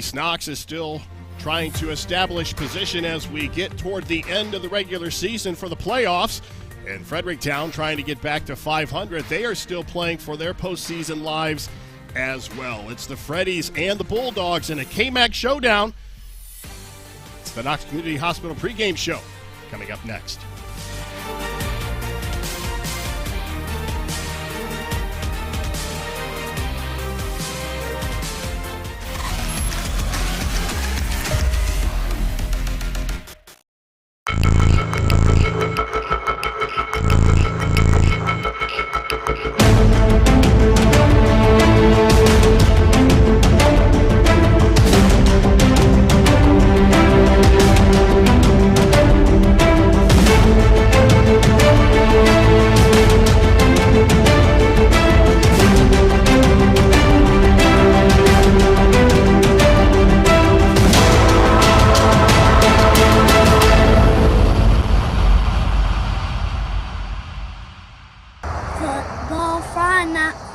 East Knox is still trying to establish position as we get toward the end of the regular season for the playoffs. And Fredericktown trying to get back to 500. They are still playing for their postseason lives as well. It's the Freddies and the Bulldogs in a KMAC showdown. It's the Knox Community Hospital pregame show coming up next.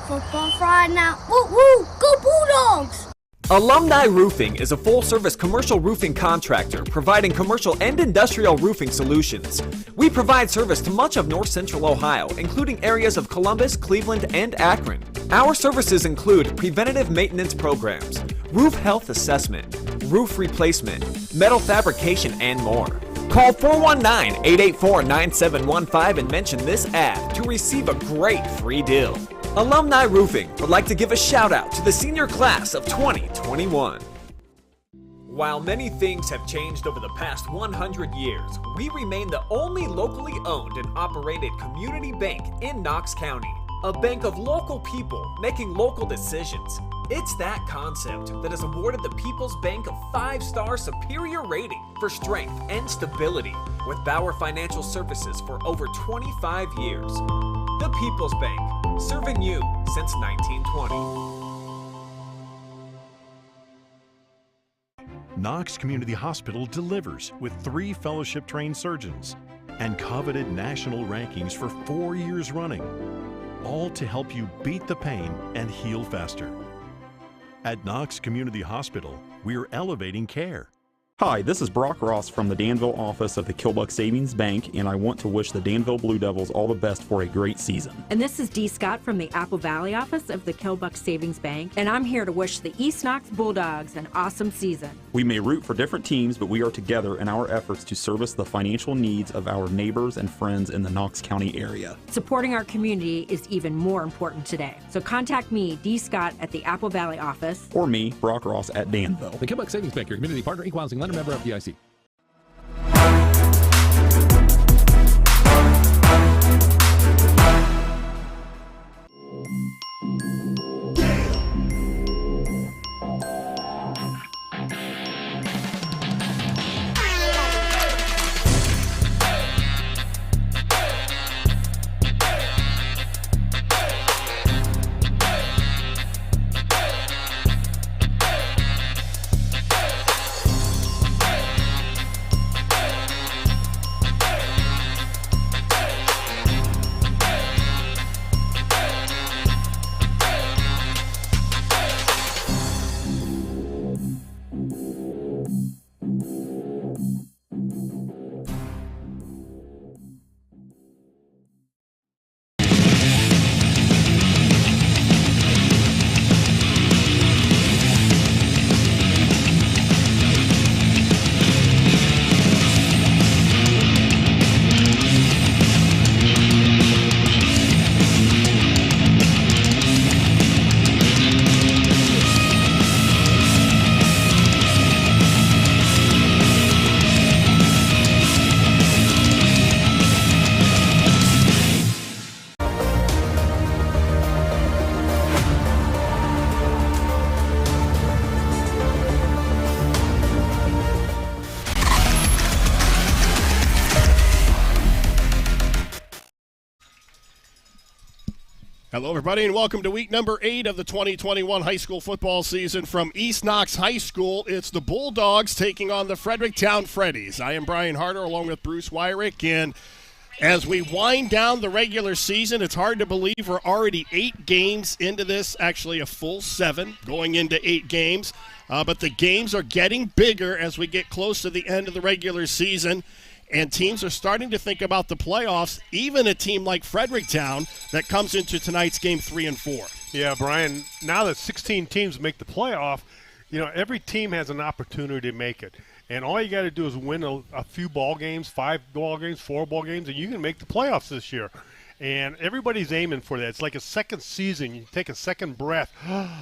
Football Friday night. Woo woo! Go Bulldogs! Alumni Roofing is a full-service commercial roofing contractor providing commercial and industrial roofing solutions. We provide service to much of north central Ohio, including areas of Columbus, Cleveland, and Akron. Our services include preventative maintenance programs, roof health assessment, roof replacement, metal fabrication, and more. Call 419-884-9715 and mention this ad to receive a great free deal. Alumni Roofing would like to give a shout out to the senior class of 2021. While many things have changed over the past 100 years, we remain the only locally owned and operated community bank in Knox County. A bank of local people making local decisions. It's that concept that has awarded the People's Bank a 5-star superior rating for strength and stability with Bauer Financial Services for over 25 years. The People's Bank, serving you since 1920. Knox Community Hospital delivers with 3 fellowship-trained surgeons and coveted national rankings for 4 years running, all to help you beat the pain and heal faster. At Knox Community Hospital, we're elevating care. Hi, this is Brock Ross from the Danville office of the Killbuck Savings Bank, and I want to wish the Danville Blue Devils all the best for a great season. And this is Dee Scott from the Apple Valley office of the Killbuck Savings Bank, and I'm here to wish the East Knox Bulldogs an awesome season. We may root for different teams, but we are together in our efforts to service the financial needs of our neighbors and friends in the Knox County area. Supporting our community is even more important today. So contact me, Dee Scott, at the Apple Valley office. Or me, Brock Ross, at Danville. The Killbuck Savings Bank, your community partner, equal housing lender, member of FDIC. Hello, everybody, and welcome to week number 8 of the 2021 high school football season from East Knox High School. It's the Bulldogs taking on the Fredericktown Freddies. I am Brian Harder along with Bruce Wyrick, and As we wind down the regular season, it's hard to believe we're already 8 games into this, actually a full 7 going into 8 games. But the games are getting bigger as we get close to the end of the regular season, and teams are starting to think about the playoffs, even a team like Fredericktown that comes into tonight's game 3 and 4. Yeah, Brian, now that 16 teams make the playoff, every team has an opportunity to make it. And all you got to do is win a few ball games, 5 ball games, 4 ball games, and you can make the playoffs this year. And everybody's aiming for that. It's like a second season. You take a second breath.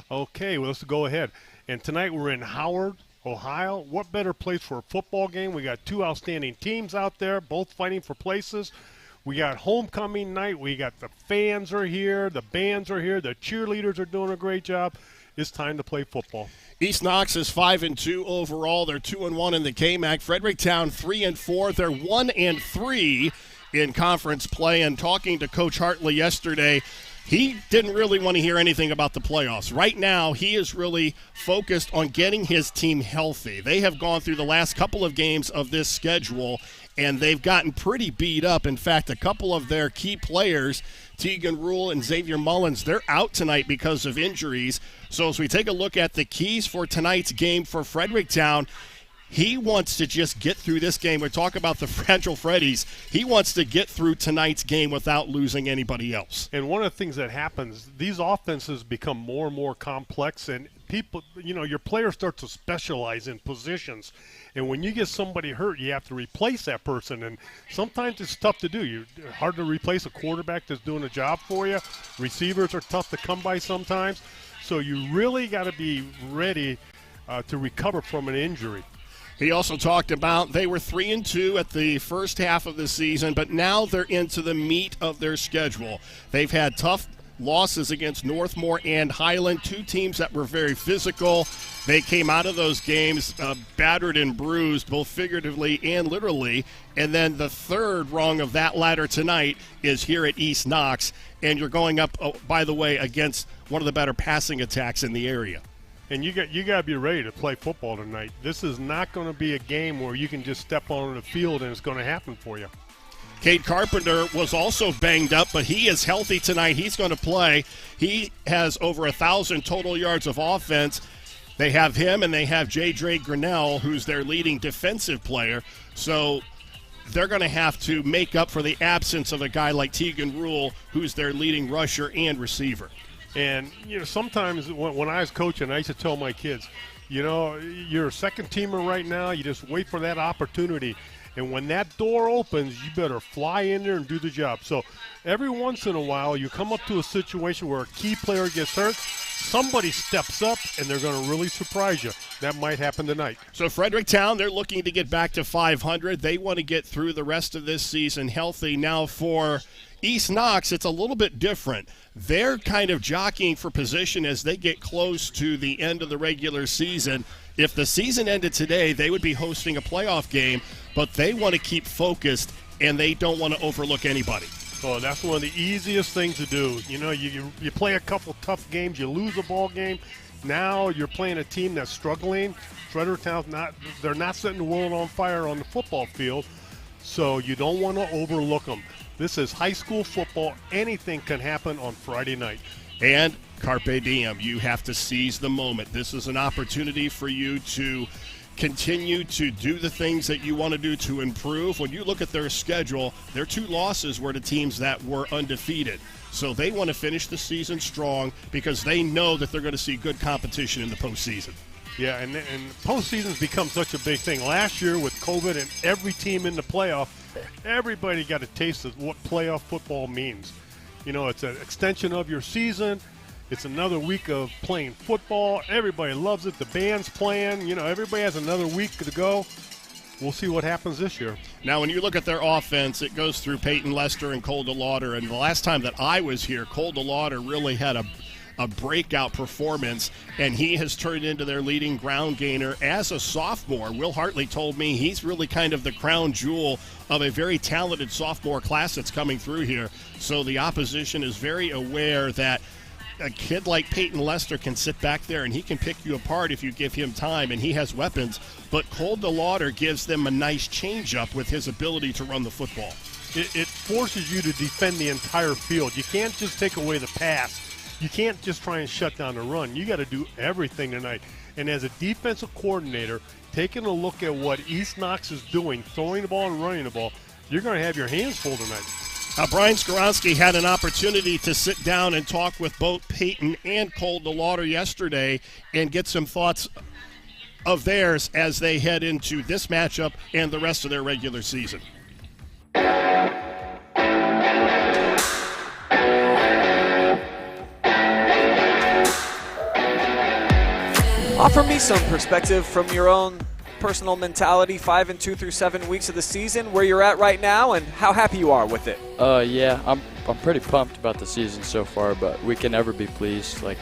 Okay, well, let's go ahead. And tonight we're in Howard, Ohio. What better place for a football game? We got 2 outstanding teams out there, both fighting for places. We got homecoming night. We got the fans are here. The bands are here. The cheerleaders are doing a great job. It's time to play football. East Knox is 5-2 overall. They're 2-1 in the KMAC. Fredericktown 3-4. They're 1-3 in conference play. And talking to Coach Hartley yesterday, he didn't really want to hear anything about the playoffs. Right now, he is really focused on getting his team healthy. They have gone through the last couple of games of this schedule, and they've gotten pretty beat up. In fact, a couple of their key players, Tegan Rule and Xavier Mullins, they're out tonight because of injuries. So as we take a look at the keys for tonight's game for Fredericktown, he wants to just get through this game. We talk about the Fragile Freddies. He wants to get through tonight's game without losing anybody else. And one of the things that happens, these offenses become more and more complex, and people, your players start to specialize in positions. And when you get somebody hurt, you have to replace that person. And sometimes it's tough to do. It's hard to replace a quarterback that's doing a job for you. Receivers are tough to come by sometimes. So you really got to be ready to recover from an injury. He also talked about they were 3-2 at the first half of the season, but now they're into the meat of their schedule. They've had tough losses against Northmore and Highland, 2 teams that were very physical. They came out of those games battered and bruised, both figuratively and literally. And then the third rung of that ladder tonight is here at East Knox, and you're going up, by the way, against one of the better passing attacks in the area. And you got to be ready to play football tonight. This is not going to be a game where you can just step on the field and it's going to happen for you. Cade Carpenter was also banged up, but he is healthy tonight. He's going to play. He has over 1,000 total yards of offense. They have him, and they have J. Dre Grinnell, who's their leading defensive player. So they're going to have to make up for the absence of a guy like Tegan Rule, who's their leading rusher and receiver. And, sometimes when I was coaching, I used to tell my kids, you're a second teamer right now. You just wait for that opportunity. And when that door opens, you better fly in there and do the job. So every once in a while, you come up to a situation where a key player gets hurt, somebody steps up, and they're going to really surprise you. That might happen tonight. So Fredericktown, they're looking to get back to 500. They want to get through the rest of this season healthy. Now for East Knox, it's a little bit different. They're kind of jockeying for position as they get close to the end of the regular season. If the season ended today, they would be hosting a playoff game, but they want to keep focused, and they don't want to overlook anybody. Oh, that's one of the easiest things to do. You play a couple tough games, you lose a ball game. Now you're playing a team that's struggling. Fredericktown's they're not setting the world on fire on the football field, so you don't want to overlook them. This is high school football. Anything can happen on Friday night. And carpe diem, you have to seize the moment. This is an opportunity for you to continue to do the things that you want to do to improve. When you look at their schedule, their 2 losses were to teams that were undefeated. So they want to finish the season strong because they know that they're going to see good competition in the postseason. Yeah, and postseason's become such a big thing. Last year with COVID and every team in the playoff, everybody got a taste of what playoff football means. It's an extension of your season. It's another week of playing football. Everybody loves it. The band's playing. Everybody has another week to go. We'll see what happens this year. Now, when you look at their offense, it goes through Peyton Lester and Cole DeLauder. And the last time that I was here, Cole DeLauder really had a breakout performance, and he has turned into their leading ground gainer as a sophomore. Will Hartley told me he's really kind of the crown jewel of a very talented sophomore class that's coming through here. So the opposition is very aware that a kid like Peyton Lester can sit back there and he can pick you apart if you give him time, and he has weapons. But Cole DeLauder gives them a nice change-up with his ability to run the football. it forces you to defend the entire field. You can't just take away the pass. You can't just try and shut down the run. You got to do everything tonight. And as a defensive coordinator, taking a look at what East Knox is doing, throwing the ball and running the ball, you're going to have your hands full tonight. Brian Skoronsky had an opportunity to sit down and talk with both Peyton and Cole DeLauder yesterday and get some thoughts of theirs as they head into this matchup and the rest of their regular season. Offer me some perspective from your own personal mentality, 5-2 through 7 weeks of the season, where you're at right now and how happy you are with it. Yeah, I'm pretty pumped about the season so far, but we can never be pleased. Like,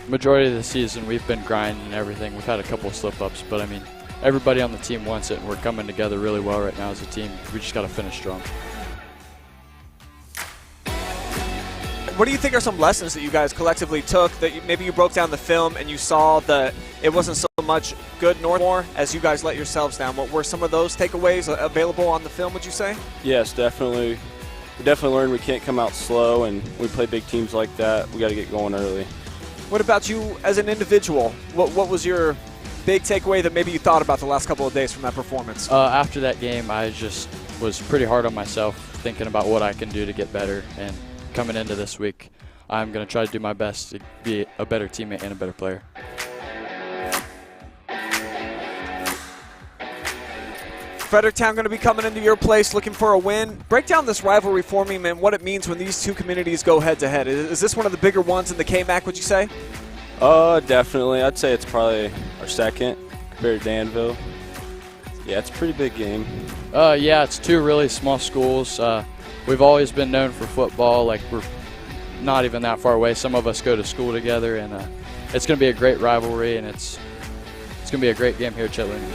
majority of the season we've been grinding and everything. We've had a couple of slip-ups, but I mean, everybody on the team wants it, and we're coming together really well right now as a team. We just got to finish strong. What do you think are some lessons that you guys collectively took that maybe you broke down the film and you saw that it wasn't so much good nor more as you guys let yourselves down? What were some of those takeaways available on the film, would you say? Yes, definitely. We definitely learned we can't come out slow, and we play big teams like that. We got to get going early. What about you as an individual? What was your big takeaway that maybe you thought about the last couple of days from that performance? After that game, I just was pretty hard on myself, thinking about what I can do to get better. And coming into this week, I'm going to try to do my best to be a better teammate and a better player. Fredericktown going to be coming into your place looking for a win. Break down this rivalry for me, man, what it means when these two communities go head-to-head. Is this one of the bigger ones in the KMAC, would you say? Definitely. I'd say it's probably our second compared to Danville. Yeah, it's a pretty big game. Yeah, it's two really small schools. We've always been known for football. Like, we're not even that far away. Some of us go to school together, and it's going to be a great rivalry, and it's going to be a great game here at Chet Looney.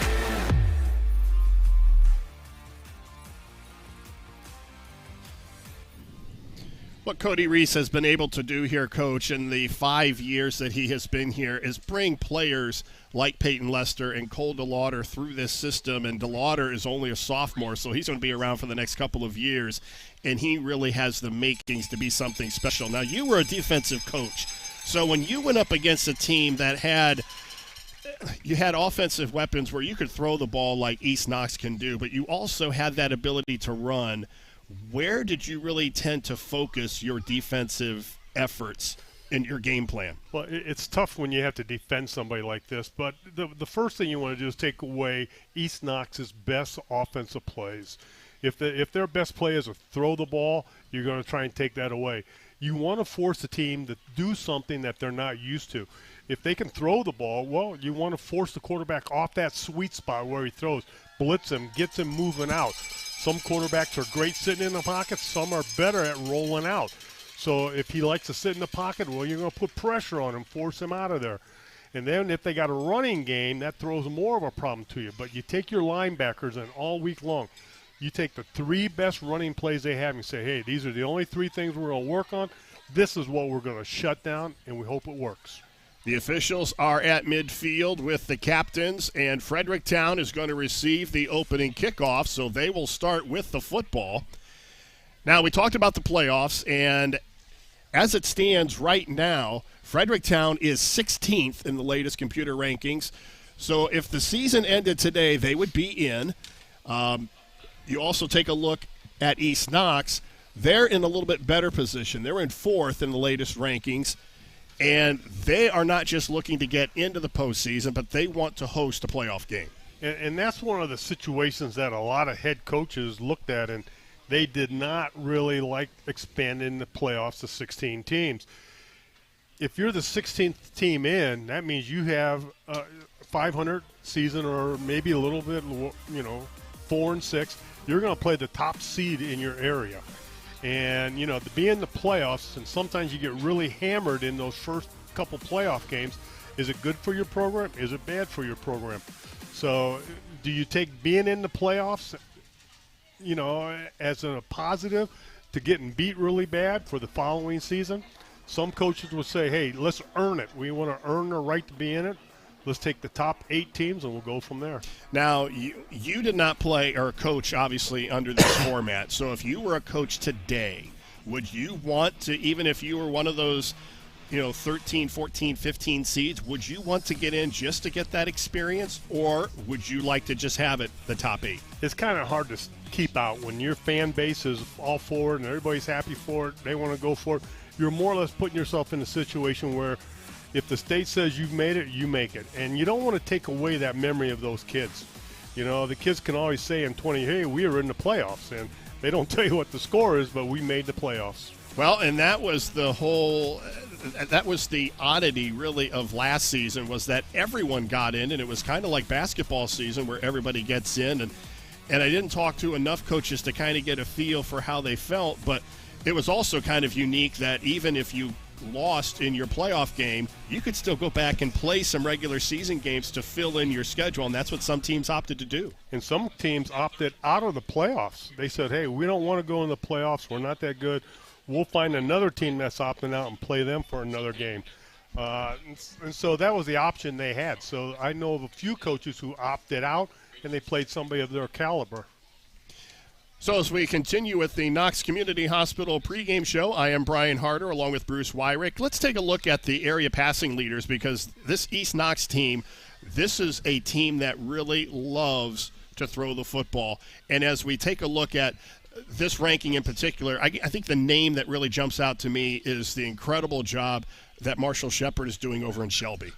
What Cody Reese has been able to do here, Coach, in the 5 years that he has been here is bring players like Peyton Lester and Cole DeLauder through this system. And DeLauder is only a sophomore, so he's going to be around for the next couple of years. And he really has the makings to be something special. Now, you were a defensive coach. So when you went up against a team that had offensive weapons where you could throw the ball like East Knox can do, but you also had that ability to run, where did you really tend to focus your defensive efforts in your game plan? Well, it's tough when you have to defend somebody like this, but the first thing you want to do is take away East Knox's best offensive plays. If their best play is to throw the ball, you're going to try and take that away. You want to force the team to do something that they're not used to. If they can throw the ball, well, you want to force the quarterback off that sweet spot where he throws, blitz him, gets him moving out. Some quarterbacks are great sitting in the pocket. Some are better at rolling out. So if he likes to sit in the pocket, well, you're going to put pressure on him, force him out of there. And then if they got a running game, that throws more of a problem to you. But you take your linebackers, and all week long, you take the three best running plays they have and say, hey, these are the only three things we're going to work on. This is what we're going to shut down, and we hope it works. The officials are at midfield with the captains, and Fredericktown is going to receive the opening kickoff, so they will start with the football. Now, we talked about the playoffs, and as it stands right now, Fredericktown is 16th in the latest computer rankings. So if the season ended today, they would be in. You also take a look at East Knox. They're in a little bit better position. They're in 4th in the latest rankings. And they are not just looking to get into the postseason, but they want to host a playoff game. And that's one of the situations that a lot of head coaches looked at, and they did not really like expanding the playoffs to 16 teams. If you're the 16th team in, that means you have a 500 season or maybe a little bit, 4 and 6. You're going to play the top seed in your area. And, to be in the playoffs, and sometimes you get really hammered in those first couple playoff games. Is it good for your program? Is it bad for your program? So do you take being in the playoffs, as a positive to getting beat really bad for the following season? Some coaches would say, hey, let's earn it. We want to earn the right to be in it. let's take the top 8 teams and we'll go from there. Now, you did not play or coach, obviously, under this format. So if you were a coach today, would you want to, even if you were one of those, 13, 14, 15 seeds, would you want to get in just to get that experience, or would you like to just have it the top 8? It's kind of hard to keep out when your fan base is all for it and everybody's happy for it. They want to go for it. You're more or less putting yourself in a situation where if the state says you've made it, you make it. And you don't want to take away that memory of those kids. The kids can always say in 20, hey, we were in the playoffs. And they don't tell you what the score is, but we made the playoffs. Well, and that was the oddity, really, of last season, was that everyone got in, and it was kind of like basketball season where everybody gets in. And I didn't talk to enough coaches to kind of get a feel for how they felt, but it was also kind of unique that even if you lost in your playoff game, you could still go back and play some regular season games to fill in your schedule, and that's what some teams opted to do. And some teams opted out of the playoffs. They said, hey, we don't want to go in the playoffs. We're not that good. We'll find another team that's opting out and play them for another game. And so that was the option they had. So I know of a few coaches who opted out, and they played somebody of their caliber. So as we continue with the Knox Community Hospital pregame show, I am Brian Harder along with Bruce Wyrick. Let's take a look at the area passing leaders, because this East Knox team, this is a team that really loves to throw the football. And as we take a look at this ranking in particular, I think the name that really jumps out to me is the incredible job that Marshall Shepard is doing over in Shelby.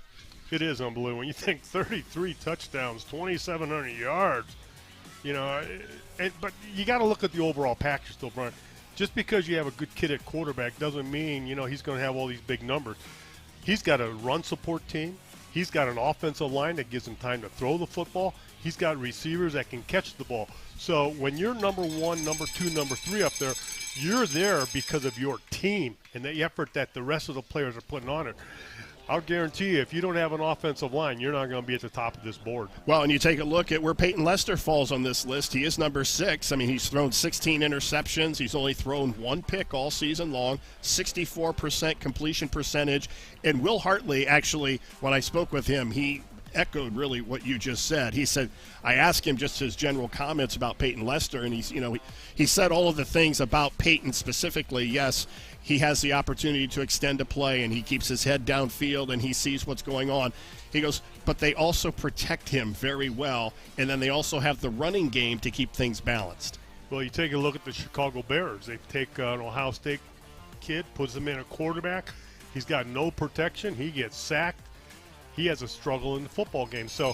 It is unbelievable. When you think 33 touchdowns, 2,700 yards, but you got to look at the overall package still, Brian. Just because you have a good kid at quarterback doesn't mean, he's going to have all these big numbers. He's got a run support team. He's got an offensive line that gives him time to throw the football. He's got receivers that can catch the ball. So when you're number 1, number 2, number 3 up there, you're there because of your team and the effort that the rest of the players are putting on it. I'll guarantee you, if you don't have an offensive line, you're not going to be at the top of this board. Well, and you take a look at where Peyton Lester falls on this list. He is number 6. I mean, he's thrown 16 interceptions. He's only thrown 1 pick all season long, 64% completion percentage. And Will Hartley, actually, when I spoke with him, he echoed really what you just said. He said, I asked him just his general comments about Peyton Lester, and he said all of the things about Peyton specifically. Yes, he has the opportunity to extend a play, and he keeps his head downfield, and he sees what's going on. He goes, but they also protect him very well, and then they also have the running game to keep things balanced. Well, you take a look at the Chicago Bears. They take an Ohio State kid, puts him in a quarterback. He's got no protection. He gets sacked. He has a struggle in the football game. So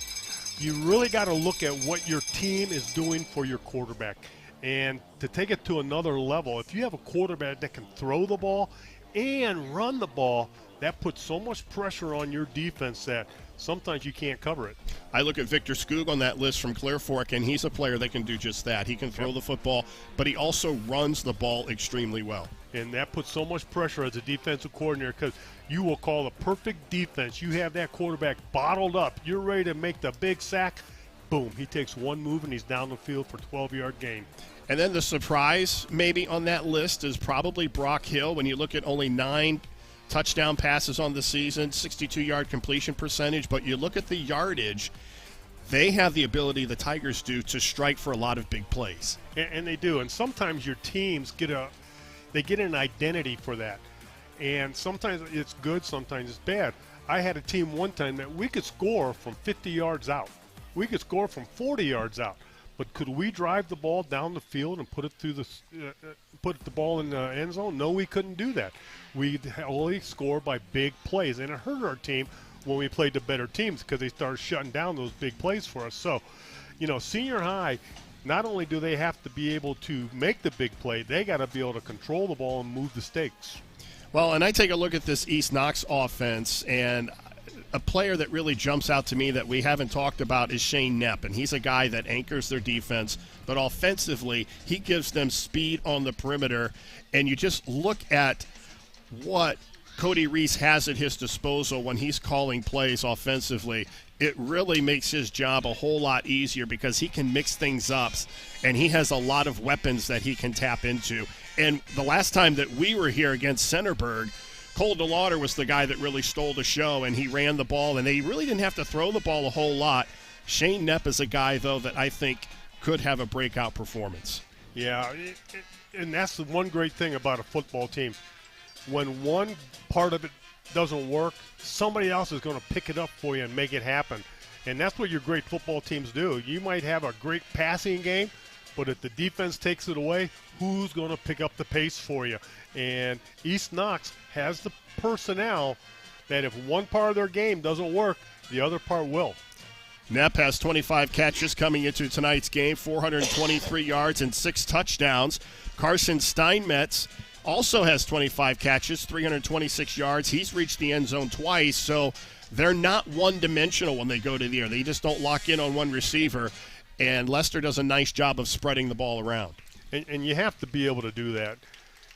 you really got to look at what your team is doing for your quarterback. And to take it to another level, if you have a quarterback that can throw the ball and run the ball, that puts so much pressure on your defense that sometimes you can't cover it. I look at Victor Skoog on that list from Clear Fork, and he's a player that can do just that. He can throw the football, but he also runs the ball extremely well. And that puts so much pressure as a defensive coordinator, because you will call a perfect defense. You have that quarterback bottled up. You're ready to make the big sack. Boom, he takes one move, and he's down the field for a 12-yard gain. And then the surprise maybe on that list is probably Brock Hill. When you look at only 9 touchdown passes on the season, 62-yard completion percentage, but you look at the yardage, they have the ability, the Tigers do, to strike for a lot of big plays. And they do. And sometimes your teams get an identity for that. And sometimes it's good, sometimes it's bad. I had a team one time that we could score from 50 yards out. We could score from 40 yards out. But could we drive the ball down the field and put the ball in the end zone? No, we couldn't do that. We only score by big plays, and it hurt our team when we played the better teams because they started shutting down those big plays for us. So, senior high, not only do they have to be able to make the big play, they got to be able to control the ball and move the stakes. Well, and I take a look at this East Knox offense, and a player that really jumps out to me that we haven't talked about is Shane Knepp, and he's a guy that anchors their defense, but offensively, he gives them speed on the perimeter, and you just look at what Cody Reese has at his disposal when he's calling plays offensively. It really makes his job a whole lot easier because he can mix things up, and he has a lot of weapons that he can tap into. And the last time that we were here against Centerburg, Cole DeLauder was the guy that really stole the show, and he ran the ball, and they really didn't have to throw the ball a whole lot. Shane Knepp is a guy, though, that I think could have a breakout performance. Yeah, and that's the one great thing about a football team. When one part of it doesn't work, somebody else is going to pick it up for you and make it happen. And that's what your great football teams do. You might have a great passing game, but if the defense takes it away, who's going to pick up the pace for you? And East Knox has the personnel that if one part of their game doesn't work, the other part will. Knepp has 25 catches coming into tonight's game, 423 yards and 6 touchdowns. Carson Steinmetz also has 25 catches, 326 yards. He's reached the end zone twice, so they're not one-dimensional when they go to the air. They just don't lock in on one receiver, and Lester does a nice job of spreading the ball around. And you have to be able to do that.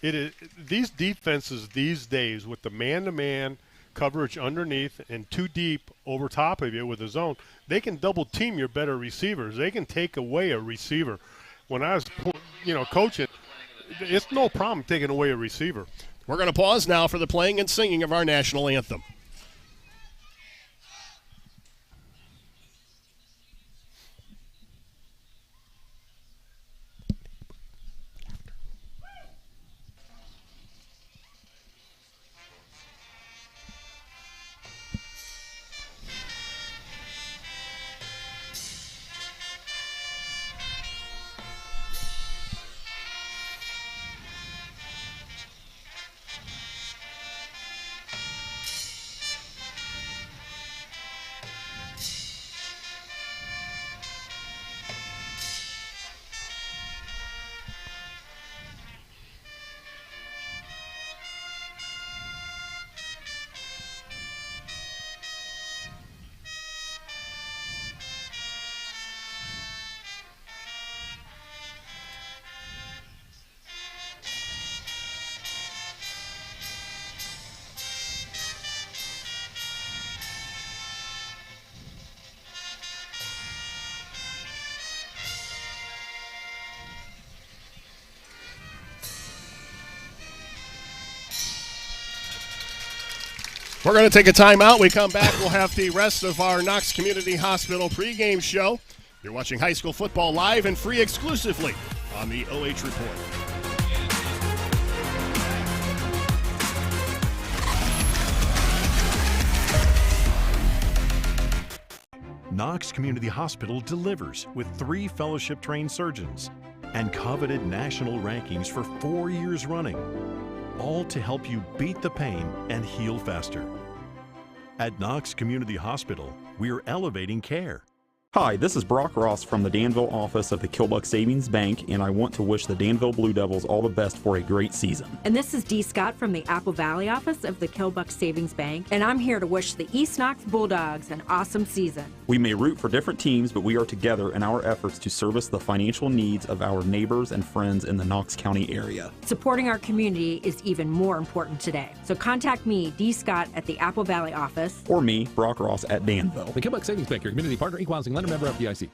These defenses these days with the man-to-man coverage underneath and too deep over top of you with the zone, they can double team your better receivers. They can take away a receiver. When I was, coaching, it's no problem taking away a receiver. We're going to pause now for the playing and singing of our national anthem. We're going to take a timeout. We come back, we'll have the rest of our Knox Community Hospital pregame show. You're watching high school football live and free exclusively on the OH Report. Knox Community Hospital delivers with 3 fellowship-trained surgeons and coveted national rankings for 4 years running, all to help you beat the pain and heal faster. At Knox Community Hospital, we're elevating care. Hi, this is Brock Ross from the Danville office of the Killbuck Savings Bank, and I want to wish the Danville Blue Devils all the best for a great season. And this is Dee Scott from the Apple Valley office of the Killbuck Savings Bank, and I'm here to wish the East Knox Bulldogs an awesome season. We may root for different teams, but we are together in our efforts to service the financial needs of our neighbors and friends in the Knox County area. Supporting our community is even more important today. So contact me, Dee Scott, at the Apple Valley office. Or me, Brock Ross, at Danville. The Killbuck Savings Bank, your community partner, equal housing lender, member FDIC.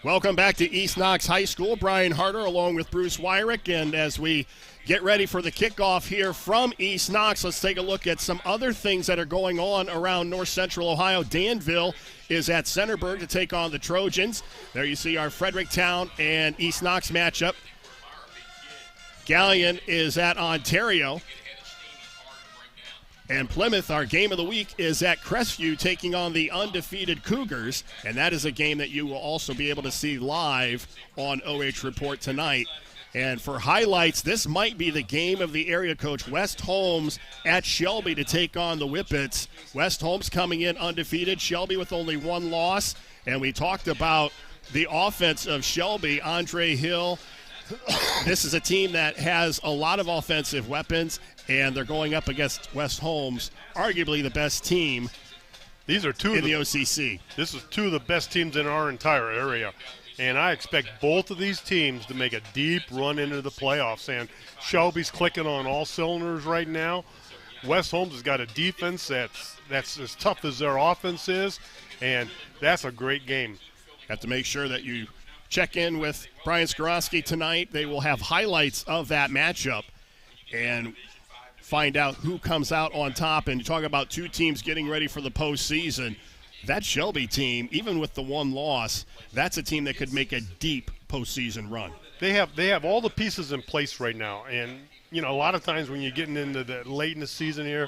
Welcome back to East Knox High School. Brian Harder along with Bruce Wyrick. And as we get ready for the kickoff here from East Knox, let's take a look at some other things that are going on around North Central Ohio. Danville is at Centerburg to take on the Trojans. There you see our Fredericktown and East Knox matchup. Gallion is at Ontario. And Plymouth, our game of the week, is at Crestview taking on the undefeated Cougars. And that is a game that you will also be able to see live on OH Report tonight. And for highlights, this might be the game of the area coach, West Holmes at Shelby to take on the Whippets. West Holmes coming in undefeated, Shelby with only 1 loss. And we talked about the offense of Shelby, Andre Hill. This is a team that has a lot of offensive weapons, and they're going up against West Holmes, arguably the best team These are two in the OCC. This is 2 of the best teams in our entire area. And I expect both of these teams to make a deep run into the playoffs. And Shelby's clicking on all cylinders right now. West Holmes has got a defense that's as tough as their offense is, and that's a great game. Have to make sure that you check in with Brian Skorowski tonight. They will have highlights of that matchup and find out who comes out on top. And you talk about two teams getting ready for the postseason. That Shelby team, even with the one loss, that's a team that could make a deep postseason run. They have all the pieces in place right now, and you know, a lot of times when you're getting into the late in the season here,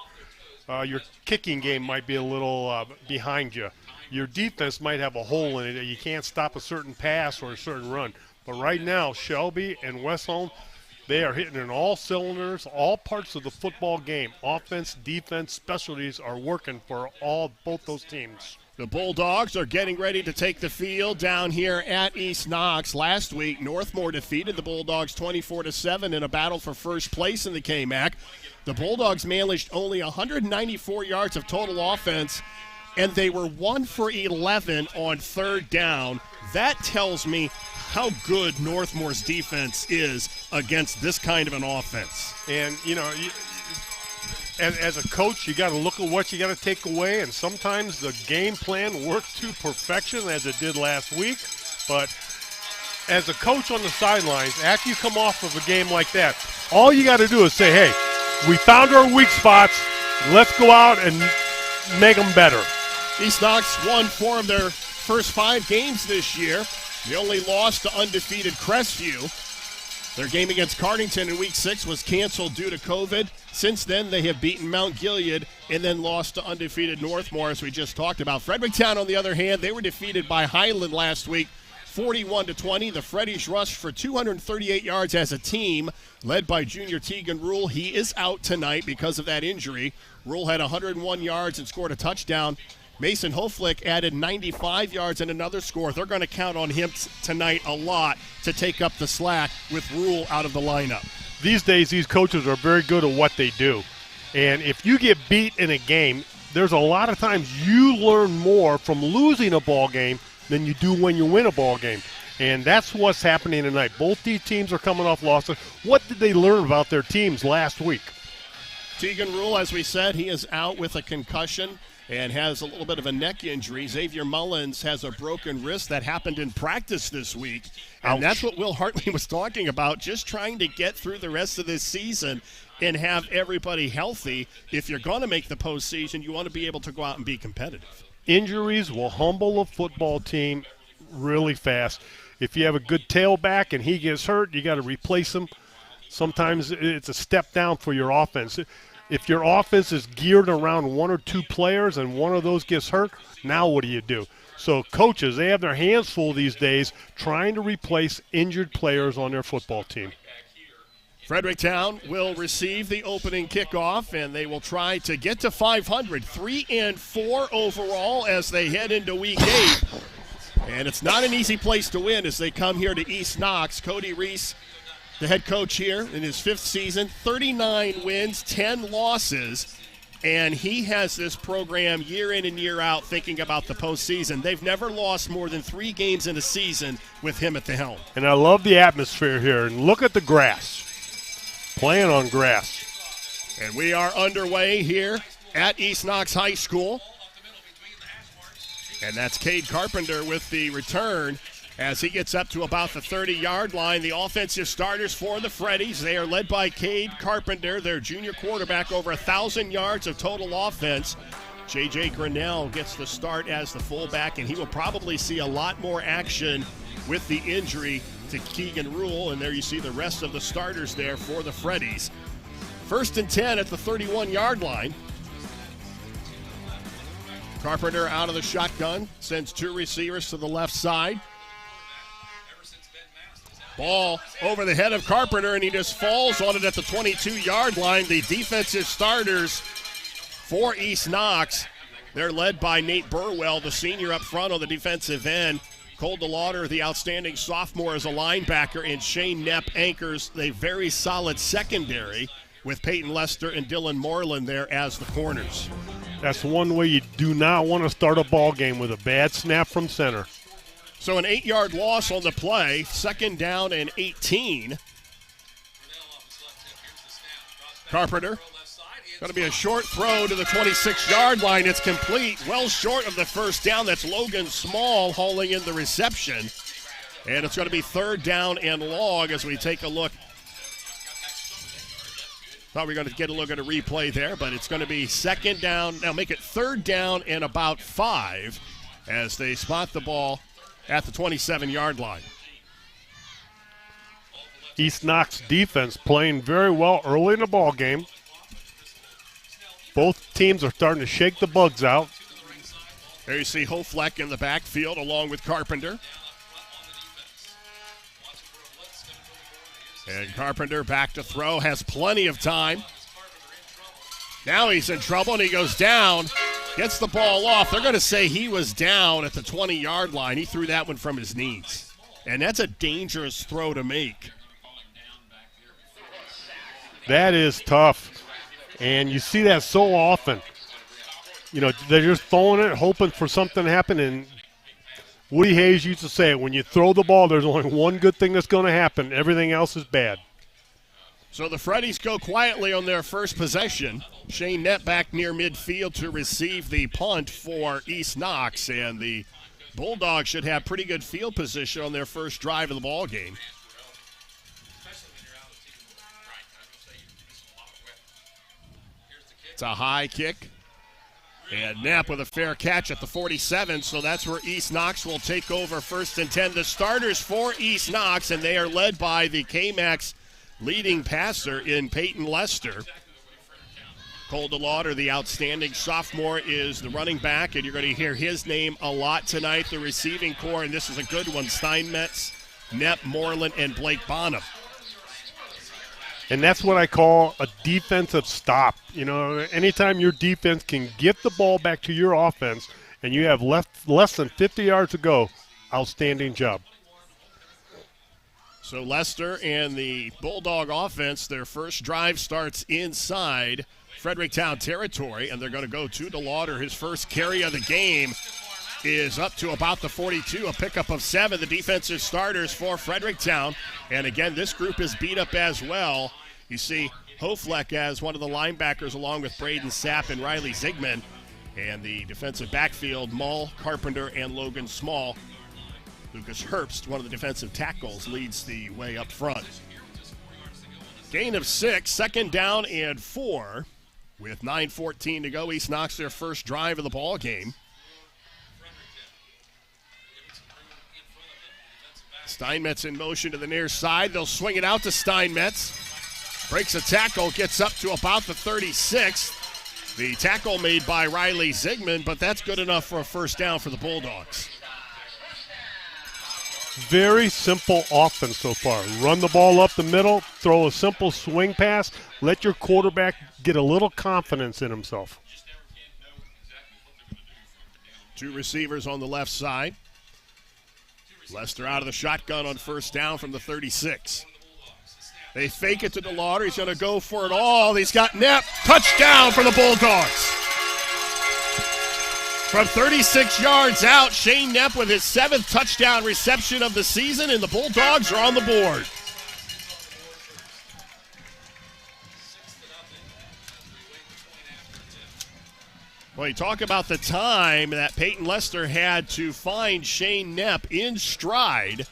your kicking game might be a little behind you. Your defense might have a hole in it. You can't stop a certain pass or a certain run. But right now, Shelby and West Holmes, they are hitting in all cylinders, all parts of the football game. Offense, defense, specialties are working for both those teams. The Bulldogs are getting ready to take the field down here at East Knox. Last week, Northmore defeated the Bulldogs 24-7 in a battle for first place in the KMAC. The Bulldogs managed only 194 yards of total offense, and they were 1 for 11 on third down. That tells me how good Northmore's defense is against this kind of an offense. And, you know, as a coach, you got to look at what you got to take away, and sometimes the game plan works to perfection, as it did last week. But as a coach on the sidelines, after you come off of a game like that, all you got to do is say, hey, we found our weak spots. Let's go out and make them better. East Knox won 4 of their first 5 games this year. They only lost to undefeated Crestview. Their game against Cardington in Week 6 was canceled due to COVID. Since then, they have beaten Mount Gilead and then lost to undefeated Northmore, as we just talked about. Fredericktown, on the other hand, they were defeated by Highland last week, 41-20. The Freddies rushed for 238 yards as a team, led by junior Tegan Rule. He is out tonight because of that injury. Rule had 101 yards and scored a touchdown. Mason Hoflick added 95 yards and another score. They're going to count on him tonight a lot to take up the slack with Rule out of the lineup. These days, these coaches are very good at what they do. And if you get beat in a game, there's a lot of times you learn more from losing a ball game than you do when you win a ball game. And that's what's happening tonight. Both these teams are coming off losses. What did they learn about their teams last week? Tegan Rule, as we said, he is out with a concussion and has a little bit of a neck injury. Xavier Mullins has a broken wrist that happened in practice this week. And Ouch. That's what Will Hartley was talking about, just trying to get through the rest of this season and have everybody healthy. If you're going to make the postseason, you want to be able to go out and be competitive. Injuries will humble a football team really fast. If you have a good tailback and he gets hurt, you got to replace him. Sometimes it's a step down for your offense. If your offense is geared around 1 or 2 players and one of those gets hurt, now what do? So coaches, they have their hands full these days trying to replace injured players on their football team. Fredericktown will receive the opening kickoff, and they will try to get to 500, 3-4 overall as they head into Week 8. And it's not an easy place to win as they come here to East Knox. Cody Reese, the head coach here in his 5th season, 39 wins, 10 losses, and he has this program year in and year out thinking about the postseason. They've never lost more than 3 games in a season with him at the helm. And I love the atmosphere here. And look at the grass. Playing on grass. And we are underway here at East Knox High School. And that's Cade Carpenter with the return as he gets up to about the 30-yard line. The offensive starters for the Freddies, they are led by Cade Carpenter, their junior quarterback, over 1,000 yards of total offense. J.J. Grinnell gets the start as the fullback, and he will probably see a lot more action with the injury to Keegan Rule. And there you see the rest of the starters there for the Freddies. 1st and 10 at the 31-yard line. Carpenter out of the shotgun, sends 2 receivers to the left side. Ball over the head of Carpenter, and he just falls on it at the 22-yard line. The defensive starters for East Knox, they're led by Nate Burwell, the senior up front on the defensive end. Cole DeLauder, the outstanding sophomore, as a linebacker, and Shane Knepp anchors a very solid secondary with Peyton Lester and Dylan Moreland there as the corners. That's one way you do not want to start a ball game, with a bad snap from center. So an 8-yard loss on the play, 2nd down and 18. Carpenter. Going to be a short throw to the 26-yard line. It's complete, well short of the first down. That's Logan Small hauling in the reception. And it's going to be 3rd down and long as we take a look. Thought we were going to get a look at a replay there, but it's going to be 2nd down. Now make it 3rd down and about 5 as they spot the ball at the 27-yard line. East Knox defense playing very well early in the ball game. Both teams are starting to shake the bugs out. There you see Hofleck in the backfield along with Carpenter. And Carpenter back to throw, has plenty of time. Now he's in trouble and he goes down, gets the ball off. They're going to say he was down at the 20-yard line. He threw that one from his knees. And that's a dangerous throw to make. That is tough. And you see that so often. You know, they're just throwing it, hoping for something to happen. And Woody Hayes used to say, when you throw the ball, there's only one good thing that's going to happen. Everything else is bad. So the Freddies go quietly on their first possession. Shane Knepp back near midfield to receive the punt for East Knox. And the Bulldogs should have pretty good field position on their first drive of the ball game. It's a high kick. And Knapp with a fair catch at the 47, so that's where East Knox will take over 1st and 10. The starters for East Knox, and they are led by the KMAC's leading passer in Peyton Lester. Cole DeLauder, the outstanding sophomore, is the running back, and you're going to hear his name a lot tonight. The receiving core, and this is a good one, Steinmetz, Knepp, Moreland, and Blake Bonham. And that's what I call a defensive stop. You know, anytime your defense can get the ball back to your offense and you have less than 50 yards to go, outstanding job. So Lester and the Bulldog offense, their first drive starts inside Fredericktown territory, and they're going to go to DeLauder. His first carry of the game is up to about the 42, a pickup of 7, the defensive starters for Fredericktown. And again, this group is beat up as well. You see Hofleck as one of the linebackers along with Braden Sapp and Riley Zigman. And the defensive backfield, Mull, Carpenter, and Logan Small. Lucas Herbst, one of the defensive tackles, leads the way up front. Gain of 6, 2nd down and 4. With 9:14 to go, East Knox their first drive of the ball game. Steinmetz in motion to the near side. They'll swing it out to Steinmetz. Breaks a tackle, gets up to about the 36. The tackle made by Riley Zigman, but that's good enough for a first down for the Bulldogs. Very simple offense so far. Run the ball up the middle, throw a simple swing pass, let your quarterback get a little confidence in himself. 2 receivers on the left side. Lester out of the shotgun on first down from the 36. They fake it to DeLauder. He's going to go for it all. He's got Knepp. Touchdown for the Bulldogs. From 36 yards out, Shane Knepp with his 7th touchdown reception of the season, and the Bulldogs are on the board. Well, you talk about the time that Peyton Lester had to find Shane Knepp in stride.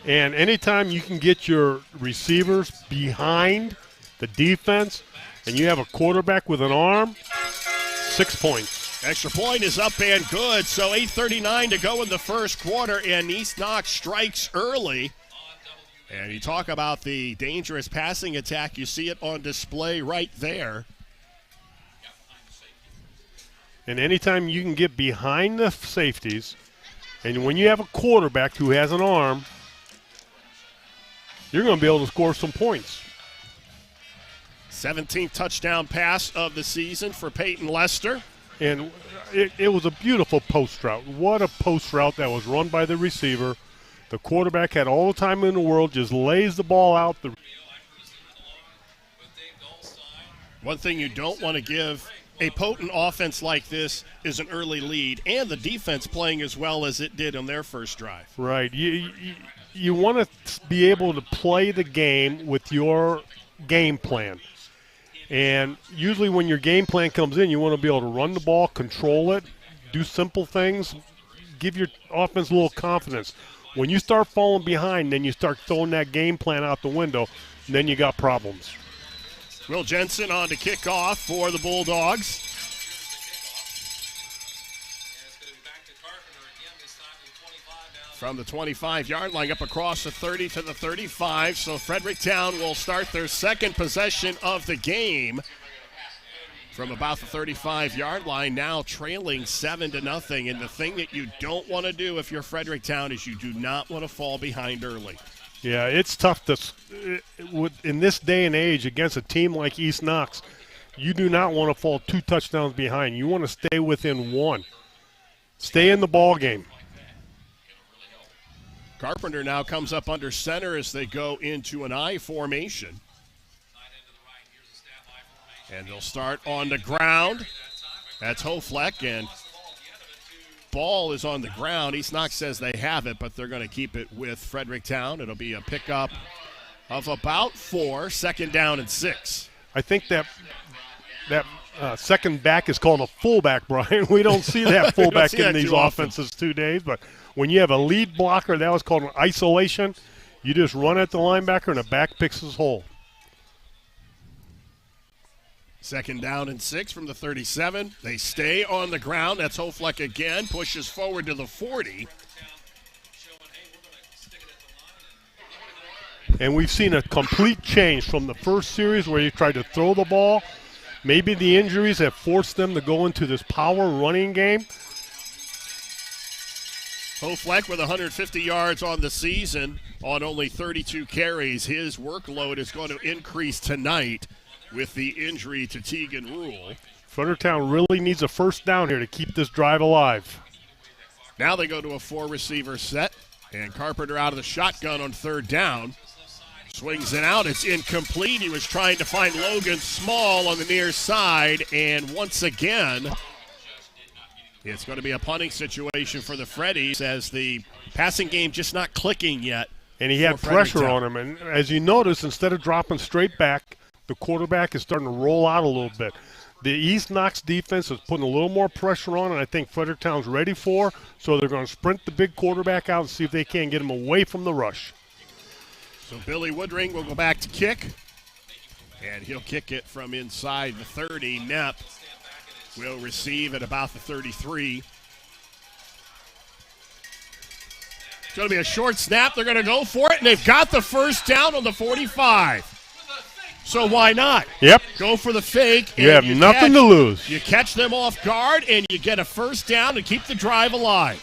And anytime you can get your receivers behind the defense and you have a quarterback with an arm, 6 points. Extra point is up and good, so 8:39 to go in the first quarter, and East Knox strikes early. And you talk about the dangerous passing attack, you see it on display right there. And anytime you can get behind the safeties, and when you have a quarterback who has an arm, you're going to be able to score some points. 17th touchdown pass of the season for Peyton Lester. And it was a beautiful post route. What a post route that was run by the receiver. The quarterback had all the time in the world, just lays the ball out. One thing you don't want to give a potent offense like this is an early lead, and the defense playing as well as it did on their first drive. Right. You want to be able to play the game with your game plan. And usually when your game plan comes in, you want to be able to run the ball, control it, do simple things, give your offense a little confidence. When you start falling behind, then you start throwing that game plan out the window, and then you got problems. Will Jensen on to kick off for the Bulldogs. From the 25-yard line up across the 30 to the 35, so Fredericktown will start their second possession of the game from about the 35-yard line, now trailing 7-0. And the thing that you don't want to do if you're Fredericktown is you do not want to fall behind early. Yeah, it's tough in this day and age against a team like East Knox. You do not want to fall 2 touchdowns behind. You want to stay within 1. Stay in the ball game. Carpenter now comes up under center as they go into an I formation. And they'll start on the ground. That's Hofleck, and ball is on the ground. East Knox says they have it, but they're going to keep it with Fredericktown. It'll be a pickup of about 4, second down and 6. I think that second back is called a fullback, Brian. We don't see that fullback in these offenses 2 days, but when you have a lead blocker, that was called an isolation. You just run at the linebacker, and the back picks his hole. Second down and 6 from the 37. They stay on the ground. That's Hofleck again. Pushes forward to the 40. And we've seen a complete change from the first series where you tried to throw the ball. Maybe the injuries have forced them to go into this power running game. Hofleck with 150 yards on the season on only 32 carries. His workload is going to increase tonight with the injury to Tegan Rule. Fredericktown really needs a first down here to keep this drive alive. Now they go to a 4-receiver set, and Carpenter out of the shotgun on third down. Swings it out. It's incomplete. He was trying to find Logan Small on the near side, and once again, it's going to be a punting situation for the Freddies as the passing game just not clicking yet. And he had pressure on him, and as you notice, instead of dropping straight back, the quarterback is starting to roll out a little bit. The East Knox defense is putting a little more pressure on, and I think Fredericktown's ready for, so they're going to sprint the big quarterback out and see if they can get him away from the rush. So Billy Woodring will go back to kick, and he'll kick it from inside the 30. Knapp will receive at about the 33. It's going to be a short snap. They're going to go for it, and they've got the first down on the 45. So why not? Yep. Go for the fake. You have nothing to lose. You catch them off guard, and you get a first down to keep the drive alive.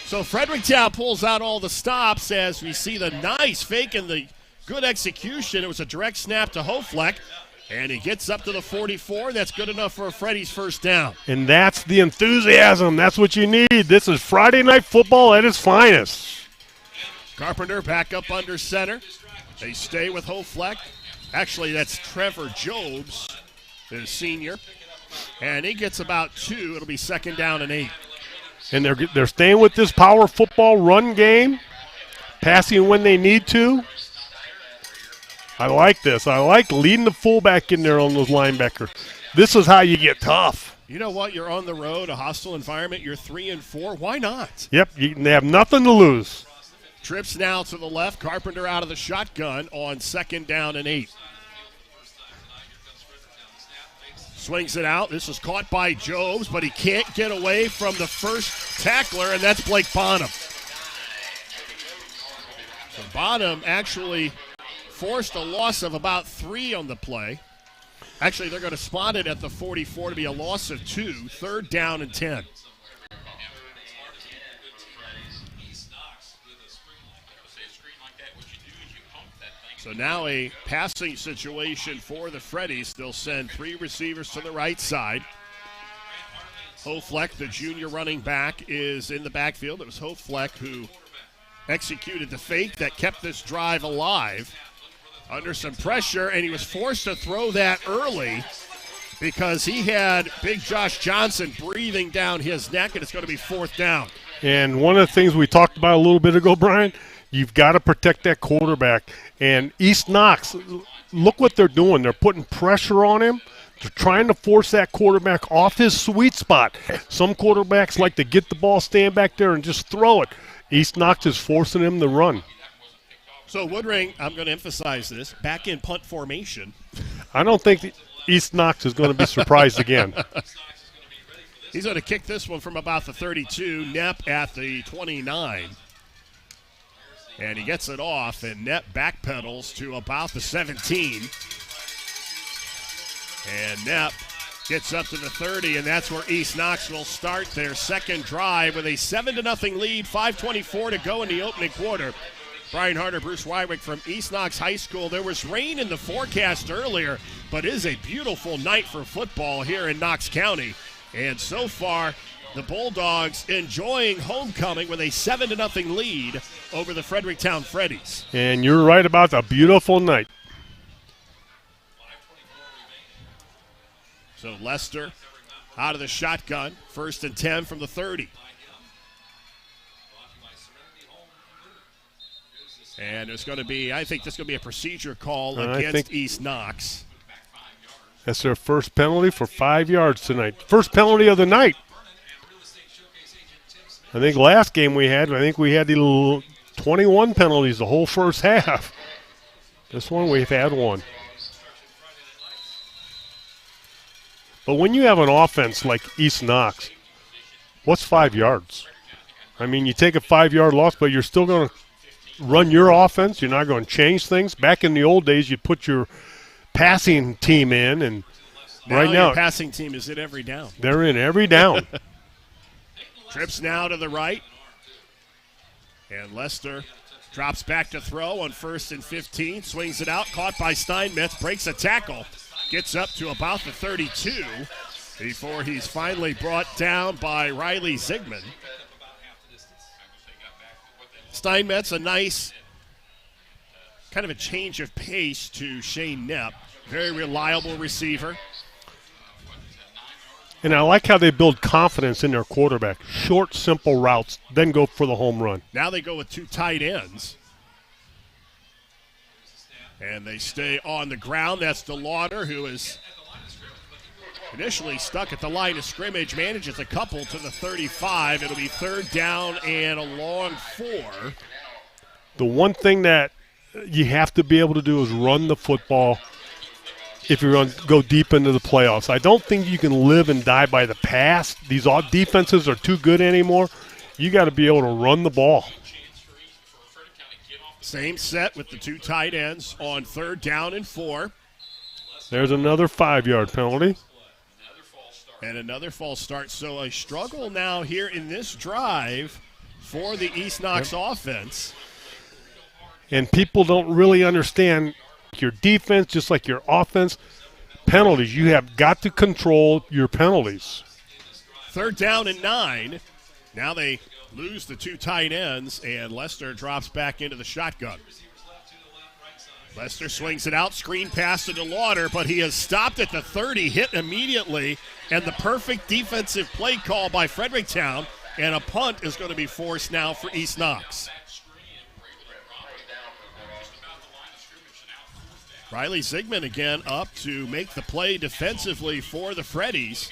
So Fredericktown pulls out all the stops as we see the nice fake and the good execution. It was a direct snap to Hofleck, and he gets up to the 44. That's good enough for a Freddy's first down. And that's the enthusiasm. That's what you need. This is Friday night football at its finest. Carpenter back up under center. They stay with Hofleck. Actually, that's Trevor Jobs, the senior. And he gets about 2. It'll be second down and 8. And they're staying with this power football run game, passing when they need to. I like this. I like leading the fullback in there on those linebackers. This is how you get tough. You know what? You're on the road, a hostile environment. You're 3-4. Why not? Yep, they have nothing to lose. Trips now to the left. Carpenter out of the shotgun on second down and 8. Swings it out. This is caught by Jobs, but he can't get away from the first tackler, and that's Blake Bonham. So Bonham actually forced a loss of about 3 on the play. Actually, they're going to spot it at the 44 to be a loss of 2. Third down and 10. So now a passing situation for the Freddies. They'll send 3 receivers to the right side. Hofleck, the junior running back, is in the backfield. It was Hofleck who executed the fake that kept this drive alive under some pressure, and he was forced to throw that early. because he had big Josh Johnson breathing down his neck, and it's going to be 4th down. And one of the things we talked about a little bit ago, Brian, you've got to protect that quarterback. And East Knox, look what they're doing. They're putting pressure on him. They're trying to force that quarterback off his sweet spot. Some quarterbacks like to get the ball, stand back there, and just throw it. East Knox is forcing him to run. So Woodring, I'm going to emphasize this, back in punt formation. I don't think East Knox is going to be surprised again. He's going to kick this one from about the 32. Knapp at the 29. And he gets it off, and Knapp backpedals to about the 17. And Knapp gets up to the 30, and that's where East Knox will start their second drive with a 7-0 lead, 5:24 to go in the opening quarter. Brian Harder, Bruce Wywick from East Knox High School. There was rain in the forecast earlier, but it is a beautiful night for football here in Knox County. And so far, the Bulldogs enjoying homecoming with a 7-0 lead over the Fredericktown Freddies. And you're right about the beautiful night. So Lester out of the shotgun, 1st and 10 from the 30. And there's going to be, I think there's going to be a procedure call against East Knox. That's their first penalty for 5 yards tonight. First penalty of the night. I think last game we had the 21 penalties the whole first half. This one we've had one. But when you have an offense like East Knox, what's 5 yards? I mean, you take a 5-yard loss, but you're still going to run your offense. You're not going to change things. Back in the old days, you'd put your passing team in, and right now your passing team is in every down. They're in every down. Trips now to the right, and Lester drops back to throw on 1st and 15, swings it out, caught by Steinmetz, breaks a tackle, gets up to about the 32 before he's finally brought down by Riley Zigman. Steinmetz, a nice kind of a change of pace to Shane Knapp. Very reliable receiver. And I like how they build confidence in their quarterback. Short, simple routes, then go for the home run. Now they go with 2 tight ends. And they stay on the ground. That's DeLauder, who is initially stuck at the line of scrimmage, manages a couple to the 35. It'll be 3rd down and a long 4. The one thing that you have to be able to do is run the football if you're going to go deep into the playoffs. I don't think you can live and die by the pass. These defenses are too good anymore. You got to be able to run the ball. Same set with the 2 tight ends on 3rd down and 4. There's another 5-yard penalty. And another false start. So a struggle now here in this drive for the East Knox offense. And people don't really understand your defense, just like your offense. Penalties, you have got to control your penalties. 3rd down and 9. Now they lose the 2 tight ends, and Lester drops back into the shotgun. Lester swings it out, screen pass to DeLauder, but he is stopped at the 30, hit immediately, and the perfect defensive play call by Fredericktown, and a punt is going to be forced now for East Knox. Riley Zigman again up to make the play defensively for the Freddies.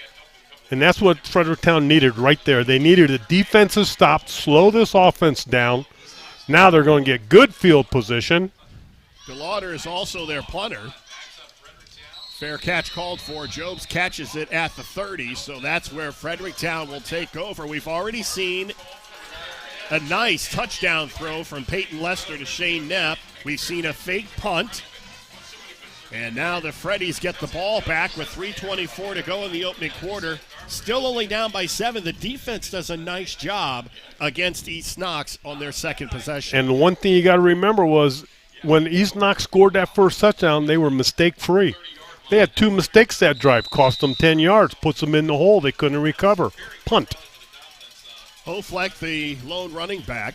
And that's what Fredericktown needed right there. They needed a defensive stop, slow this offense down. Now they're going to get good field position. DeLauder is also their punter. Fair catch called for. Jobs catches it at the 30, so that's where Fredericktown will take over. We've already seen a nice touchdown throw from Peyton Lester to Shane Knapp. We've seen a fake punt. And now the Freddies get the ball back with 3:24 to go in the opening quarter. Still only down by 7. The defense does a nice job against East Knox on their second possession. And the one thing you got to remember was when East Knox scored that first touchdown, they were mistake-free. They had 2 mistakes that drive, cost them 10 yards, puts them in the hole. They couldn't recover. Punt. Hofleck, the lone running back,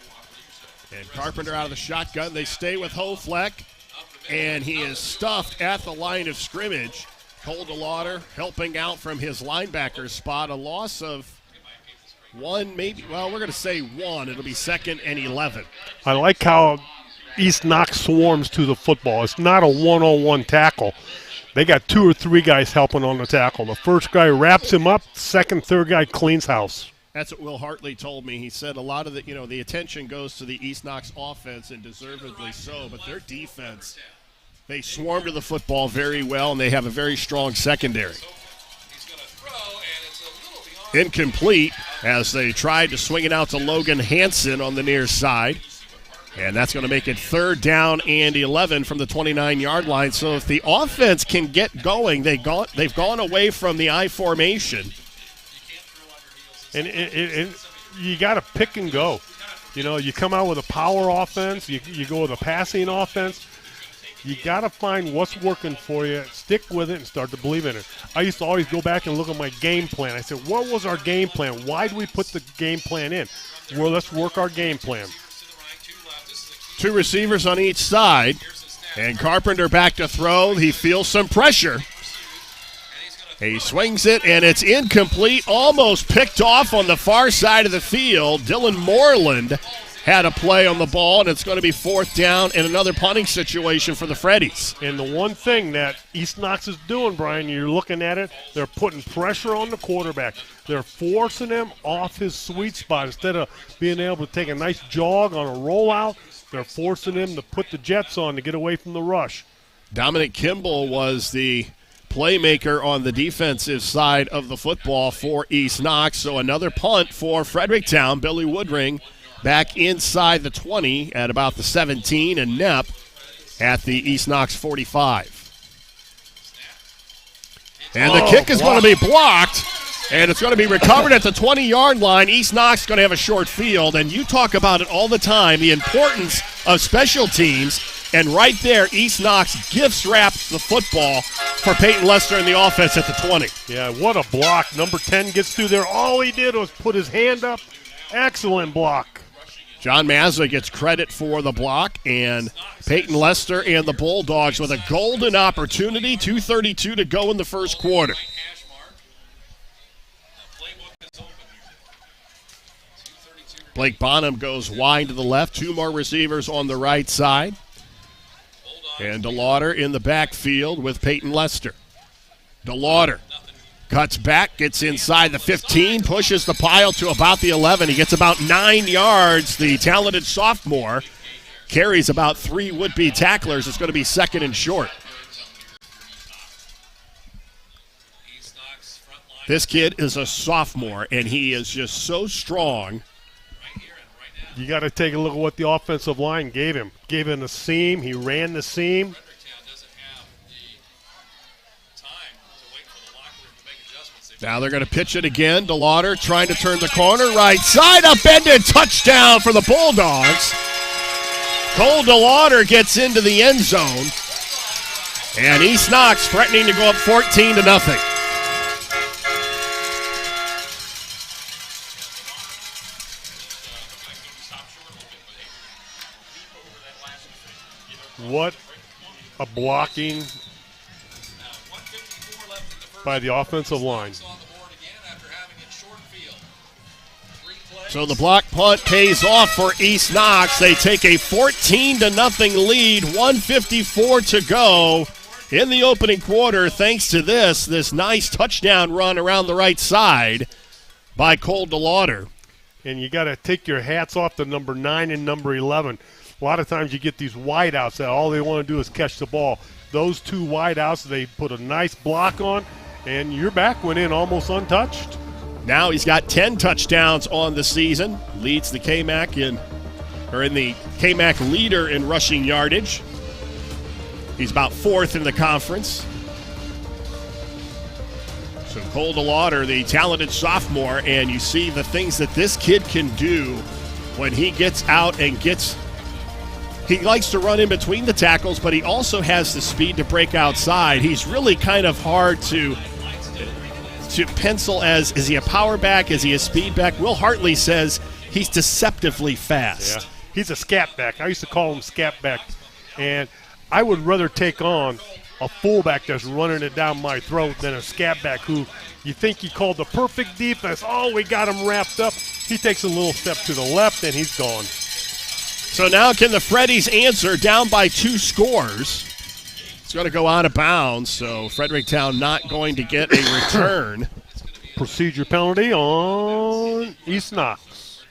and Carpenter out of the shotgun. They stay with Hofleck, and he is stuffed at the line of scrimmage Cole DeLauder helping out from his linebacker spot. A loss of one, maybe. Well, we're going to say one. It'll be 2nd and 11. I like how East Knox swarms to the football. It's not a one-on-one tackle. They got 2 or 3 guys helping on the tackle. The first guy wraps him up. Second, third guy cleans house. That's what Will Hartley told me. He said a lot of the attention goes to the East Knox offense, and deservedly so. But their defense, they swarm to the football very well, and they have a very strong secondary. Incomplete as they tried to swing it out to Logan Hansen on the near side. And that's going to make it 3rd down and 11 from the 29-yard line. So if the offense can get going, they've gone away from the I formation. And you got to pick and go. You come out with a power offense. You go with a passing offense. You got to find what's working for you, stick with it, and start to believe in it. I used to always go back and look at my game plan. I said, what was our game plan? Why did we put the game plan in? Well, let's work our game plan. 2 receivers on each side, and Carpenter back to throw. He feels some pressure. He swings it, and it's incomplete, almost picked off on the far side of the field. Dylan Moreland had a play on the ball, and it's going to be 4th down and another punting situation for the Freddies. And the one thing that East Knox is doing, Brian, you're looking at it, they're putting pressure on the quarterback. They're forcing him off his sweet spot. Instead of being able to take a nice jog on a rollout, they're forcing him to put the jets on to get away from the rush. Dominic Kimball was the playmaker on the defensive side of the football for East Knox. So another punt for Fredericktown. Billy Woodring back inside the 20 at about the 17, and Knepp at the East Knox 45. And the kick is going to be blocked, and it's going to be recovered at the 20-yard line. East Knox is going to have a short field, and you talk about it all the time, the importance of special teams. And right there, East Knox gifts-wrapped the football for Peyton Lester in the offense at the 20. Yeah, what a block. Number 10 gets through there. All he did was put his hand up. Excellent block. John Mazza gets credit for the block, and Peyton Lester and the Bulldogs with a golden opportunity. 2:32 to go in the first quarter. Blake Bonham goes wide to the left. 2 more receivers on the right side. And DeLauder in the backfield with Peyton Lester. DeLauder cuts back, gets inside the 15, pushes the pile to about the 11. He gets about 9 yards. The talented sophomore carries about 3 would-be tacklers. It's going to be 2nd and short. This kid is a sophomore, and he is just so strong. You got to take a look at what the offensive line gave him. Gave him a seam. He ran the seam. Now they're going to pitch it again. DeLauder trying to turn the corner. Right side, upended. Touchdown for the Bulldogs. Cole DeLauder gets into the end zone. And East Knox threatening to go up 14-0. What a blocking by the offensive line. So the block punt pays off for East Knox. They take a 14-0 lead, 1:54 to go in the opening quarter thanks to this nice touchdown run around the right side by Cole DeLauder. And you got to take your hats off to number 9 and number 11. A lot of times you get these wideouts that all they want to do is catch the ball. Those 2 wideouts, they put a nice block on, and your back went in almost untouched. Now he's got 10 touchdowns on the season, leads the KMAC in the KMAC leader in rushing yardage. He's about 4th in the conference. So Cole DeLauder, the talented sophomore, and you see the things that this kid can do when he gets out and he likes to run in between the tackles, but he also has the speed to break outside. He's really kind of hard to pencil as, is he a power back? Is he a speed back? Will Hartley says he's deceptively fast. Yeah. He's a scat back. I used to call him scat back. And I would rather take on a fullback that's running it down my throat than a scat back who you think he called the perfect defense. Oh, we got him wrapped up. He takes a little step to the left, and he's gone. So now can the Freddies answer down by 2 scores? It's going to go out of bounds, so Fredericktown not going to get a return. Procedure penalty on East Knox.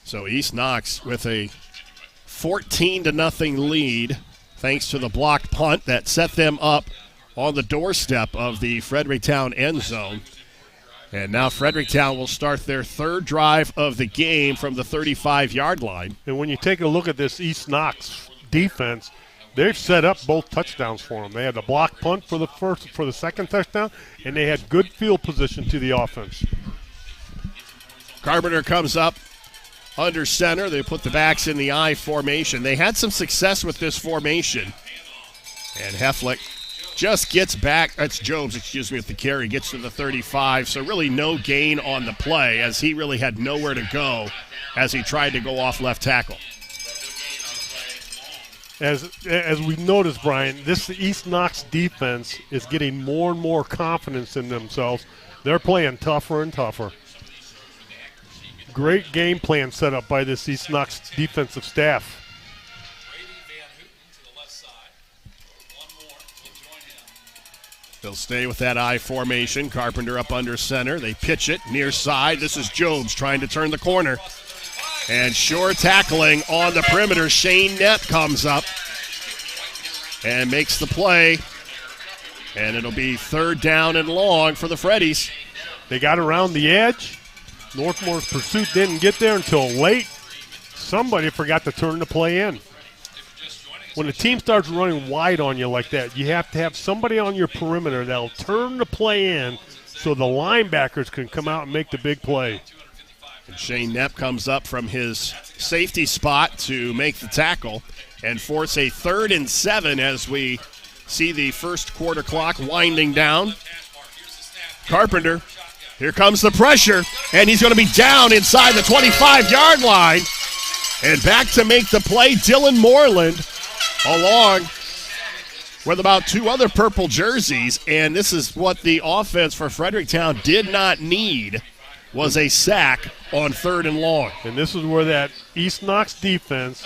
So East Knox with a 14-0 lead thanks to the blocked punt that set them up on the doorstep of the Fredericktown end zone. And now Fredericktown will start their 3rd drive of the game from the 35-yard line. And when you take a look at this East Knox defense, they've set up both touchdowns for them. They had the block punt for the second touchdown, and they had good field position to the offense. Carpenter comes up under center. They put the backs in the I formation. They had some success with this formation. And Heflick just gets back. That's Jobes, with the carry. Gets to the 35. So really no gain on the play as he really had nowhere to go as he tried to go off left tackle. As we noticed, Brian, this East Knox defense is getting more and more confidence in themselves. They're playing tougher and tougher. Great game plan set up by this East Knox defensive staff. They'll stay with that I formation. Carpenter up under center. They pitch it near side. This is Jobes trying to turn the corner. And sure tackling on the perimeter. Shane Knepp comes up and makes the play. And it'll be 3rd down and long for the Freddies. They got around the edge. Northmore's pursuit didn't get there until late. Somebody forgot to turn the play in. When the team starts running wide on you like that, you have to have somebody on your perimeter that'll turn the play in so the linebackers can come out and make the big play. And Shane Knepp comes up from his safety spot to make the tackle and force a 3rd and 7 as we see the first quarter clock winding down. Carpenter, here comes the pressure, and he's going to be down inside the 25-yard line. And back to make the play, Dylan Moreland, along with about 2 other purple jerseys. And this is what the offense for Fredericktown did not need, was a sack on 3rd and long. And this is where that East Knox defense,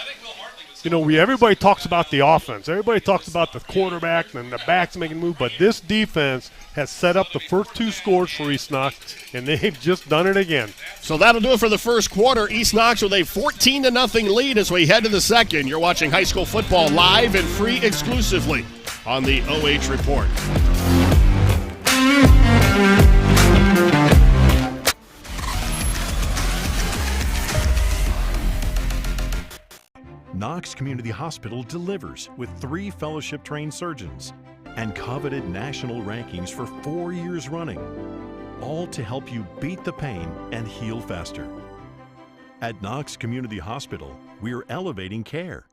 everybody talks about the offense. Everybody talks about the quarterback and the backs making move, but this defense has set up the first 2 scores for East Knox, and they've just done it again. So that'll do it for the first quarter. East Knox with a 14-0 lead as we head to the second. You're watching high school football live and free exclusively on the OH Report. Knox Community Hospital delivers with 3 fellowship-trained surgeons and coveted national rankings for 4 years running, all to help you beat the pain and heal faster. At Knox Community Hospital, we're elevating care.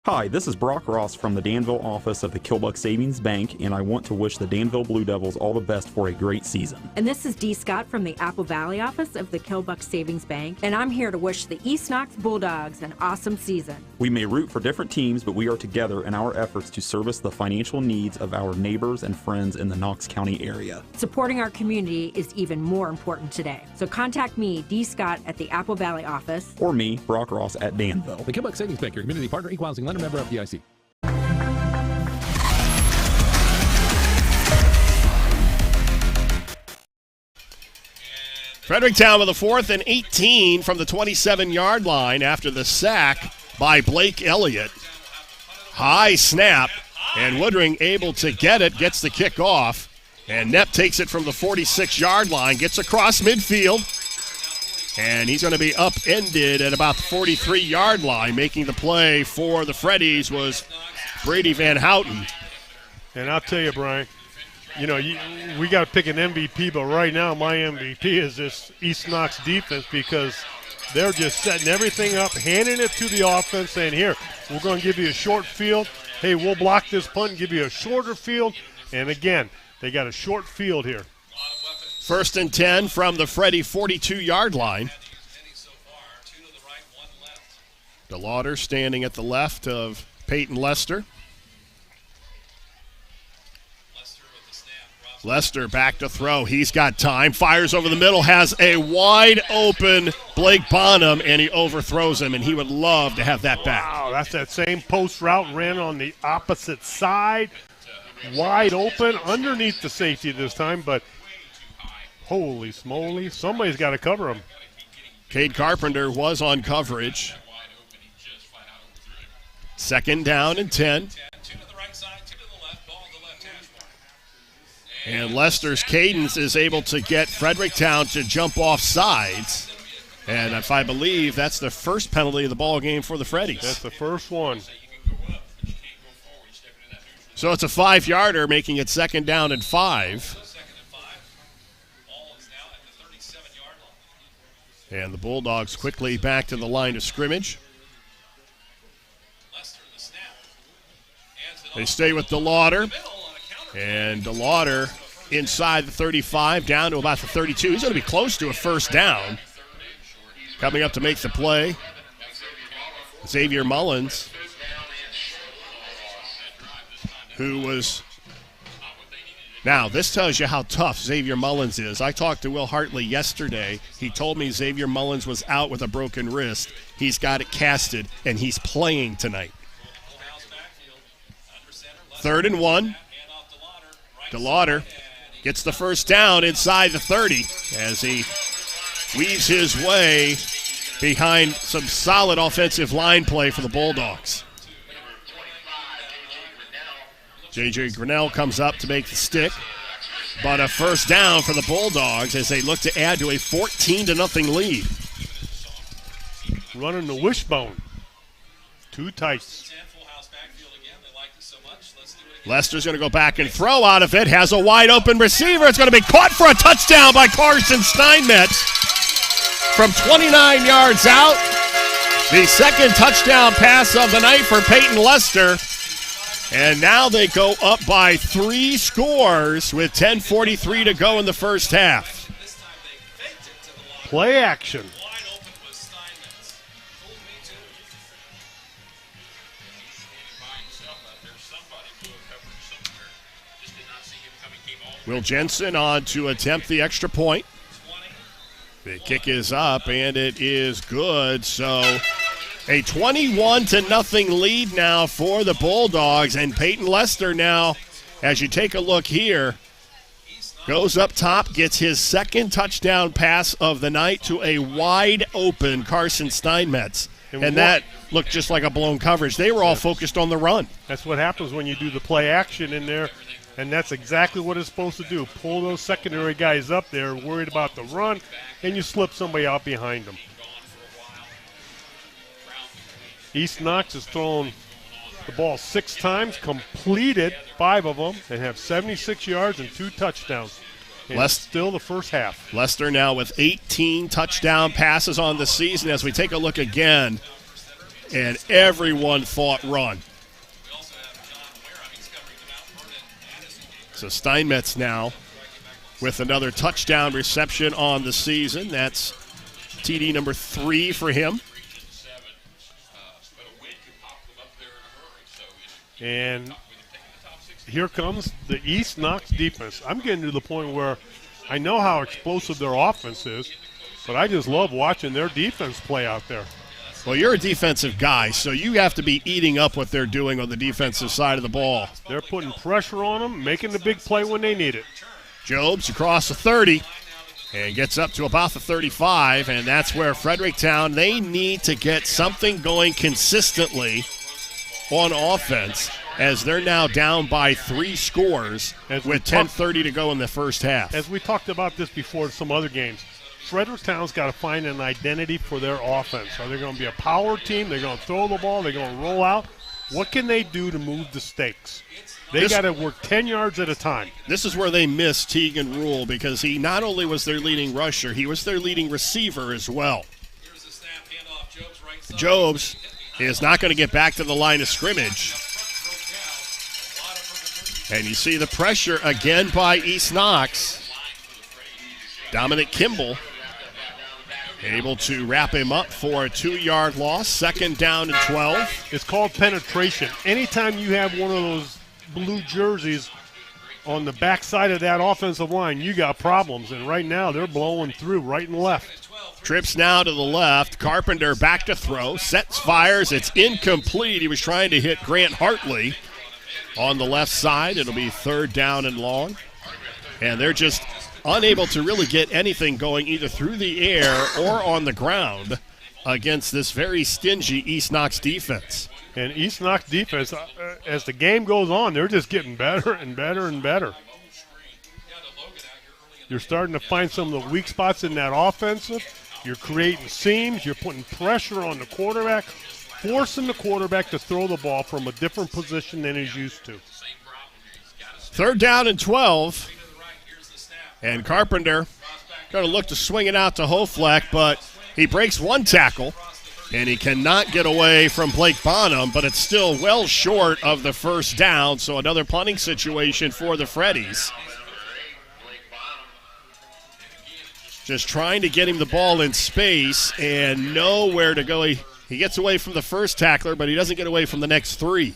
Hi, this is Brock Ross from the Danville office of the Killbuck Savings Bank, and I want to wish the Danville Blue Devils all the best for a great season. And this is Dee Scott from the Apple Valley office of the Killbuck Savings Bank, and I'm here to wish the East Knox Bulldogs an awesome season. We may root for different teams, but we are together in our efforts to service the financial needs of our neighbors and friends in the Knox County area. Supporting our community is even more important today. So contact me, Dee Scott, at the Apple Valley office. Or me, Brock Ross, at Danville. The Killbuck Savings Bank, your community partner, equal housing lender, member FDIC. Fredericktown with a 4th and 18 from the 27-yard line after the sack by Blake Elliott. High snap, and Woodring able to get it, gets the kick off. And Knepp takes it from the 46-yard line, gets across midfield. And he's going to be upended at about the 43-yard line. Making the play for the Freddies was Brady Van Houten. And I'll tell you, Brian, we got to pick an MVP, but right now my MVP is this East Knox defense because they're just setting everything up, handing it to the offense, saying, here, we're going to give you a short field. Hey, we'll block this punt and give you a shorter field. And, again, they got a short field here. 1st and 10 from the Freddie 42-yard line. DeLauder standing at the left of Peyton Lester. Lester back to throw. He's got time. Fires over the middle. Has a wide open Blake Bonham, and he overthrows him, and he would love to have that back. Wow, that's that same post route, ran on the opposite side. Wide open underneath the safety this time, but holy smoly, somebody's got to cover him. Cade Carpenter was on coverage. 2nd down and 10. And Lester's cadence is able to get Fredericktown to jump off sides. And if I believe that's the first penalty of the ball game for the Freddies. That's the first one. So it's a 5-yarder, making it 2nd down and 5. And the Bulldogs quickly back to the line of scrimmage. They stay with DeLauder. And DeLauder inside the 35, down to about the 32. He's going to be close to a first down. Coming up to make the play, Xavier Mullins, who was... Now, this tells you how tough Xavier Mullins is. I talked to Will Hartley yesterday. He told me Xavier Mullins was out with a broken wrist. He's got it casted, and he's playing tonight. 3rd and 1. DeLauder gets the first down inside the 30 as he weaves his way behind some solid offensive line play for the Bulldogs. J.J. Grinnell comes up to make the stick, but a first down for the Bulldogs as they look to add to a 14-0 lead. Running the wishbone. Too tight. Lester's going to go back and throw out of it. Has a wide open receiver. It's going to be caught for a touchdown by Carson Steinmetz from 29 yards out. The 2nd touchdown pass of the night for Peyton Lester. And now they go up by 3 scores with 10:43 to go in the first half. Play action. Will Jensen on to attempt the extra point. The kick is up, and it is good. So a 21-0 lead now for the Bulldogs. And Peyton Lester now, as you take a look here, goes up top, gets his 2nd touchdown pass of the night to a wide-open Carson Steinmetz. And that looked just like a blown coverage. They were all focused on the run. That's what happens when you do the play action in there. And that's exactly what it's supposed to do. Pull those secondary guys up there, worried about the run, and you slip somebody out behind them. East Knox has thrown the ball 6 times, completed 5 of them, and have 76 yards and 2 touchdowns. And still the first half. Lester now with 18 touchdown passes on the season as we take a look again. And everyone thought run. So Steinmetz now with another touchdown reception on the season. That's TD number 3 for him. And here comes the East Knox defense. I'm getting to the point where I know how explosive their offense is, but I just love watching their defense play out there. Well, you're a defensive guy, so you have to be eating up what they're doing on the defensive side of the ball. They're putting pressure on them, making the big play when they need it. Jobs across the 30 and gets up to about the 35, and that's where Fredericktown, they need to get something going consistently on offense as they're now down by 3 scores with 10:30 to go in the first half. As we talked about this before in some other games, Fredericktown's got to find an identity for their offense. Are they going to be a power team? They're going to throw the ball? They're going to roll out? What can they do to move the stakes? They got to work 10 yards at a time. This is where they missed Tegan Rule because he not only was their leading rusher, he was their leading receiver as well. Jobs is not going to get back to the line of scrimmage. And you see the pressure again by East Knox. Dominic Kimball. Able to wrap him up for a 2-yard loss. 2nd down and 12. It's called penetration. Anytime you have one of those blue jerseys on the backside of that offensive line, you got problems. And right now they're blowing through right and left. Trips now to the left. Carpenter back to throw. Sets, fires. It's incomplete. He was trying to hit Grant Hartley on the left side. It'll be 3rd down and long. And they're just unable to really get anything going either through the air or on the ground against this very stingy East Knox defense. And East Knox defense, as the game goes on, they're just getting better and better and better. You're starting to find some of the weak spots in that offensive. You're creating seams. You're putting pressure on the quarterback, forcing the quarterback to throw the ball from a different position than he's used to. 3rd down and 12. And Carpenter going to look to swing it out to Hofleck, but he breaks one tackle, and he cannot get away from Blake Bonham, but it's still well short of the 1st down, so another punting situation for the Freddies. Just trying to get him the ball in space and nowhere to go. He gets away from the first tackler, but he doesn't get away from the next 3.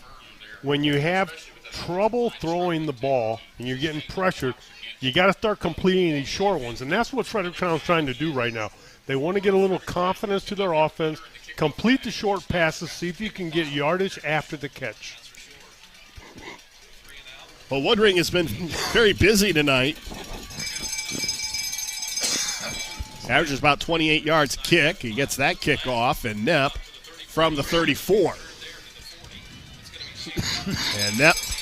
When you have trouble throwing the ball and you're getting pressured, you got to start completing these short ones, and that's what Fredericktown's trying to do right now. They want to get a little confidence to their offense, complete the short passes, see if you can get yardage after the catch. Well, Woodring has been very busy tonight. Averages about 28 yards kick. He gets that kick off, and Knepp from the 34. And Knepp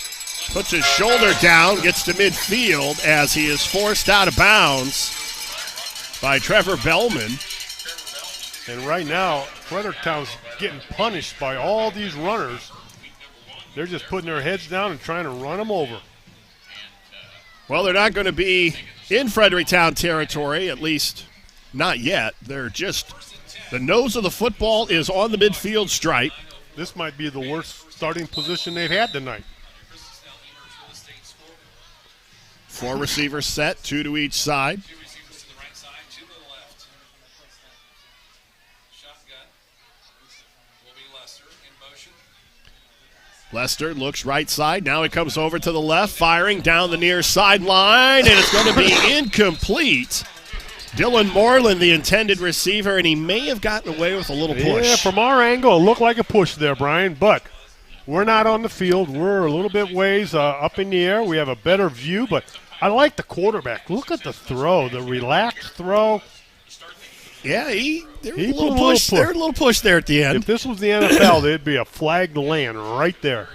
puts his shoulder down, gets to midfield as he is forced out of bounds by Trevor Bellman. And right now, Fredericktown's getting punished by all these runners. They're just putting their heads down and trying to run them over. Well, they're not going to be in Fredericktown territory, at least not yet. They're just, the nose of the football is on the midfield stripe. This might be the worst starting position they've had tonight. 4 receivers set, 2 to each side. Lester looks right side. Now he comes over to the left, firing down the near sideline, and it's going to be incomplete. Dylan Moreland, the intended receiver, and he may have gotten away with a little push. Yeah, from our angle, it looked like a push there, Brian, but we're not on the field. We're a little bit ways up in the air. We have a better view, but I like the quarterback. Look at the throw, the relaxed throw. Yeah, there was a little push there at the end. If this was the NFL, there'd be a flag to land right there.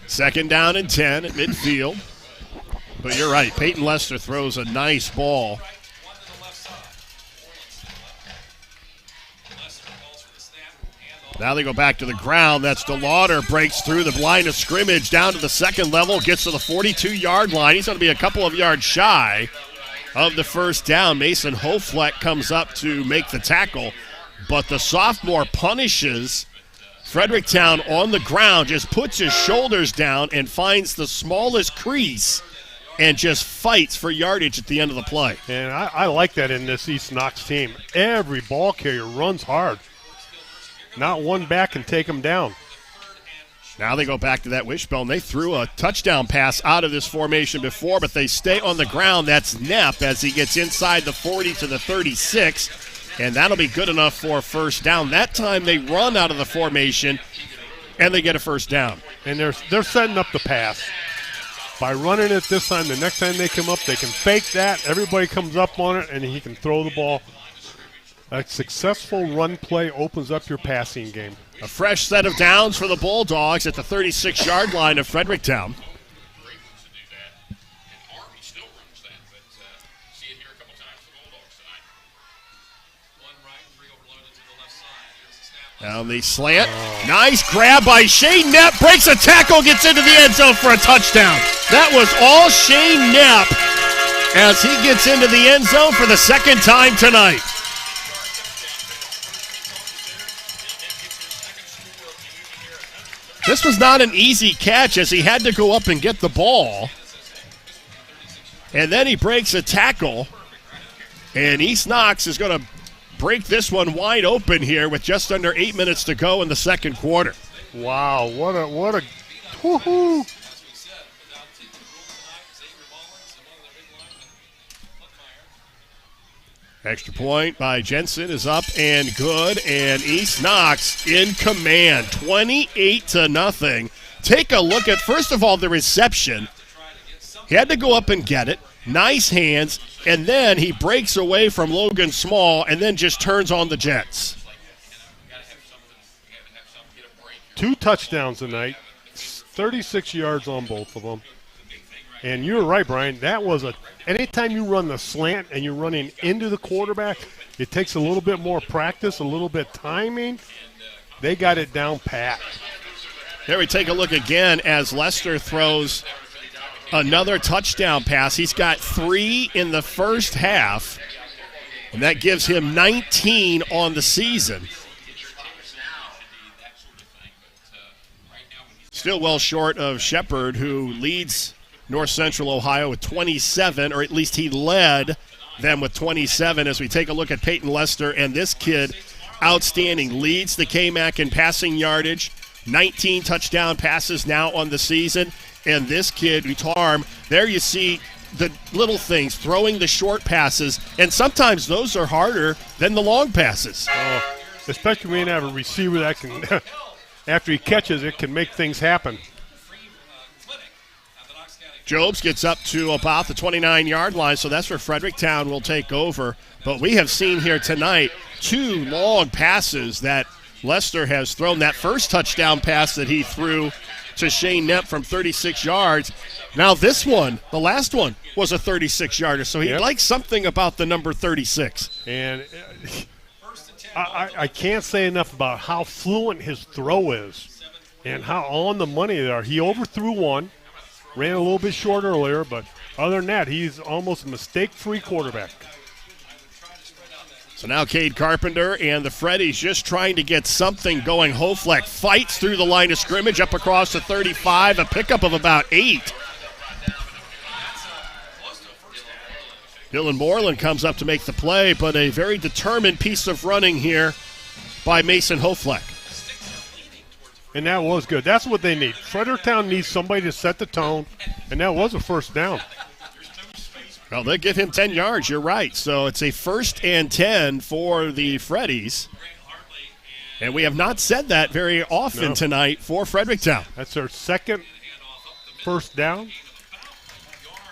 2nd down and 10 at midfield. But you're right, Peyton Lester throws a nice ball. Now they go back to the ground. That's DeLauder, breaks through the line of scrimmage down to the 2nd level, gets to the 42-yard line. He's going to be a couple of yards shy of the 1st down. Mason Hofleck comes up to make the tackle, but the sophomore punishes Fredericktown on the ground, just puts his shoulders down and finds the smallest crease and just fights for yardage at the end of the play. And I like that in this East Knox team. Every ball carrier runs hard. Not one back can take them down. Now they go back to that wishbone. They threw a touchdown pass out of this formation before, but they stay on the ground. That's Knepp as he gets inside the 40 to the 36, and that'll be good enough for a 1st down. That time they run out of the formation, and they get a 1st down. And they're setting up the pass. By running it this time, the next time they come up, they can fake that. Everybody comes up on it, and he can throw the ball. A successful run play opens up your passing game. A fresh set of downs for the Bulldogs at the 36-yard line of Fredericktown. Down the slant. Nice grab by Shane Knepp. Breaks a tackle, gets into the end zone for a touchdown. That was all Shane Knepp as he gets into the end zone for the 2nd time tonight. This was not an easy catch as he had to go up and get the ball. And then he breaks a tackle. And East Knox is going to break this one wide open here with just under 8 minutes to go in the second quarter. Wow, what a woohoo! Extra point by Jensen is up and good, and East Knox in command, 28-0. Take a look at, first of all, the reception. He had to go up and get it. Nice hands, and then he breaks away from Logan Small and then just turns on the Jets. 2 touchdowns tonight, 36 yards on both of them. And you're right, Brian. That was anytime you run the slant and you're running into the quarterback, it takes a little bit more practice, a little bit timing. They got it down pat. Here we take a look again as Lester throws another touchdown pass. He's got 3 in the first half, and that gives him 19 on the season. Still well short of Shepherd, who leads North Central Ohio with 27, or at least he led them with 27 as we take a look at Peyton Lester. And this kid, outstanding, leads the KMAC in passing yardage, 19 touchdown passes now on the season. And this kid, Utarm, there you see the little things, throwing the short passes, and sometimes those are harder than the long passes. Especially when you have a receiver that can, after he catches it, can make things happen. Jobs gets up to about the 29-yard line, so that's where Fredericktown will take over. But we have seen here tonight 2 long passes that Lester has thrown. That first touchdown pass that he threw to Shane Knepp from 36 yards. Now this one, the last one, was a 36-yarder, so he likes something about the number 36. And I can't say enough about how fluent his throw is and how on the money they are. He overthrew one. Ran a little bit short earlier, but other than that, he's almost a mistake-free quarterback. So now Cade Carpenter and the Freddies just trying to get something going. Hofleck fights through the line of scrimmage up across the 35, a pickup of about 8. Dylan Moreland comes up to make the play, but a very determined piece of running here by Mason Hofleck. And that was good. That's what they need. Fredericktown needs somebody to set the tone, and that was a first down. Well, they give him 10 yards. You're right. So it's a 1st and 10 for the Freddies. And we have not said that very often tonight for Fredericktown. That's their second first down.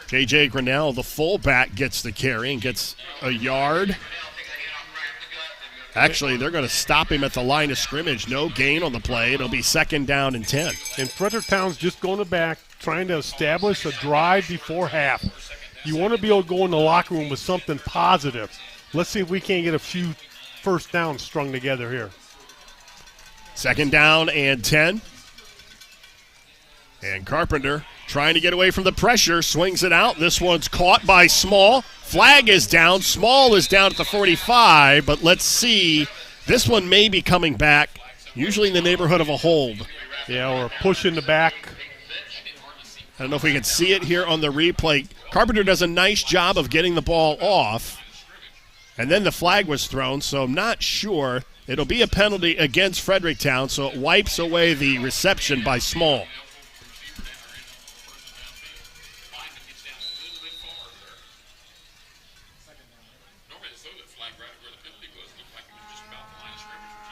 J.J. Grinnell, the fullback, gets the carry and gets a yard. Actually, they're going to stop him at the line of scrimmage. No gain on the play. It'll be 2nd down and 10. And Fredericktown's just going back, trying to establish a drive before half. You want to be able to go in the locker room with something positive. Let's see if we can't get a few first downs strung together here. 2nd down and 10. And Carpenter trying to get away from the pressure, swings it out. This one's caught by Small. Flag is down. Small is down at the 45, but let's see. This one may be coming back, usually in the neighborhood of a hold. Yeah, or a push in the back. I don't know if we can see it here on the replay. Carpenter does a nice job of getting the ball off, and then the flag was thrown, so I'm not sure. It'll be a penalty against Fredericktown, so it wipes away the reception by Small.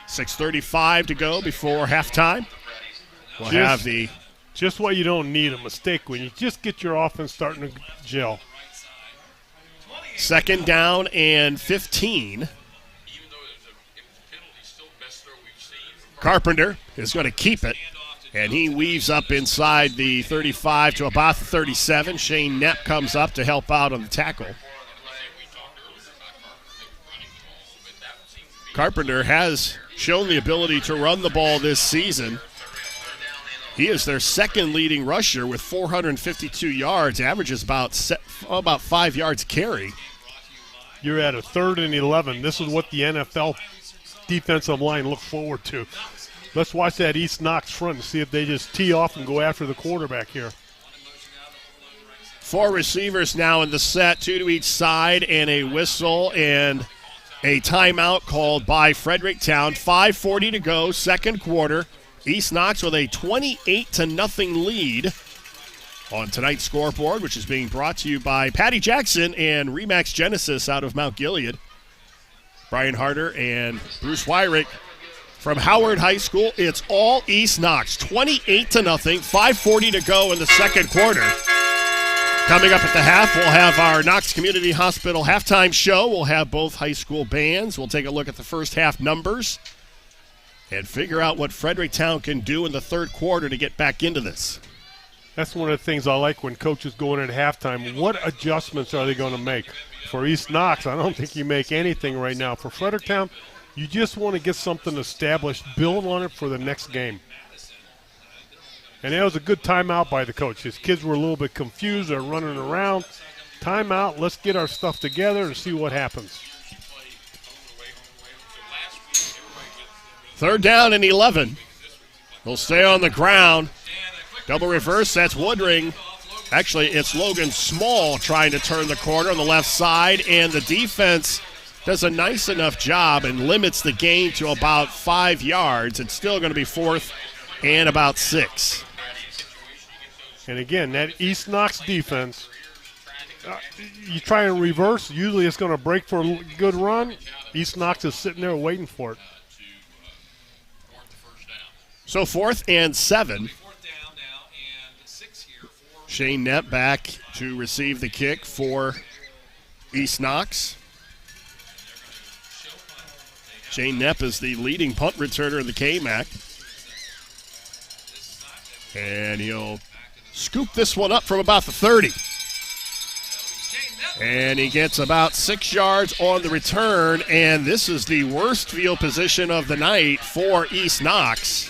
.6:35 to go before halftime. We'll have the... Just what you don't need, a mistake when you just get your offense starting to gel. 2nd down and 15. Carpenter is going to keep it, and he weaves up inside the 35 to about the 37. Shane Knepp comes up to help out on the tackle. Carpenter has shown the ability to run the ball this season. He is their 2nd leading rusher with 452 yards, averages about 5 yards carry. You're at a 3rd and 11. This is what the NFL defensive line look forward to. Let's watch that East Knox front and see if they just tee off and go after the quarterback here. 4 receivers now in the set, 2 to each side, and a whistle, and A timeout called by Fredericktown. 5:40 to go, second quarter. East Knox with a 28-0 lead on tonight's scoreboard, which is being brought to you by Patti Jackson and Remax Genesis out of Mount Gilead. Brian Harder and Bruce Wyrick from Howard High School. It's all East Knox. 28-0, 5:40 to go in the second quarter. Coming up at the half, we'll have our Knox Community Hospital halftime show. We'll have both high school bands. We'll take a look at the first half numbers and figure out what Fredericktown can do in the third quarter to get back into this. That's one of the things I like when coaches go in at halftime. What adjustments are they going to make? For East Knox, I don't think you make anything right now. For Fredericktown, you just want to get something established, build on it for the next game. And that was a good timeout by the coach. His kids were a little bit confused. They're running around. Timeout, let's get our stuff together and see what happens. Third down and 11. They'll stay on the ground. Double reverse, that's Woodring. Actually, it's Logan Small trying to turn the corner on the left side, and the defense does a nice enough job and limits the gain to about 5 yards. It's still going to be fourth and about 6. And again, that East Knox defense, you try and reverse, usually it's going to break for a good run. East Knox is sitting there waiting for it. So 4th and 7. Shane Knepp back to receive the kick for East Knox. Shane Knepp is the leading punt returner in the KMAC. And he'll scoop this one up from about the 30. And he gets about 6 yards on the return, and this is the worst field position of the night for East Knox.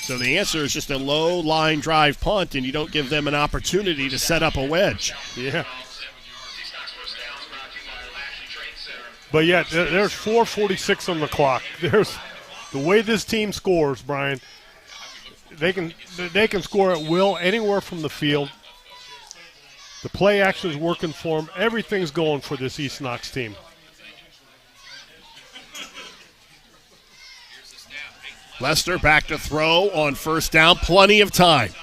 So the answer is just a low line drive punt, and you don't give them an opportunity to set up a wedge. Yeah. But yeah, there's 4:46 on the clock. There's the way this team scores, Brian. They can score at will anywhere from the field. The play action is working for them. Everything's going for this East Knox team. Lester back to throw on first down. Plenty of time.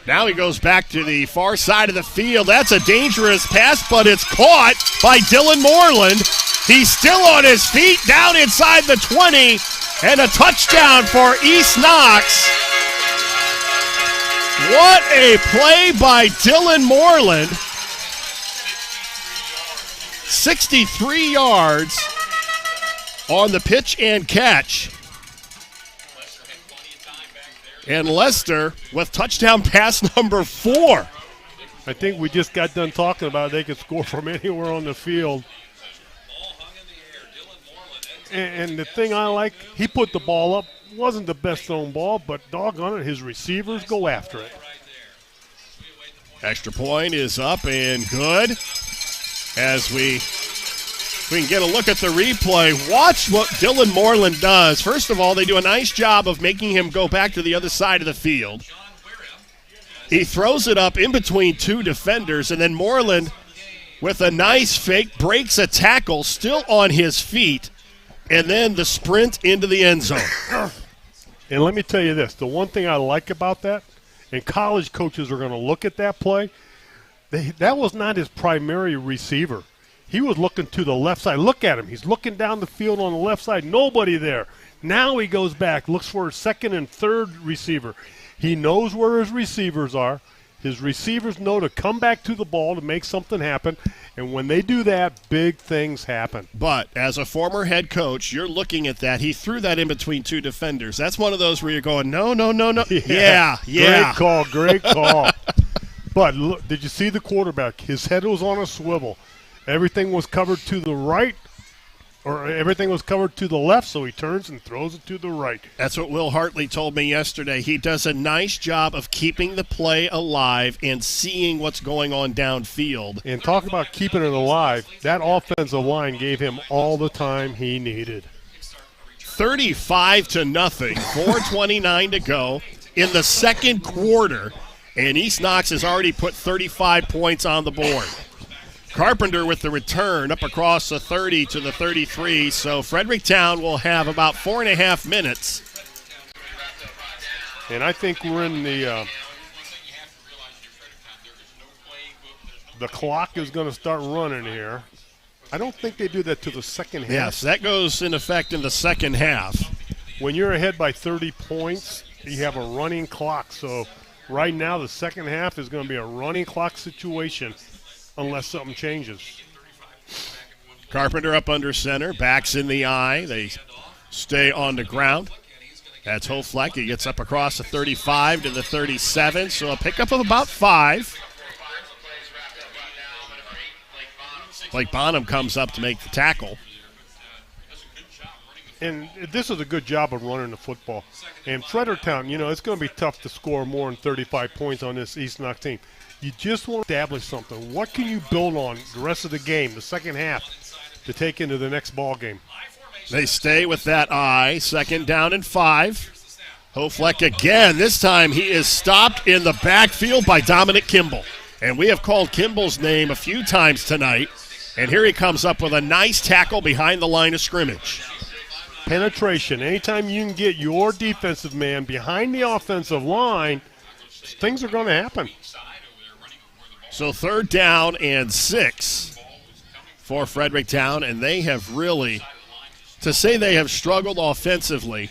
Now he goes back to the far side of the field. That's a dangerous pass, but it's caught by Dylan Moreland. He's still on his feet, down inside the 20, and a touchdown for East Knox. What a play by Dylan Moreland. 63 yards on the pitch and catch. And Lester with touchdown pass number 4. I think we just got done talking about they could score from anywhere on the field. And the thing I like, he put the ball up. Wasn't the best thrown ball, but doggone it, his receivers go after it. Extra point is up and good. As we can get a look at the replay, watch what Dylan Moreland does. First of all, they do a nice job of making him go back to the other side of the field. He throws it up in between 2 defenders, and then Moreland, with a nice fake, breaks a tackle, still on his feet, and then the sprint into the end zone. And let me tell you this, the one thing I like about that, and college coaches are going to look at that play, that was not his primary receiver. He was looking to the left side. Look at him. He's looking down the field on the left side. Nobody there. Now he goes back, looks for his second and third receiver. He knows where his receivers are. His receivers know to come back to the ball to make something happen. And when they do that, big things happen. But as a former head coach, you're looking at that. He threw that in between 2 defenders. That's one of those where you're going, no. Yeah. Great call. But look, did you see the quarterback? His head was on a swivel. Everything was covered to the right, or everything was covered to the left, so he turns and throws it to the right. That's what Will Hartley told me yesterday. He does a nice job of keeping the play alive and seeing what's going on downfield. And talk about keeping it alive, that offensive line gave him all the time he needed. 35-0, 4:29 to go in the second quarter, and East Knox has already put 35 points on the board. Carpenter with the return up across the 30 to the 33. So Fredericktown will have about 4.5 minutes. And I think we're in the clock is going to start running here. I don't think they do that to the second half. Yes, that goes in effect in the second half. When you're ahead by 30 points, you have a running clock. So right now the second half is going to be a running clock situation unless something changes. Carpenter up under center, backs in the eye. They stay on the ground. That's Hofleck. He gets up across the 35 to the 37, so a pickup of about 5. Blake Bonham comes up to make the tackle. And this is a good job of running the football. And Fredericktown, it's going to be tough to score more than 35 points on this East Knox team. You just want to establish something. What can you build on the rest of the game, the second half, to take into the next ball game? They stay with that eye. 2nd down and 5. Hofleck again. This time he is stopped in the backfield by Dominic Kimball. And we have called Kimball's name a few times tonight. And here he comes up with a nice tackle behind the line of scrimmage. Penetration. Anytime you can get your defensive man behind the offensive line, things are going to happen. So 3rd down and 6 for Fredericktown, and they have really, to say they have struggled offensively,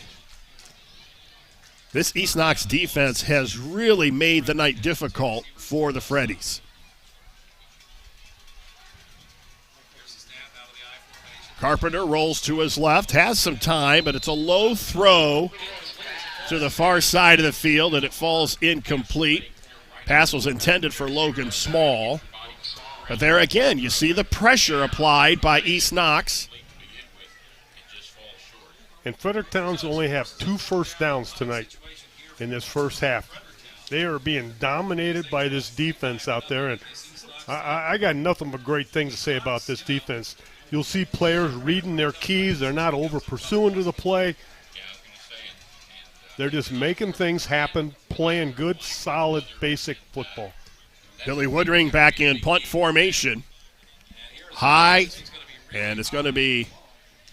this East Knox defense has really made the night difficult for the Freddies. Carpenter rolls to his left, has some time, but it's a low throw to the far side of the field, and it falls incomplete. Pass was intended for Logan Small. But there again, you see the pressure applied by East Knox. And Fredericktown's only have 2 first downs tonight in this first half. They are being dominated by this defense out there, and I got nothing but great things to say about this defense. You'll see players reading their keys. They're not over-pursuing to the play. They're just making things happen, playing good, solid, basic football. Billy Woodring back in punt formation. High, and it's going to be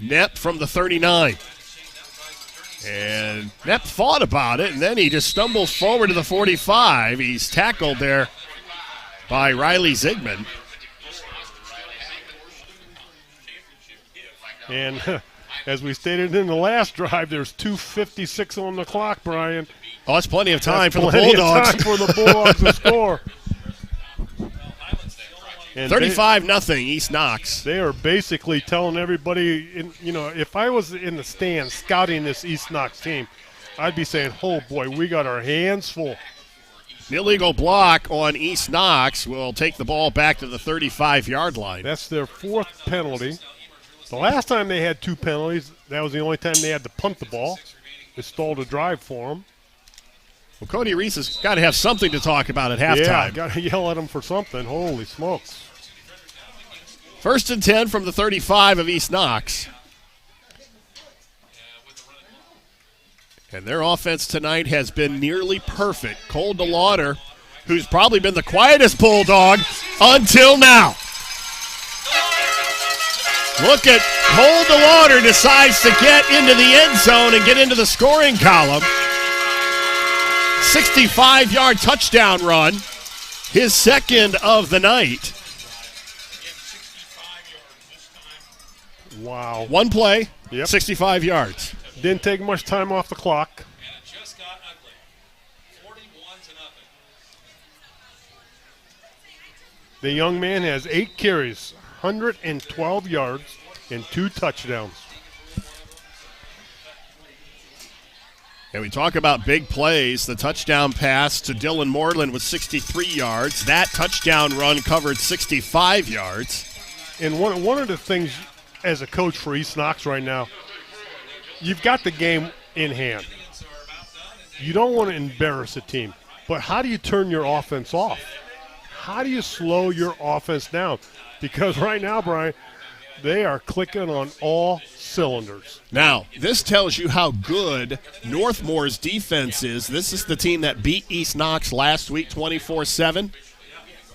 Knepp from the 39. And Knepp thought about it, and then he just stumbles forward to the 45. He's tackled there by Riley Zigman. And as we stated in the last drive, there's 2:56 on the clock, Brian. Oh, that's plenty of time for the Bulldogs. Bulldogs. Time for the Bulldogs to score. 35-0 East Knox. They are basically telling everybody, if I was in the stands scouting this East Knox team, I'd be saying, oh, boy, we got our hands full. The illegal block on East Knox will take the ball back to the 35-yard line. That's their 4th penalty. The last time they had 2 penalties, that was the only time they had to punt the ball. It stalled a drive for them. Well, Cody Reese has got to have something to talk about at halftime. Yeah, got to yell at him for something. Holy smokes. 1st and 10 from the 35 of East Knox. And their offense tonight has been nearly perfect. Cole DeLauder, who's probably been the quietest Bulldog until now. Look at Cole DeLauder decides to get into the end zone and get into the scoring column. 65-yard touchdown run, his 2nd of the night. Wow. 1 play, Yep. 65 yards. Didn't take much time off the clock. The young man has 8 carries, 112 yards, and 2 touchdowns. And we talk about big plays. The touchdown pass to Dylan Moreland was 63 yards. That touchdown run covered 65 yards. And one of the things as a coach for East Knox right now, you've got the game in hand. You don't want to embarrass a team. But how do you turn your offense off? How do you slow your offense down? Because right now, Brian, they are clicking on all cylinders. Now, this tells you how good Northmore's defense is. This is the team that beat East Knox last week 24-7.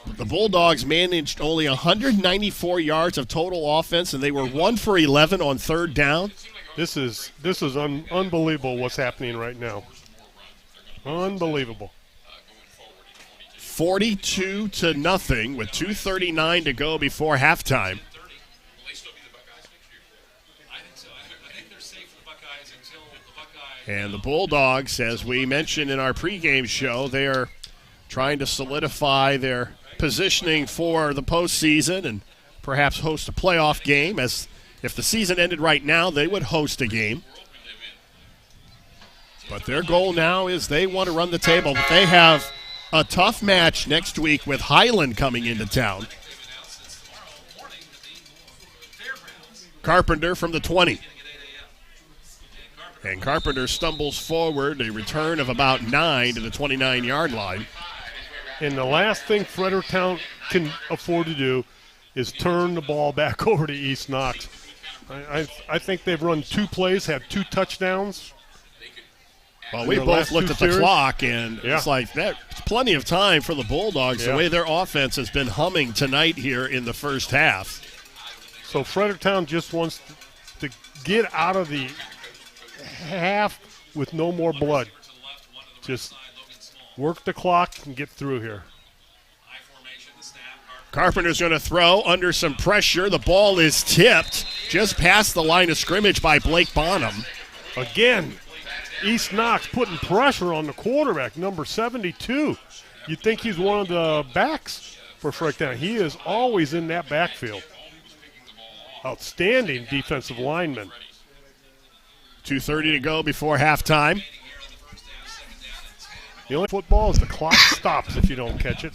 The Bulldogs managed only 194 yards of total offense, and they were 1 for 11 on third down. This is unbelievable what's happening right now. Unbelievable. 42-0 with 2:39 to go before halftime. And the Bulldogs, as we mentioned in our pregame show, they are trying to solidify their positioning for the postseason and perhaps host a playoff game. As if the season ended right now, they would host a game. But their goal now is they want to run the table. But they have a tough match next week with Highland coming into town. Carpenter from the 20. And Carpenter stumbles forward, a return of about 9 to the 29-yard line. And the last thing Fredericktown can afford to do is turn the ball back over to East Knox. I think they've run 2 plays, had 2 touchdowns. Well, we both looked at the clock, and it's like that's plenty of time for the Bulldogs, the way their offense has been humming tonight here in the first half. So Fredericktown just wants to get out of the half with no more blood. Just work the clock and get through here. Carpenter's going to throw under some pressure. The ball is tipped just past the line of scrimmage by Blake Bonham. Again, East Knox putting pressure on the quarterback, number 72. You'd think he's one of the backs for Fredericktown. He is always in that backfield. Outstanding defensive lineman. 2:30 to go before halftime. The only football is the clock stops if you don't catch it.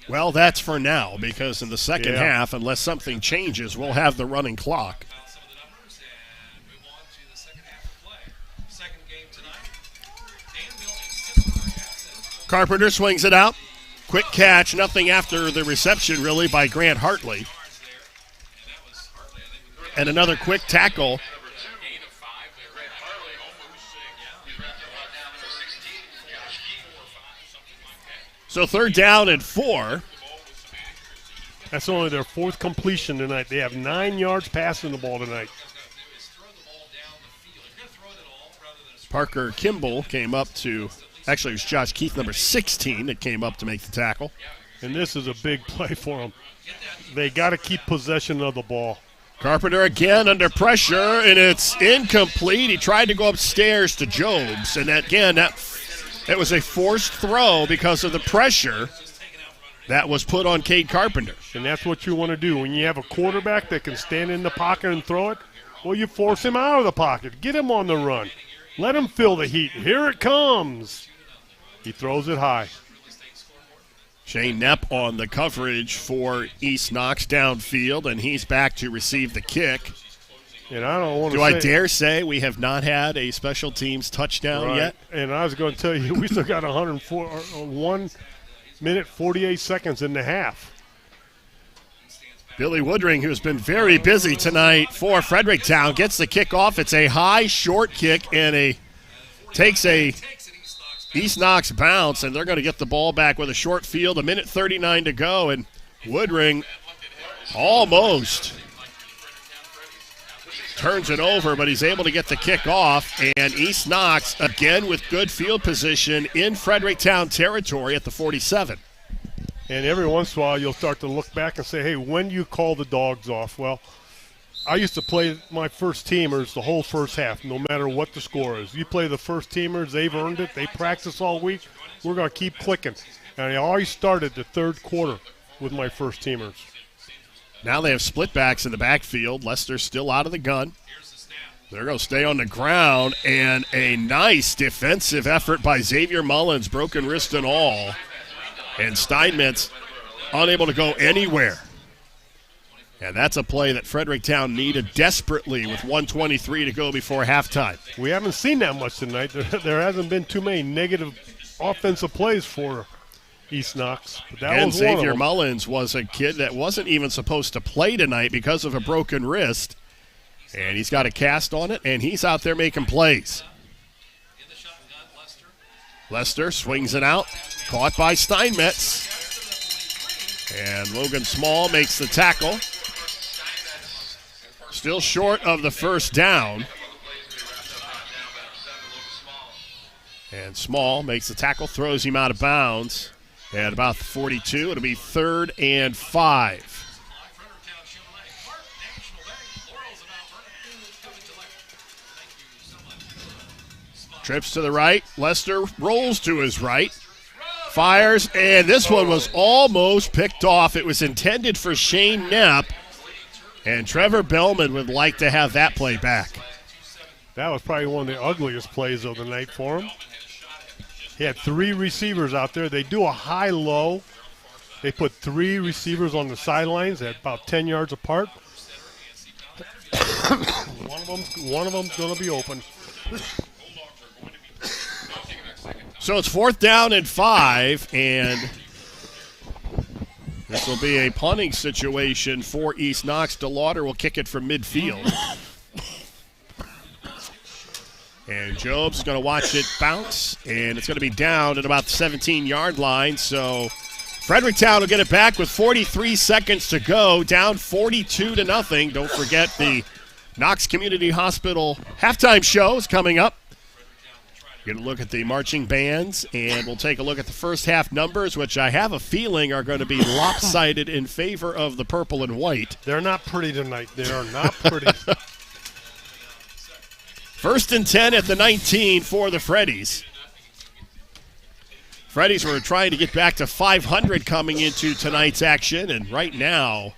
Well, that's for now, because in the second half, unless something changes, we'll have the running clock. Carpenter swings it out. Quick catch, nothing after the reception, really, by Grant Hartley. And another quick tackle. So 3rd down and 4. That's only their 4th completion tonight. They have 9 yards passing the ball tonight. Parker Kimball came up to, actually it was Josh Keith, number 16, that came up to make the tackle. And this is a big play for them. They got to keep possession of the ball. Carpenter again under pressure, and it's incomplete. He tried to go upstairs to Jobs, and that was a forced throw because of the pressure that was put on Cade Carpenter. And that's what you want to do. When you have a quarterback that can stand in the pocket and throw it, well, you force him out of the pocket. Get him on the run. Let him feel the heat. Here it comes. He throws it high. Shane Knapp on the coverage for East Knox downfield, and he's back to receive the kick. And I don't want to I dare say we have not had a special teams touchdown yet? And I was going to tell you, we still got 1 minute, 48 seconds in the half. Billy Woodring, who's been very busy tonight for Fredericktown, gets the kick off. It's a high, short kick, and takes a East Knox bounce, and they're going to get the ball back with a short field. 1:39 to go, and Woodring almost turns it over, but he's able to get the kick off. And East Knox, again with good field position in Fredericktown territory at the 47. And every once in a while you'll start to look back and say, hey, when do you call the dogs off? Well, I used to play my first teamers the whole first half, no matter what the score is. You play the first teamers, they've earned it. They practice all week. We're going to keep clicking. And I always started the 3rd quarter with my first teamers. Now they have split backs in the backfield. Lester's still out of the gun. They're going to stay on the ground, and a nice defensive effort by Xavier Mullins, broken wrist and all. And Steinmetz unable to go anywhere. And that's a play that Fredericktown needed desperately with 1:23 to go before halftime. We haven't seen that much tonight. There hasn't been too many negative offensive plays for East Knox. But that was Xavier Mullins was a kid that wasn't even supposed to play tonight because of a broken wrist. And he's got a cast on it, and he's out there making plays. Lester swings it out, caught by Steinmetz. And Logan Small makes the tackle. Still short of the first down. And Small makes the tackle, throws him out of bounds. At about the 42, it'll be 3rd and 5. Trips to the right. Lester rolls to his right. Fires, and this one was almost picked off. It was intended for Shane Knapp, and Trevor Bellman would like to have that play back. That was probably one of the ugliest plays of the night for him. He had 3 receivers out there. They do a high-low. They put 3 receivers on the sidelines at about 10 yards apart. one of them's going to be open. So it's 4th down and 5, and this will be a punting situation for East Knox. DeLauder will kick it from midfield. And Jobs is going to watch it bounce, and it's going to be down at about the 17-yard line. So Fredericktown will get it back with 43 seconds to go, down 42-0. Don't forget the Knox Community Hospital halftime show is coming up. Get a look at the marching bands, and we'll take a look at the first half numbers, which I have a feeling are going to be lopsided in favor of the purple and white. They're not pretty tonight. They are not pretty. 1st and 10 at the 19 for the Freddies. Freddies were trying to get back to 500 coming into tonight's action, and right now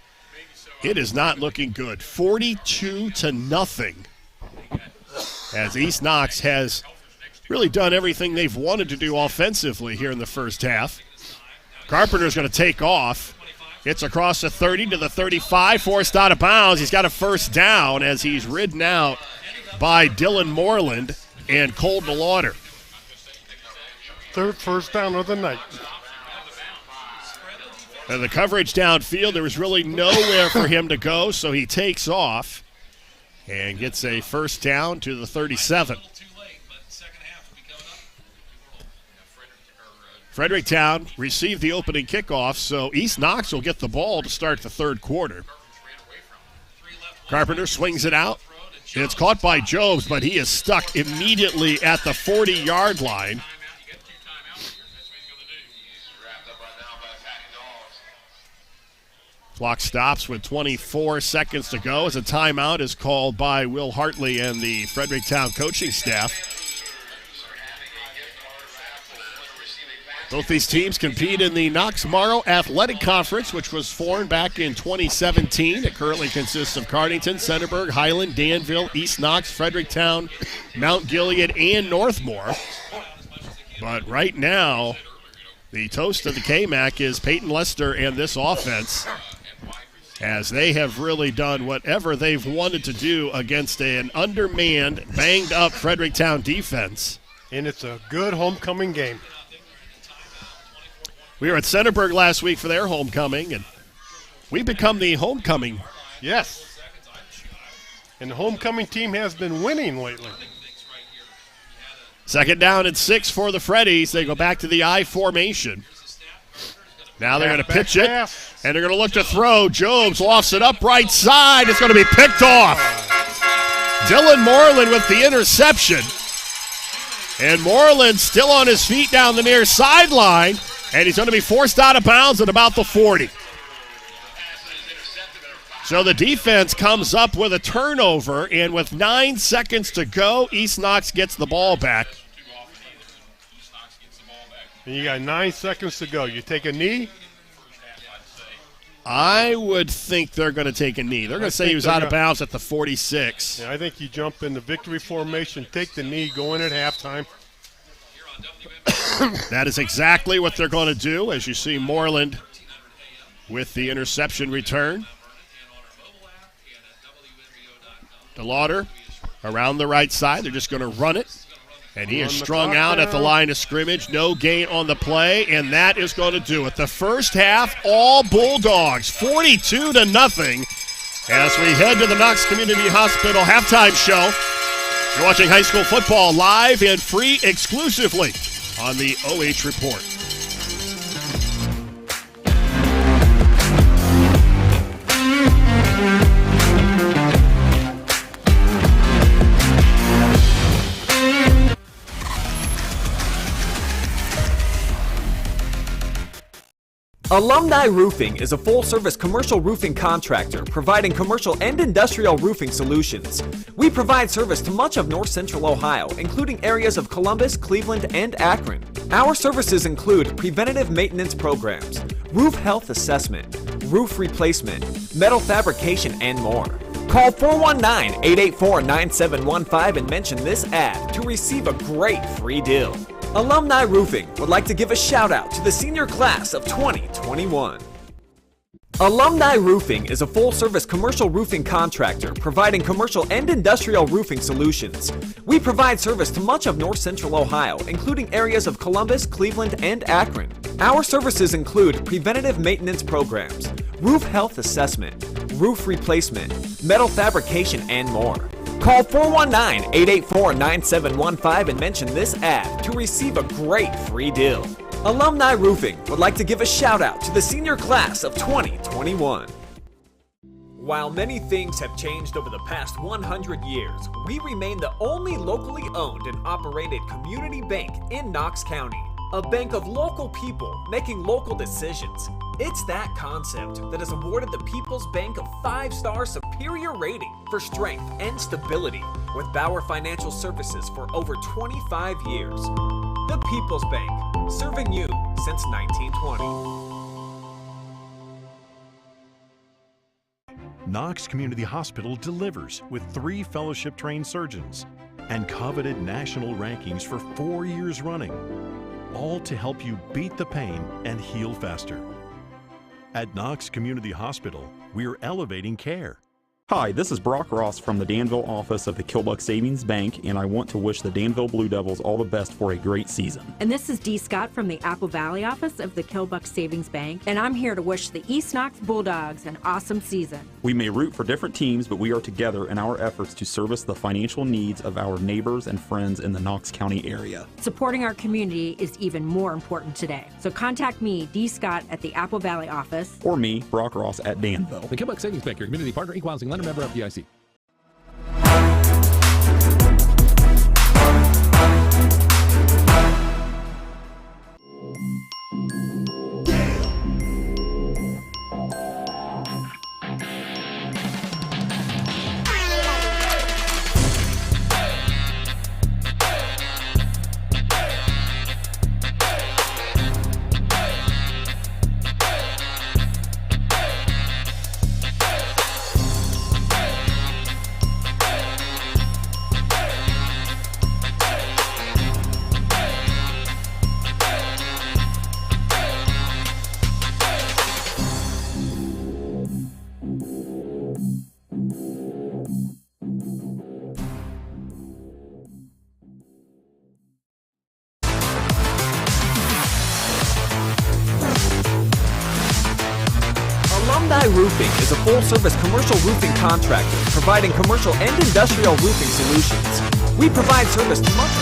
it is not looking good. 42-0 as East Knox has really done everything they've wanted to do offensively here in the first half. Carpenter's going to take off. It's across the 30 to the 35, forced out of bounds. He's got a first down as he's ridden out by Dylan Moreland and Cole DeLauder. 3rd first down of the night. And the coverage downfield, there was really nowhere for him to go, so he takes off and gets a first down to the 37. Fredericktown received the opening kickoff, so East Knox will get the ball to start the 3rd quarter. Carpenter swings it out. It's caught by Jobs, but he is stuck immediately at the 40-yard line. Clock stops with 24 seconds to go as a timeout is called by Will Hartley and the Fredericktown coaching staff. Both these teams compete in the Knox-Morrow Athletic Conference, which was formed back in 2017. It currently consists of Cardington, Centerburg, Highland, Danville, East Knox, Fredericktown, Mount Gilead, and Northmore. But right now, the toast of the KMAC is Peyton Lester and this offense, as they have really done whatever they've wanted to do against an undermanned, banged-up Fredericktown defense. And it's a good homecoming game. We were at Centerburg last week for their homecoming, and we've become the homecoming. Yes. And the homecoming team has been winning lately. 2nd down and 6 for the Freddies. They go back to the I formation. Now they're going to pitch it, and they're going to look to throw. Jobs lofts it up right side. It's going to be picked off. Dylan Moreland with the interception. And Moreland still on his feet down the near sideline. And he's going to be forced out of bounds at about the 40. So the defense comes up with a turnover, and with 9 seconds to go, East Knox gets the ball back. And you got 9 seconds to go. You take a knee? I would think they're going to take a knee. They're going to say he was out of bounds at the 46. Yeah, I think you jump in the victory formation, take the knee, go in at halftime. That is exactly what they're going to do, as you see Moreland with the interception return. DeLauder around the right side. They're just going to run it. And he is strung out at the line of scrimmage. No gain on the play, and that is going to do it. The first half, all Bulldogs, 42-0. As we head to the Knox Community Hospital halftime show. You're watching high school football live and free exclusively on the OH Report. Alumni Roofing is a full-service commercial roofing contractor providing commercial and industrial roofing solutions. We provide service to much of north central Ohio, including areas of Columbus, Cleveland, and Akron. Our services include preventative maintenance programs, roof health assessment, roof replacement, metal fabrication, and more. Call 419-884-9715 and mention this ad to receive a great free deal. Alumni Roofing would like to give a shout out to the senior class of 2021. Alumni Roofing is a full-service commercial roofing contractor providing commercial and industrial roofing solutions. We provide service to much of north central Ohio, including areas of Columbus, Cleveland, and Akron. Our services include preventative maintenance programs, roof health assessment, roof replacement, metal fabrication, and more. Call 419-884-9715 and mention this ad to receive a great free deal. Alumni Roofing would like to give a shout out to the senior class of 2021. While many things have changed over the past 100 years, we remain the only locally owned and operated community bank in Knox County. A bank of local people making local decisions. It's that concept that has awarded the People's Bank a 5-star superior rating for strength and stability with Bauer Financial Services for over 25 years. The People's Bank, serving you since 1920. Knox Community Hospital delivers with 3 fellowship-trained surgeons and coveted national rankings for 4 years running, all to help you beat the pain and heal faster. At Knox Community Hospital, we're elevating care. Hi, this is Brock Ross from the Danville office of the Killbuck Savings Bank, and I want to wish the Danville Blue Devils all the best for a great season. And this is Dee Scott from the Apple Valley office of the Killbuck Savings Bank, and I'm here to wish the East Knox Bulldogs an awesome season. We may root for different teams, but we are together in our efforts to service the financial needs of our neighbors and friends in the Knox County area. Supporting our community is even more important today. So contact me, Dee Scott, at the Apple Valley office. Or me, Brock Ross, at Danville. The Killbuck Savings Bank, your community partner, equal housing lender, member of FDIC. Alumni Roofing is a full-service commercial roofing contractor providing commercial and industrial roofing solutions. We provide service to much of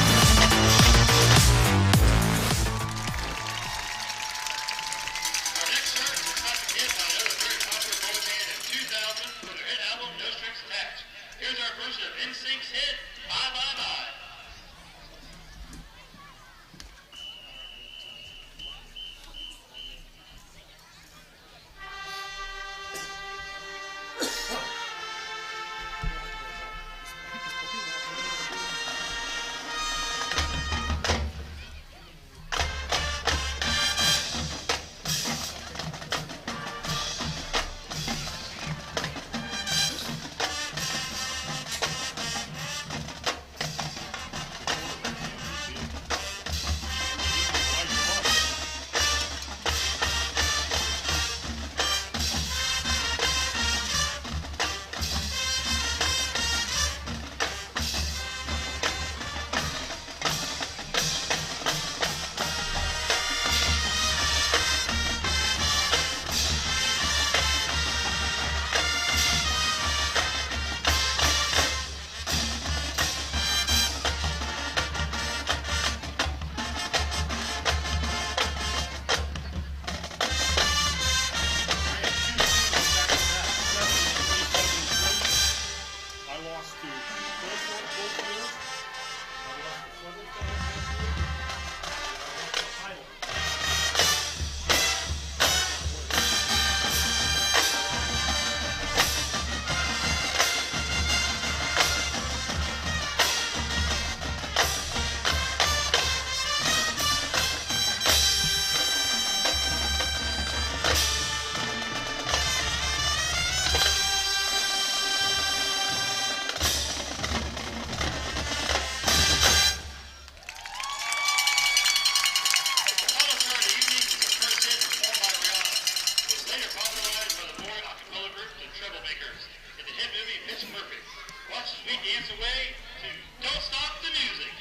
dance away to Don't Stop the Music.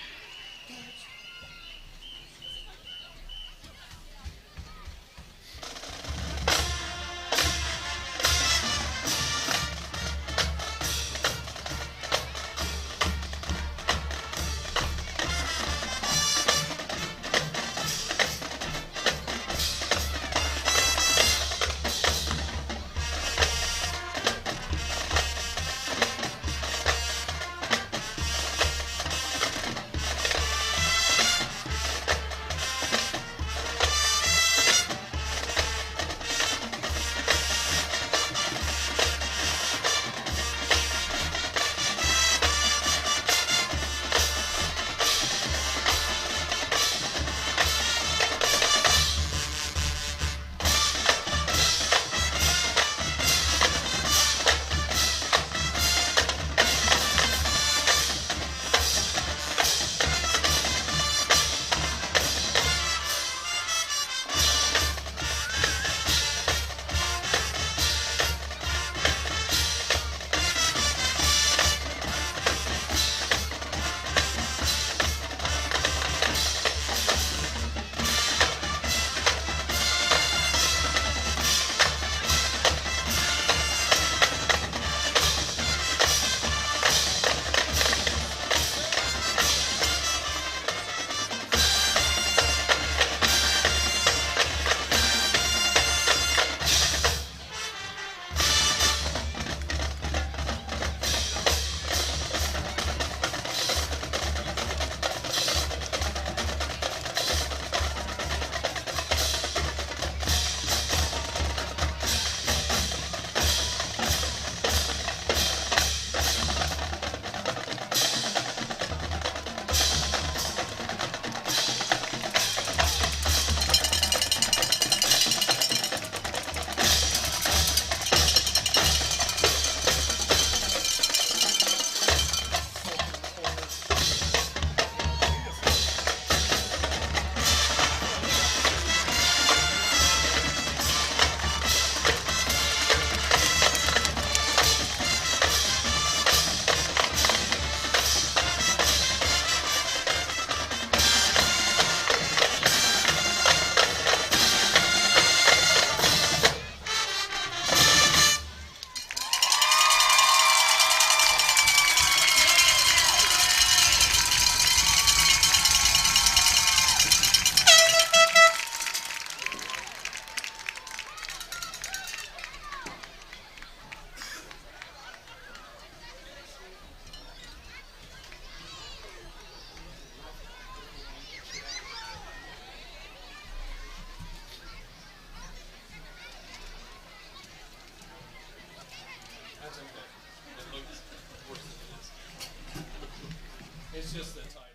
It's just the title.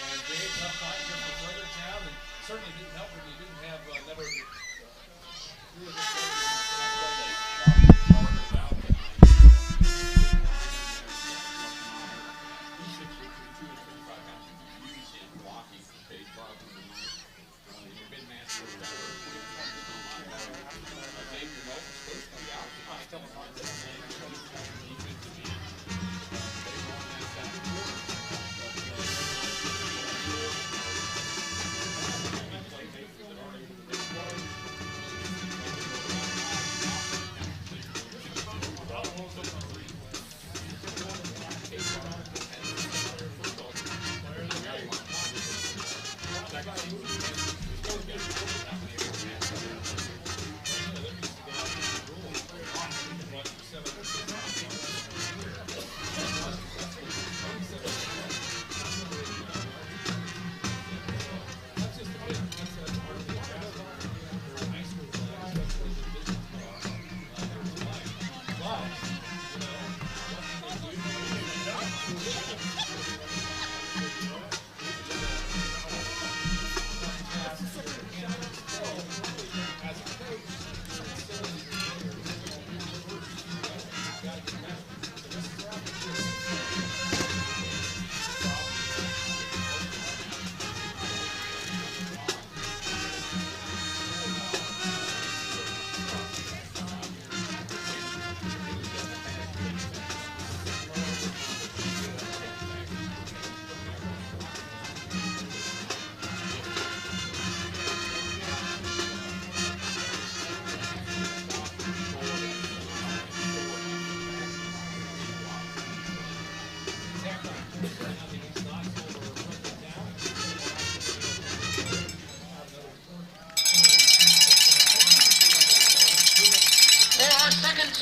And Dave, tough time here for Fredericktown, and certainly didn't help when you didn't have another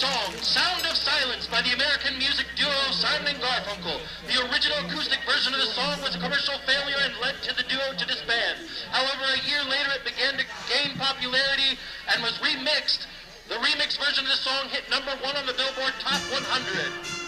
song, Sound of Silence, by the American music duo Simon and Garfunkel. The original acoustic version of the song was a commercial failure and led to the duo to disband. However, a year later it began to gain popularity and was remixed. The remix version of the song hit #1 on the Billboard Top 100.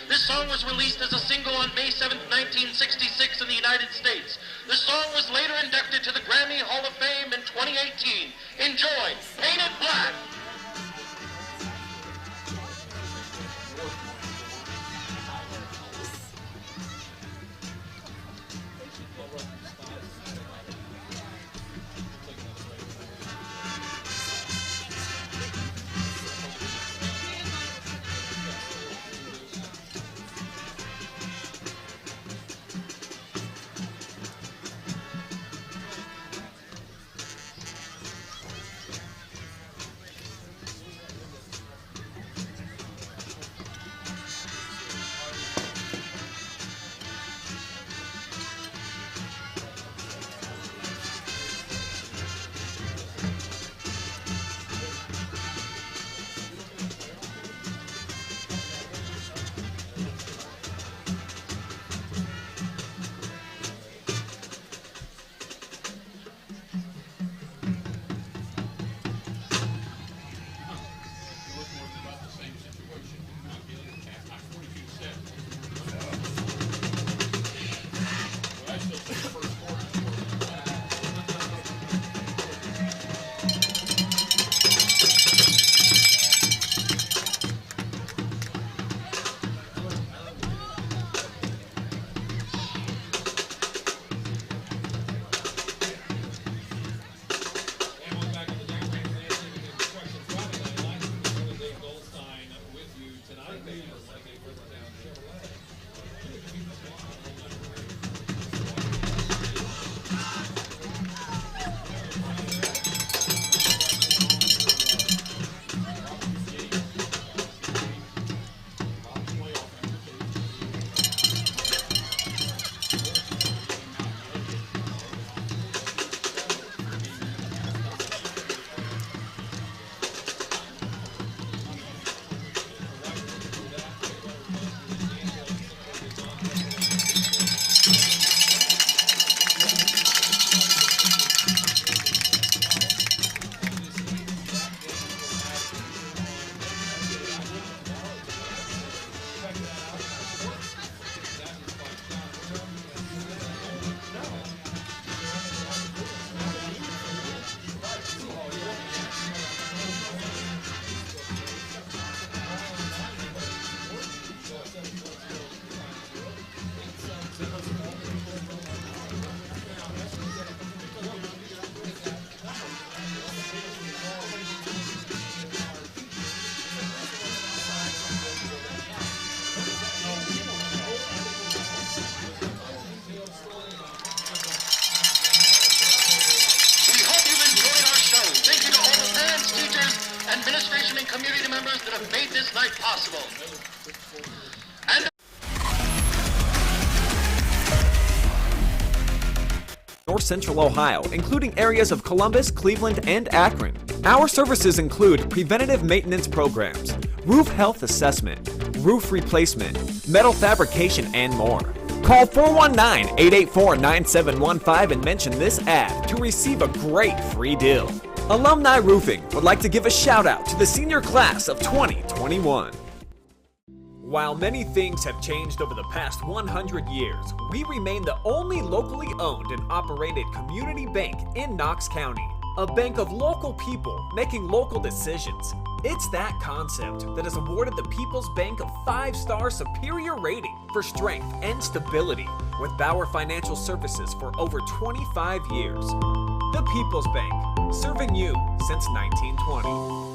This song was released as a single on May 7, 1966 in the United States. The song was later inducted to the Grammy Hall of Fame in 2018. Enjoy, Painted Black. administration and community members that have made this night possible. And North Central Ohio, including areas of Columbus, Cleveland, and Akron. Our services include preventative maintenance programs, roof health assessment, roof replacement, metal fabrication, and more. Call 419-884-9715 and mention this ad to receive a great free deal. Alumni Roofing would like to give a shout out to the senior class of 2021. While many things have changed over the past 100 years, we remain the only locally owned and operated community bank in Knox County. A bank of local people making local decisions. It's that concept that has awarded the People's Bank a 5-star superior rating for strength and stability with Bauer Financial Services for over 25 years. The People's Bank, serving you since 1920.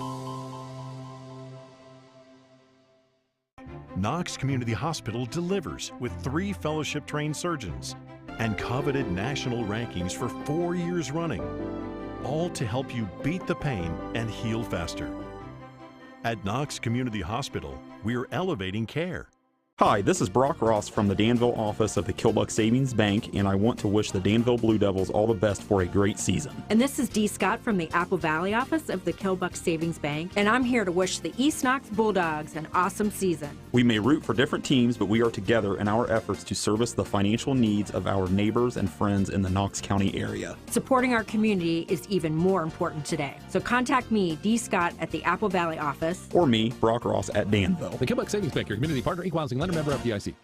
Knox Community Hospital delivers with 3 fellowship-trained surgeons and coveted national rankings for 4 years running, all to help you beat the pain and heal faster. At Knox Community Hospital, we're elevating care. Hi, this is Brock Ross from the Danville office of the Killbuck Savings Bank, and I want to wish the Danville Blue Devils all the best for a great season. And this is Dee Scott from the Apple Valley office of the Killbuck Savings Bank, and I'm here to wish the East Knox Bulldogs an awesome season. We may root for different teams, but we are together in our efforts to service the financial needs of our neighbors and friends in the Knox County area. Supporting our community is even more important today. So contact me, Dee Scott, at the Apple Valley office. Or me, Brock Ross, at Danville. The Killbuck Savings Bank, your community partner, equal housing lender, member FDIC.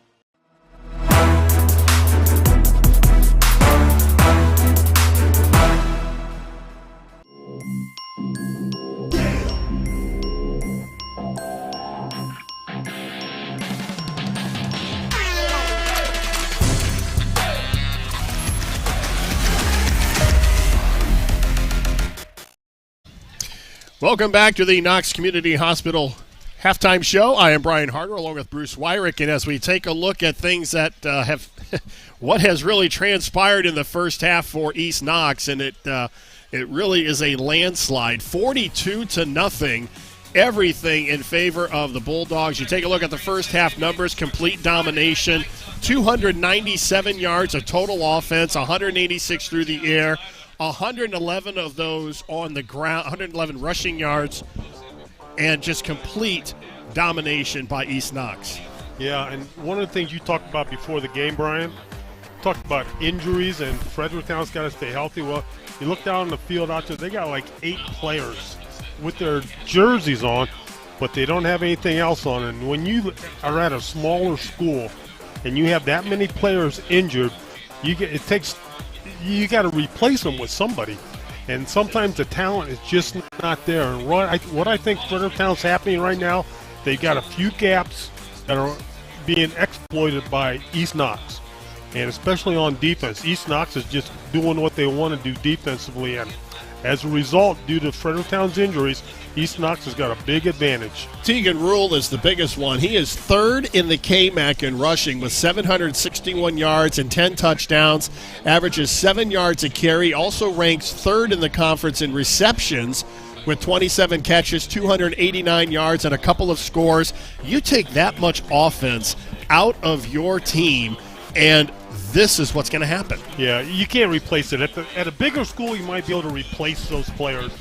Welcome back to the Knox Community Hospital halftime show. I am Brian Harder along with Bruce Wyrick, and as we take a look at things that have what has really transpired in the first half for East Knox, and it really is a landslide, 42-0. Everything in favor of the Bulldogs. You take a look at the first half numbers, complete domination, 297 yards of total offense, 186 through the air, 111 of those on the ground, 111 rushing yards, and just complete domination by East Knox. Yeah, and one of the things you talked about before the game, Brian, talked about injuries, and Fredericktown's got to stay healthy. Well, you look down the field out there, they got like 8 players with their jerseys on, but they don't have anything else on. And when you are at a smaller school and you have that many players injured, you got to replace them with somebody. And sometimes the talent is just not there. And what I think Fredericktown's happening right now, they've got a few gaps that are being exploited by East Knox. And especially on defense, East Knox is just doing what they want to do defensively. And as a result, due to Fredericktown's injuries, East Knox has got a big advantage. Tegan Rule is the biggest one. He is third in the KMAC in rushing with 761 yards and 10 touchdowns, averages 7 yards a carry, also ranks third in the conference in receptions with 27 catches, 289 yards, and a couple of scores. You take that much offense out of your team, and this is what's going to happen. Yeah, you can't replace it. At a bigger school, you might be able to replace those players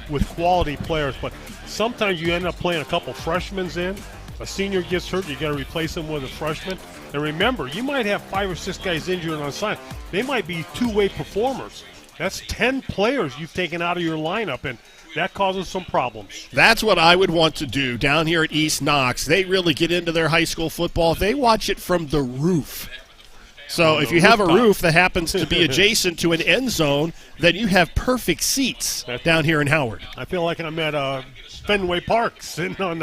with quality players, but sometimes you end up playing a couple freshmen in. A senior gets hurt, you got to replace him with a freshman. And remember, you might have 5 or 6 guys injured on the side. They might be two-way performers. That's 10 players you've taken out of your lineup, and that causes some problems. That's what I would want to do down here at East Knox. They really get into their high school football. They watch it from the roof. So if you have a roof that happens to be adjacent to an end zone, then you have perfect seats down here in Howard. I feel like I'm at Fenway Park sitting on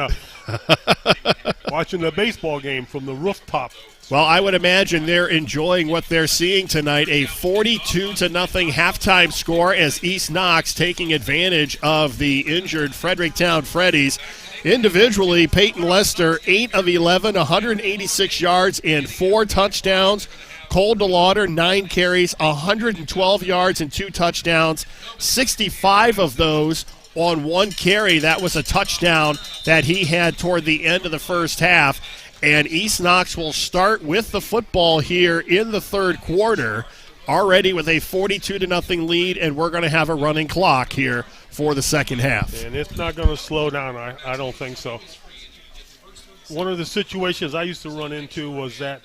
watching the baseball game from the rooftop. Well, I would imagine they're enjoying what they're seeing tonight, a 42-0 halftime score as East Knox taking advantage of the injured Fredericktown Freddies. Individually, Peyton Lester, 8 of 11, 186 yards and 4 touchdowns. Cole DeLauder, 9 carries, 112 yards and 2 touchdowns, 65 of those on one carry. That was a touchdown that he had toward the end of the first half. And East Knox will start with the football here in the third quarter, already with a 42-0 lead, and we're going to have a running clock here for the second half. And it's not going to slow down. I don't think so. One of the situations I used to run into was that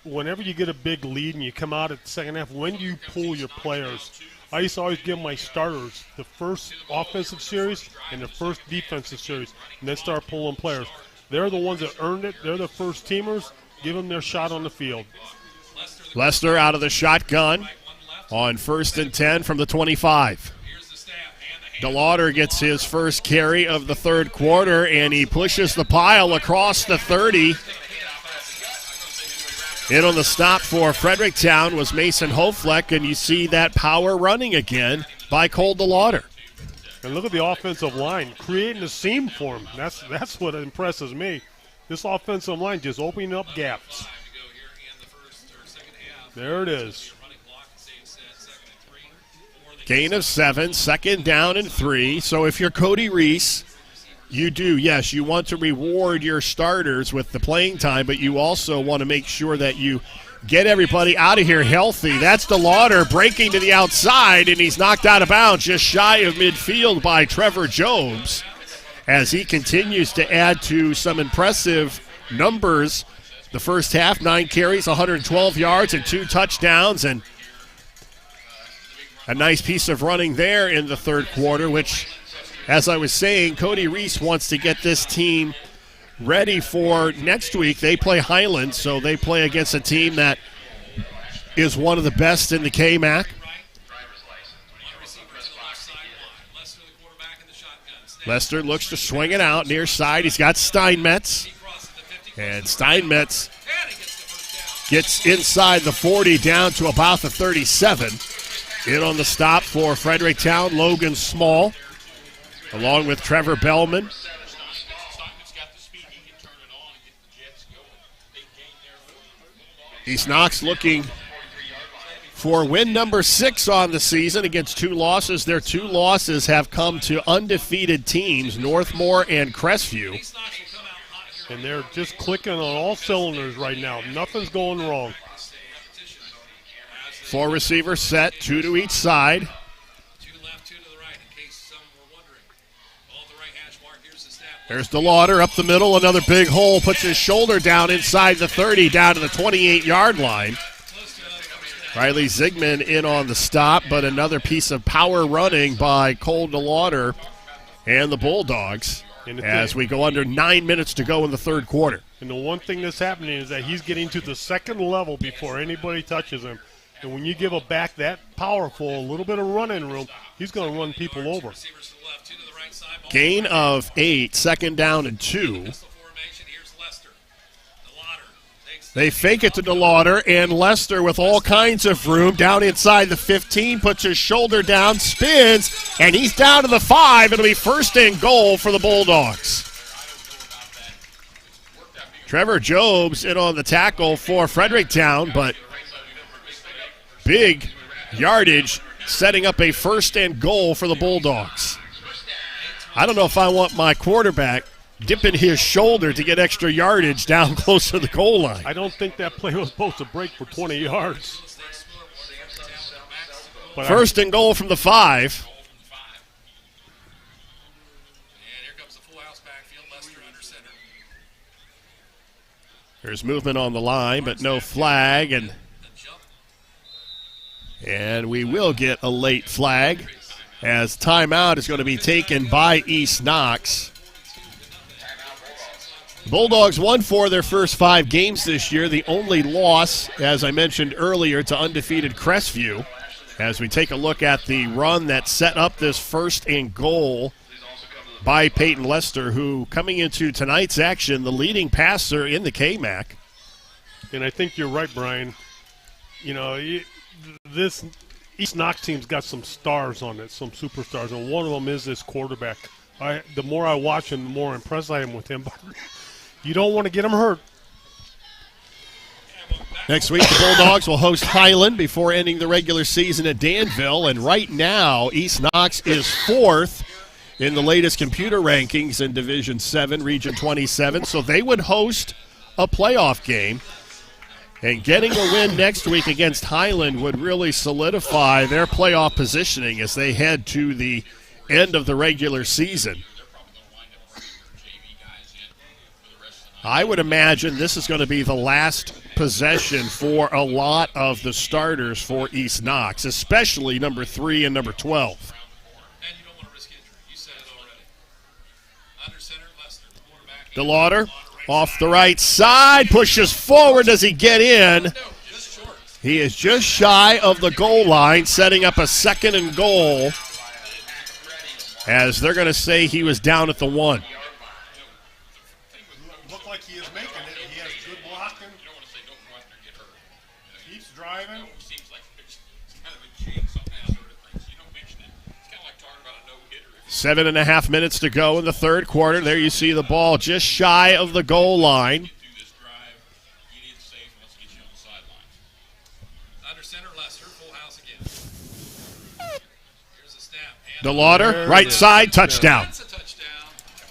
whenever you get a big lead and you come out at the second half, when do you pull your players? I used to always give my starters the first offensive series and the first defensive series, and then start pulling players. They're the ones that earned it. They're the first teamers. Give them their shot on the field. Lester out of the shotgun on 1st and 10 from the 25. DeLauder gets his first carry of the third quarter, and he pushes the pile across the 30. In on the stop for Fredericktown was Mason Hofleck, and you see that power running again by Cole DeLauder. And look at the offensive line, creating a seam for him. That's what impresses me. This offensive line just opening up gaps. There it is. Gain of 7, 2nd down and 3. So if you're Cody Reese, you do, yes, you want to reward your starters with the playing time, but you also want to make sure that you get everybody out of here healthy. That's DeLauder breaking to the outside, and he's knocked out of bounds just shy of midfield by Trevor Jobes as he continues to add to some impressive numbers. The first half, 9 carries, 112 yards, and 2 touchdowns, and a nice piece of running there in the third quarter, which, as I was saying, Cody Reese wants to get this team ready for next week. They play Highland, so they play against a team that is one of the best in the KMAC. Lester looks to swing it out near side. He's got Steinmetz. And Steinmetz gets inside the 40 down to about the 37. In on the stop for Fredericktown, Logan Small, along with Trevor Bellman. East Knox looking for win number 6 on the season against 2 losses. Their 2 losses have come to undefeated teams, Northmore and Crestview. And they're just clicking on all cylinders right now. Nothing's going wrong. 4 receivers set, 2 to each side. 2 to left, 2 to the right, in case some were wondering. Ball at the right hash mark. Here's the snap. There's DeLauder up the middle, another big hole, puts his shoulder down inside the 30, down to the 28-yard line. Riley Zigman in on the stop, but another piece of power running by Cole DeLauder and the Bulldogs as we go under 9 minutes to go in the third quarter. And the one thing that's happening is that he's getting to the second level before anybody touches him. And when you give a back that powerful, a little bit of running room, he's going to run people over. Gain of 8, 2nd down and 2. They fake it to DeLauder, and Lester with all kinds of room down inside the 15, puts his shoulder down, spins, and he's down to the 5. It'll be 1st and goal for the Bulldogs. Trevor Jobes in on the tackle for Fredericktown, but big yardage setting up a 1st and goal for the Bulldogs. I don't know if I want my quarterback dipping his shoulder to get extra yardage down close to the goal line. I don't think that play was supposed to break for 20 yards. But 1st and goal from the 5. There's movement on the line, but no flag, and we will get a late flag as timeout is going to be taken by East Knox. The Bulldogs won 4 of their first 5 games this year. The only loss, as I mentioned earlier, to undefeated Crestview. As we take a look at the run that set up this 1st and goal by Peyton Lester, who, coming into tonight's action, the leading passer in the KMAC. And I think you're right, Brian. You know, this East Knox team's got some stars on it, some superstars, and one of them is this quarterback. The more I watch him, the more impressed I am with him. But you don't want to get him hurt. Next week, the Bulldogs will host Highland before ending the regular season at Danville. And right now, East Knox is 4th in the latest computer rankings in Division 7, Region 27, so they would host a playoff game. And getting a win next week against Highland would really solidify their playoff positioning as they head to the end of the regular season. I would imagine this is going to be the last possession for a lot of the starters for East Knox, especially number 3 and number 12. DeLauder off the right side, pushes forward. Does he get in? He is just shy of the goal line, setting up a 2nd and goal, as they're going to say he was down at the 1. Looked like he is making it. He has good blocking. Keeps driving. 7.5 minutes to go in the third quarter. There you see the ball just shy of the goal line. DeLauder, right side, touchdown.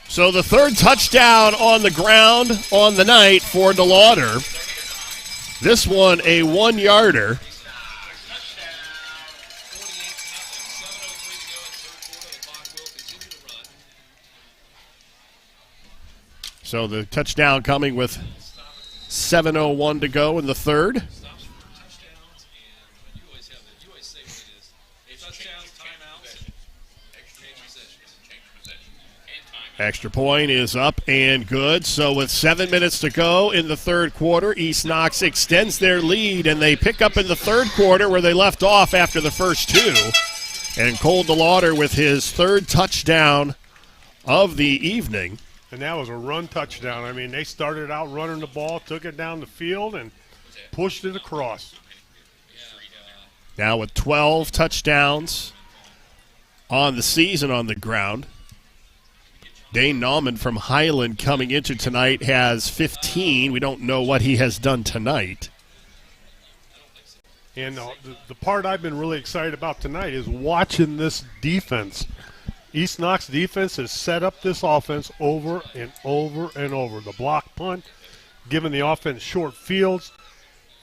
So the third touchdown on the ground on the night for DeLauder. This one a 1-yarder. So the touchdown coming with 7:01 to go in the third. Extra point is up and good. So with 7 minutes to go in the third quarter, East Knox extends their lead, and they pick up in the third quarter where they left off after the first 2. And Cole DeLauder with his third touchdown of the evening. And that was a run touchdown. I mean, they started out running the ball, took it down the field, and pushed it across. Now with 12 touchdowns on the season on the ground. Dane Nauman from Highland coming into tonight has 15. We don't know what he has done tonight. And the part I've been really excited about tonight is watching this defense. East Knox defense has set up this offense over and over and over. The block punt, giving the offense short fields.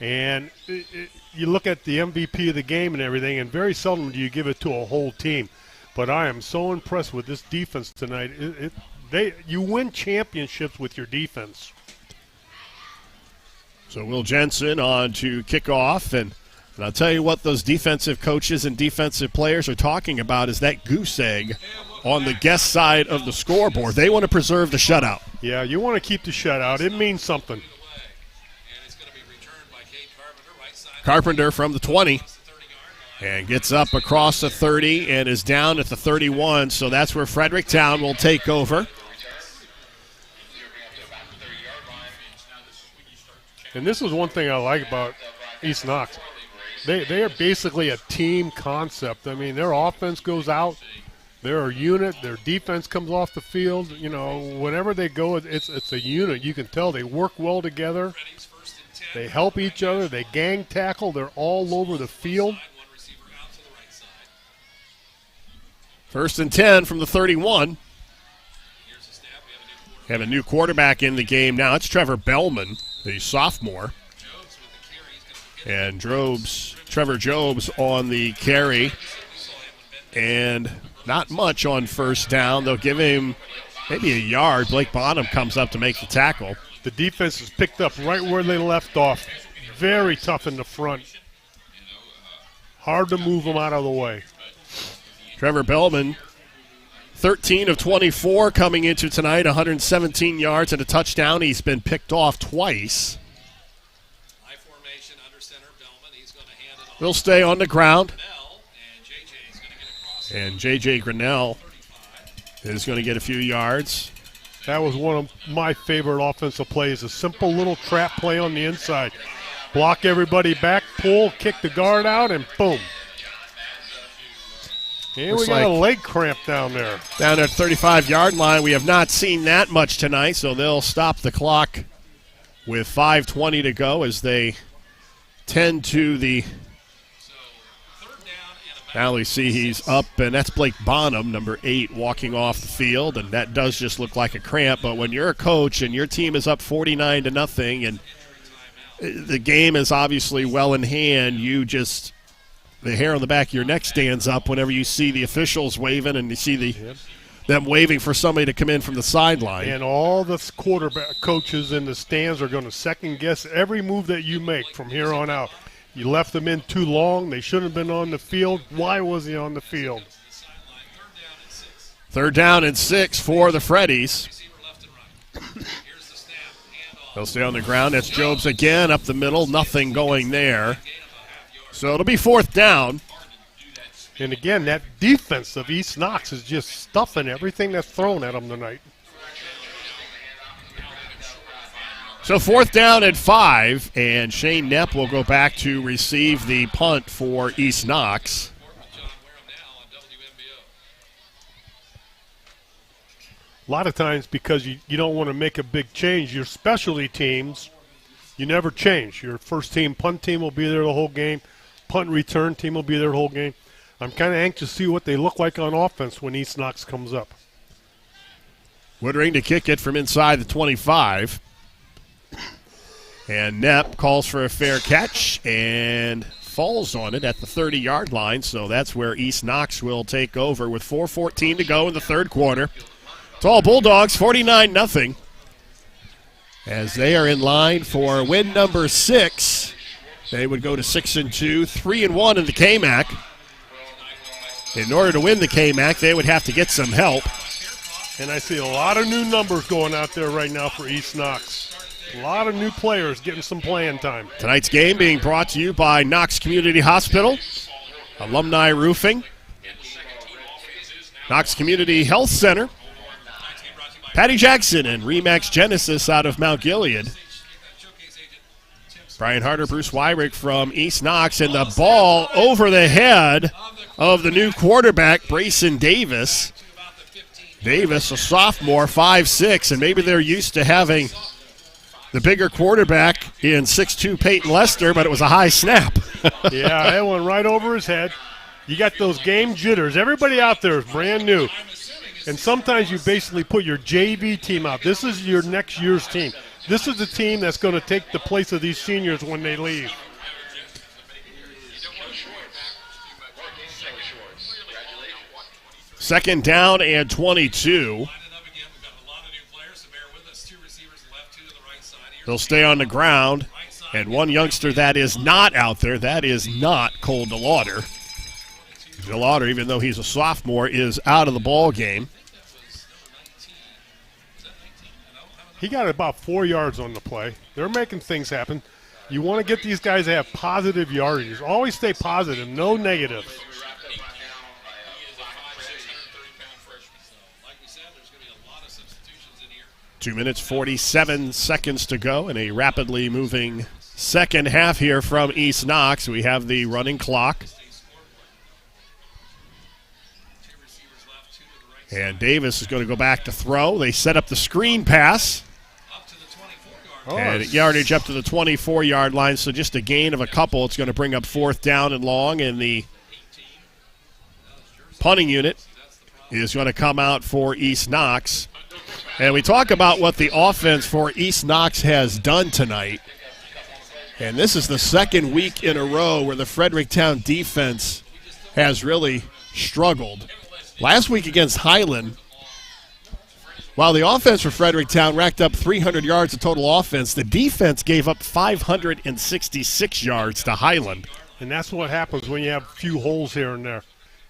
And you look at the MVP of the game and everything, and very seldom do you give it to a whole team. But I am so impressed with this defense tonight. You win championships with your defense. So Will Jensen on to kick off, and I'll tell you what those defensive coaches and defensive players are talking about is that goose egg on the guest side of the scoreboard. They want to preserve the shutout. Yeah, you want to keep the shutout. It means something. Carpenter from the 20 and gets up across the 30 and is down at the 31, so that's where Fredericktown will take over. And this is one thing I like about East Knox. They are basically a team concept. I mean, their offense goes out, they're a unit, their defense comes off the field. You know, whenever they go, it's a unit. You can tell they work well together. They help each other. They gang tackle. They're all over the field. 1st and 10 from the 31. Have a new quarterback in the game now. It's Trevor Bellman, the sophomore. And Trevor Jobs on the carry. And not much on first down. They'll give him maybe a yard. Blake Bonham comes up to make the tackle. The defense is picked up right where they left off. Very tough in the front. Hard to move them out of the way. Trevor Bellman, 13 of 24 coming into tonight, 117 yards and a touchdown. He's been picked off twice. He'll stay on the ground. And J.J. Grinnell is going to get a few yards. That was one of my favorite offensive plays, a simple little trap play on the inside. Block everybody back, pull, kick the guard out, and boom. And we got a leg cramp down there. Down at 35-yard line. We have not seen that much tonight, so they'll stop the clock with 5:20 to go as they tend to the Now we see he's up, and that's Blake Bonham, number 8, walking off the field, and that does just look like a cramp. But when you're a coach and your team is up 49-0, and the game is obviously well in hand, the hair on the back of your neck stands up whenever you see the officials waving and you see them waving for somebody to come in from the sideline. And all the quarterback coaches in the stands are going to second-guess every move that you make from here on out. You left them in too long. They shouldn't have been on the field. Why was he on the field? 3rd down and 6 for the Freddies. They'll stay on the ground. That's Jobs again up the middle. Nothing going there. So it'll be 4th down. And again, that defense of East Knox is just stuffing everything that's thrown at them tonight. So 4th down and 5, and Shane Knepp will go back to receive the punt for East Knox. A lot of times, because you don't want to make a big change, your specialty teams, you never change. Your first team, punt team will be there the whole game. Punt and return team will be there the whole game. I'm kind of anxious to see what they look like on offense when East Knox comes up. Woodring to kick it from inside the 25. And Knepp calls for a fair catch and falls on it at the 30-yard line. So that's where East Knox will take over with 4:14 to go in the 3rd quarter. Tall Bulldogs 49-0 as they are in line for win number 6. They would go to 6-2, 3-1 in the KMAC. In order to win the KMAC, they would have to get some help. And I see a lot of new numbers going out there right now for East Knox. A lot of new players getting some playing time. Tonight's game being brought to you by Knox Community Hospital, Alumni Roofing, Knox Community Health Center, Patti Jackson, and Remax Genesis out of Mount Gilead. Brian Harder, Bruce Wyrick from East Knox, and the ball over the head of the new quarterback, Brayson Davis. Davis, a sophomore, 5'6", and maybe they're used to having the bigger quarterback in 6'2" Peyton Lester, but it was a high snap. Yeah, that went right over his head. You got those game jitters. Everybody out there is brand new. And sometimes you basically put your JV team out. This is your next year's team. This is the team that's going to take the place of these seniors when they leave. Second down and 22. They'll stay on the ground. And one youngster that is not out there, that is not Cole DeLauder. DeLauder, even though he's a sophomore, is out of the ball game. He got about 4 yards on the play. They're making things happen. You want to get these guys to have positive yardage. Always stay positive, no negatives. 2 minutes, 47 seconds to go in a rapidly moving second half here from East Knox. We have the running clock. And Davis is going to go back to throw. They set up the screen pass. And yardage up to the 24-yard line, so just a gain of a couple. It's going to bring up 4th down and long, and the punting unit is going to come out for East Knox. And we talk about what the offense for East Knox has done tonight. And this is the second week in a row where the Fredericktown defense has really struggled. Last week against Highland, while the offense for Fredericktown racked up 300 yards of total offense, the defense gave up 566 yards to Highland. And that's what happens when you have a few holes here and there.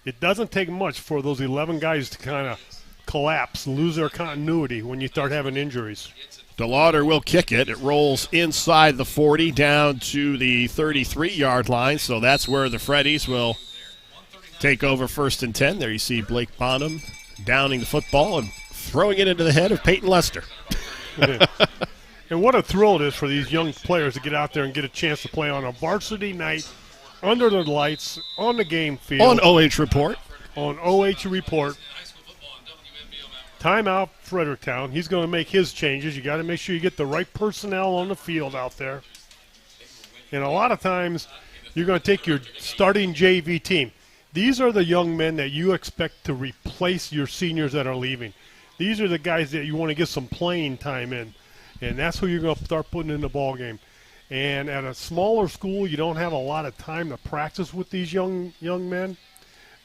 It doesn't take much for those 11 guys to kind of collapse, lose their continuity when you start having injuries. DeLauder will kick it. It rolls inside the 40 down to the 33-yard line, so that's where the Freddies will take over 1st and 10. There you see Blake Bonham downing the football and throwing it into the head of Peyton Lester. And what a thrill it is for these young players to get out there and get a chance to play on a varsity night, under the lights, on the game field. On OH Report. On OH Report. Timeout, Fredericktown. He's going to make his changes. You got to make sure you get the right personnel on the field out there. And a lot of times, you're going to take your starting JV team. These are the young men that you expect to replace your seniors that are leaving. These are the guys that you want to get some playing time in, and that's who you're going to start putting in the ball game. And at a smaller school, you don't have a lot of time to practice with these young men.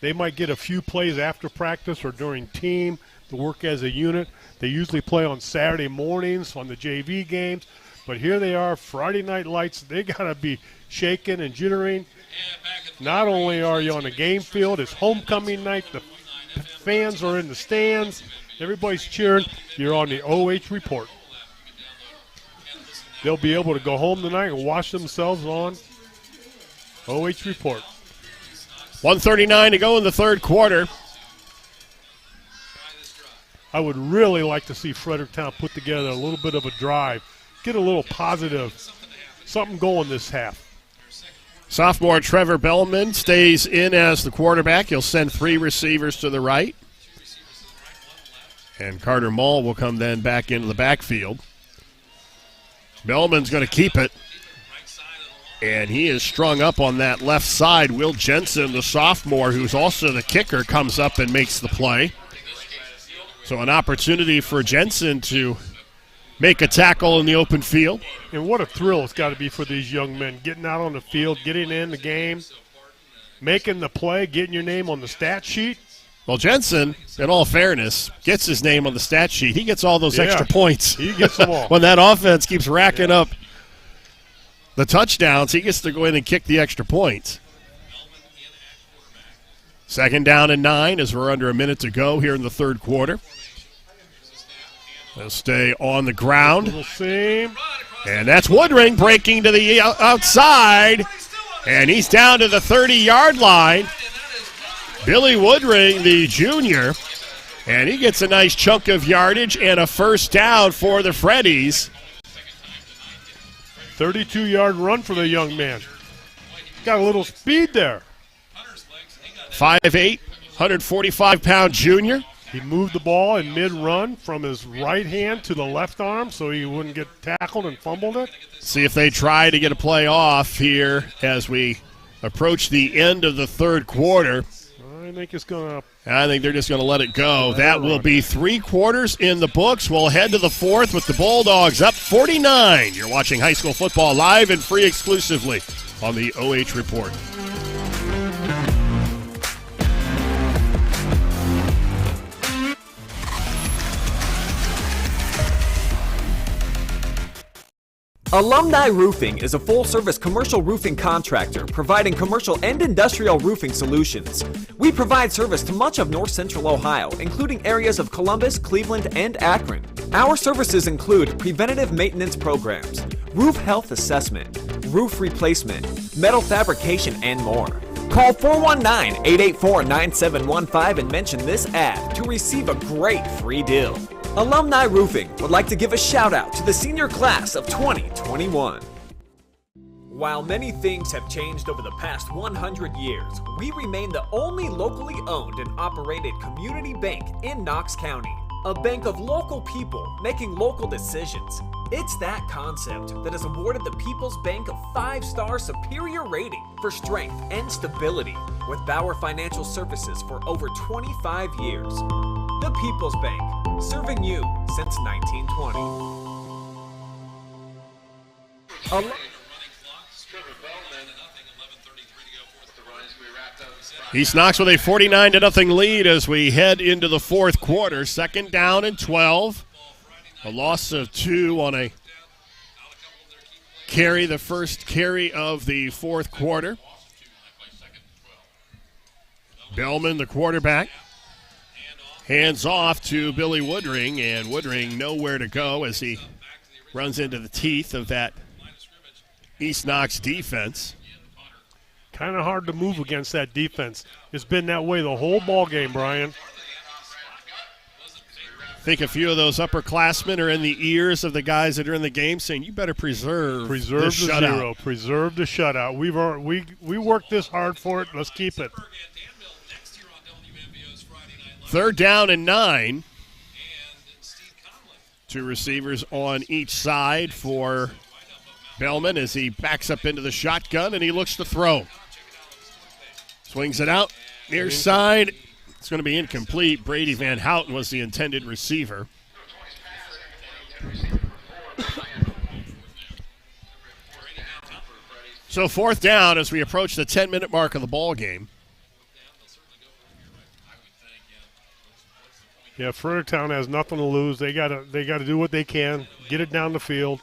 They might get a few plays after practice or during team to work as a unit. They usually play on Saturday mornings on the JV games. But here they are, Friday night lights. They got to be shaking and jittering. Not only are you on the game field, it's homecoming night. The fans are in the stands. Everybody's cheering. You're on the OH report. They'll be able to go home tonight and watch themselves on OH report. 1:39 to go in the third quarter. I would really like to see Fredericktown put together a little bit of a drive, get a little positive, something going this half. Sophomore Trevor Bellman stays in as the quarterback. He'll send 3 receivers to the right. And Carter Mull will come then back into the backfield. Bellman's going to keep it. And he is strung up on that left side. Will Jensen, the sophomore, who's also the kicker, comes up and makes the play. So an opportunity for Jensen to make a tackle in the open field. And what a thrill it's got to be for these young men, getting out on the field, getting in the game, making the play, getting your name on the stat sheet. Well, Jensen, in all fairness, gets his name on the stat sheet. He gets all those extra points. He gets them all. When that offense keeps racking up the touchdowns, he gets to go in and kick the extra points. 2nd down and 9 as we're under a minute to go here in the third quarter. They'll stay on the ground. And that's Woodring breaking to the outside. And he's down to the 30-yard line. Billy Woodring, the junior. And he gets a nice chunk of yardage and a first down for the Freddies. 32-yard run for the young man. Got a little speed there. 5'8", 145-pound junior. He moved the ball in mid-run from his right hand to the left arm so he wouldn't get tackled and fumbled it. See if they try to get a play off here as we approach the end of the third quarter. I think it's going to. I think they're just going to let it go. That will be 3 quarters in the books. We'll head to the fourth with the Bulldogs up 49. You're watching high school football live and free exclusively on the OH Report. Alumni Roofing is a full-service commercial roofing contractor providing commercial and industrial roofing solutions. We provide service to much of north central Ohio, including areas of Columbus, Cleveland, and Akron. Our services include preventative maintenance programs, roof health assessment, roof replacement, metal fabrication, and more. Call 419-884-9715 and mention this ad to receive a great free deal. Alumni Roofing would like to give a shout out to the senior class of 2021. While many things have changed over the past 100 years, we remain the only locally owned and operated community bank in Knox County. A bank of local people making local decisions. It's that concept that has awarded the People's Bank a 5-star superior rating for strength and stability with Bauer Financial Services for over 25 years. The People's Bank, serving you since 1920. East Knox with a 49-0 lead as we head into the fourth quarter. 2nd down and 12. A loss of 2 on a carry, the first carry of the fourth quarter. Bellman, the quarterback, hands off to Billy Woodring, and Woodring nowhere to go as he runs into the teeth of that East Knox defense. Kind of hard to move against that defense. It's been that way the whole ball game, Brian. I think a few of those upperclassmen are in the ears of the guys that are in the game saying, you better preserve the shutout. Zero. Preserve the shutout. We worked this hard for it. Let's keep it. 3rd down and 9. 2 receivers on each side for Bellman as he backs up into the shotgun and he looks to throw. Swings it out, Near side, it's going to be incomplete. Brady Van Houten was the intended receiver. So 4th down as we approach the 10-minute mark of the ball game. Yeah, Fredericktown has nothing to lose. They gotta do what they can, get it down the field.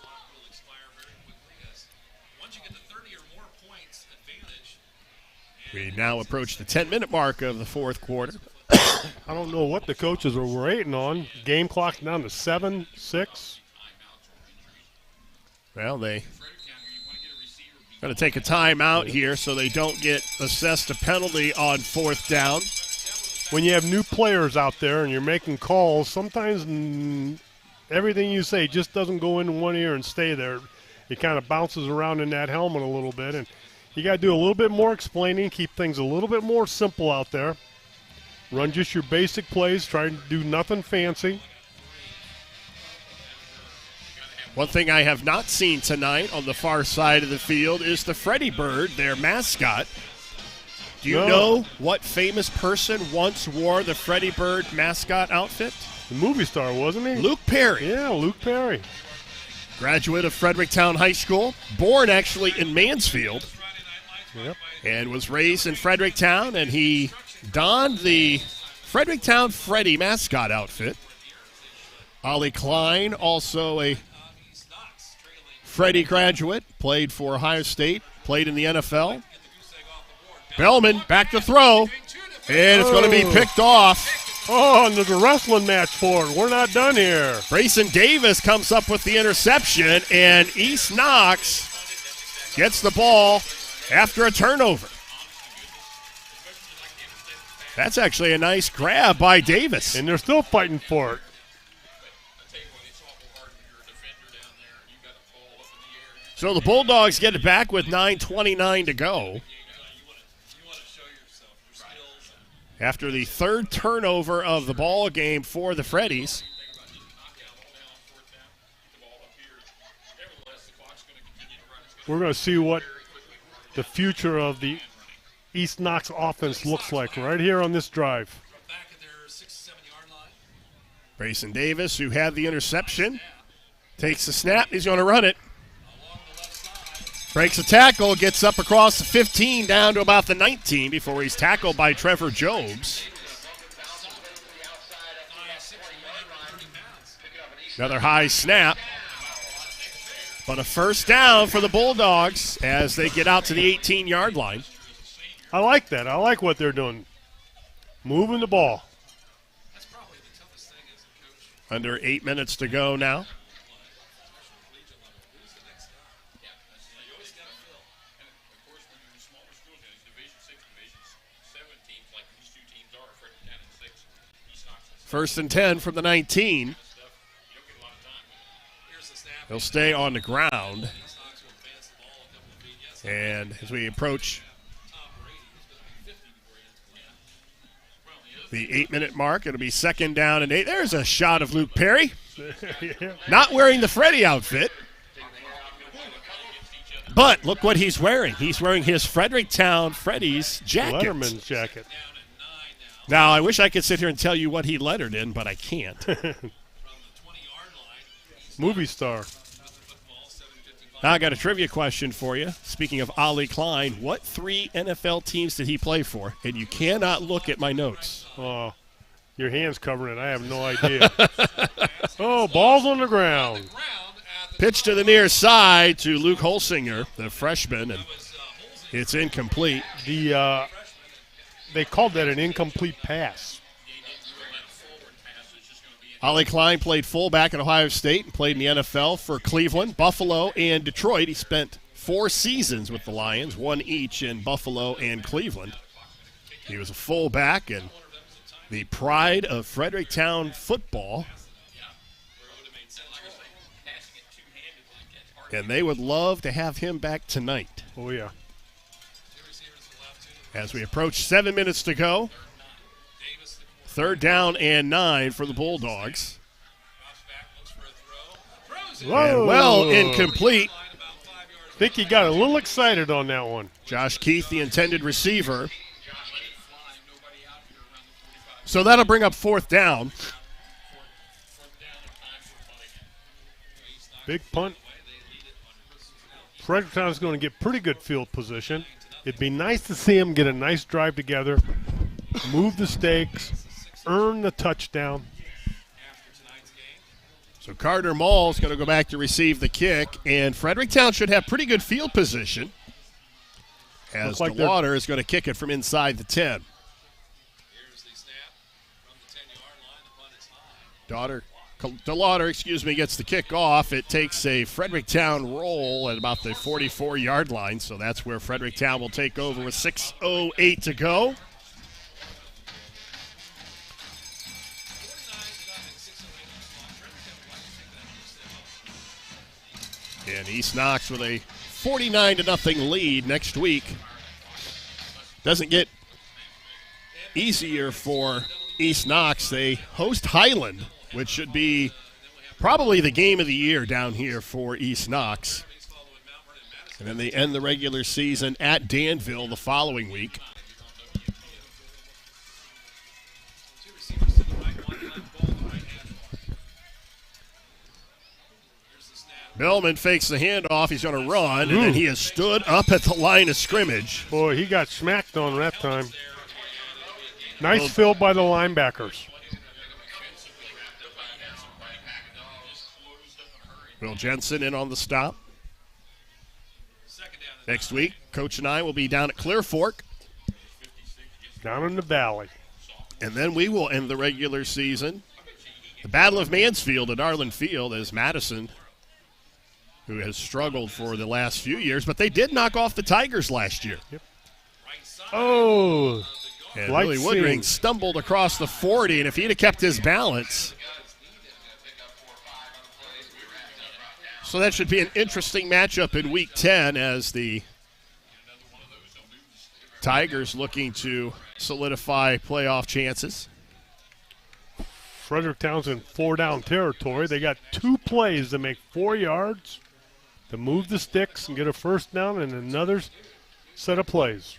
We now approach the 10-minute mark of the 4th quarter. I don't know what the coaches were waiting on. Game clock down to 7, 6. Well, they going to take a timeout here so they don't get assessed a penalty on 4th down. When you have new players out there and you're making calls, sometimes everything you say just doesn't go in one ear and stay there. It kind of bounces around in that helmet a little bit, and you got to do a little bit more explaining, keep things a little bit more simple out there. Run just your basic plays, try to do nothing fancy. One thing I have not seen tonight on the far side of the field is the Freddy Bird, their mascot. Do you know what famous person once wore the Freddy Bird mascot outfit? The movie star, wasn't he? Luke Perry. Yeah, Luke Perry. Graduate of Fredericktown High School, born actually in Mansfield, and was raised in Fredericktown, and he donned the Fredericktown Freddy mascot outfit. Ollie Klein, also a Freddy graduate, played for Ohio State, played in the NFL. Bellman back to throw, and it's going to be picked off. Oh, and there's a wrestling match for it. We're not done here. Grayson Davis comes up with the interception, and East Knox gets the ball after a turnover. That's actually a nice grab by Davis. And they're still fighting for it. So the Bulldogs get it back with 9:29 to go. After the 3rd turnover of the ball game for the Freddies. We're going to see what the future of the East Knox offense looks like right here on this drive. Grayson Davis, who had the interception, takes the snap. He's going to run it. Breaks a tackle, gets up across the 15 down to about the 19 before he's tackled by Trevor Jobs. Another high snap. But a 1st down for the Bulldogs as they get out to the 18-yard line. I like that. I like what they're doing. Moving the ball. Under 8 minutes to go now. First and 10 from the 19. He'll stay on the ground. And as we approach the 8-minute mark, it'll be 2nd down and 8. There's a shot of Luke Perry. Not wearing the Freddy outfit. But look what he's wearing. He's wearing his Fredericktown Freddy's jacket. Letterman's jacket. Now, I wish I could sit here and tell you what he lettered in, but I can't. Movie star. Now I got a trivia question for you. Speaking of Ollie Klein, what 3 NFL teams did he play for? And you cannot look at my notes. Oh, your hand's covering it. I have no idea. Oh, ball's on the ground. Pitch to the near side to Luke Holsinger, the freshman, and it's incomplete. They called that an incomplete pass. Ollie Klein played fullback at Ohio State and played in the NFL for Cleveland, Buffalo, and Detroit. He spent 4 seasons with the Lions, 1 each in Buffalo and Cleveland. He was a fullback and the pride of Fredericktown football. And they would love to have him back tonight. Oh, yeah. As we approach 7 minutes to go, 3rd down and 9 for the Bulldogs. Whoa. And well, incomplete. I think he got a little excited on that one. Josh Keith, the intended receiver. So that'll bring up 4th down. Big punt. Fredericktown is going to get pretty good field position. It'd be nice to see them get a nice drive together, move the stakes, earn the touchdown. So Carter Mall is going to go back to receive the kick, and Fredericktown should have pretty good field position as DeLauder is going to kick it from inside the 10. DeLauder, gets the kick off. It takes a Fredericktown roll at about the 44-yard line, so that's where Fredericktown will take over with 6:08 to go. And East Knox with a 49-0 lead next week. Doesn't get easier for East Knox. They host Highland, which should be probably the game of the year down here for East Knox. And then they end the regular season at Danville the following week. Bellman fakes the handoff. He's going to run, and then he has stood up at the line of scrimmage. Boy, he got smacked on that time. Nice fill by the linebackers. Will Jensen in on the stop. Next week, Coach and I will be down at Clear Fork. Down in the valley. And then we will end the regular season. The Battle of Mansfield at Arlen Field as Madison, who has struggled for the last few years, but they did knock off the Tigers last year. Yep. Oh. And Billy Woodring stumbled across the 40, and if he'd have kept his balance. So that should be an interesting matchup in Week 10 as the Tigers looking to solidify playoff chances. Fredericktown's in 4-down territory. They got 2 plays to make 4 yards to move the sticks and get a first down and another set of plays.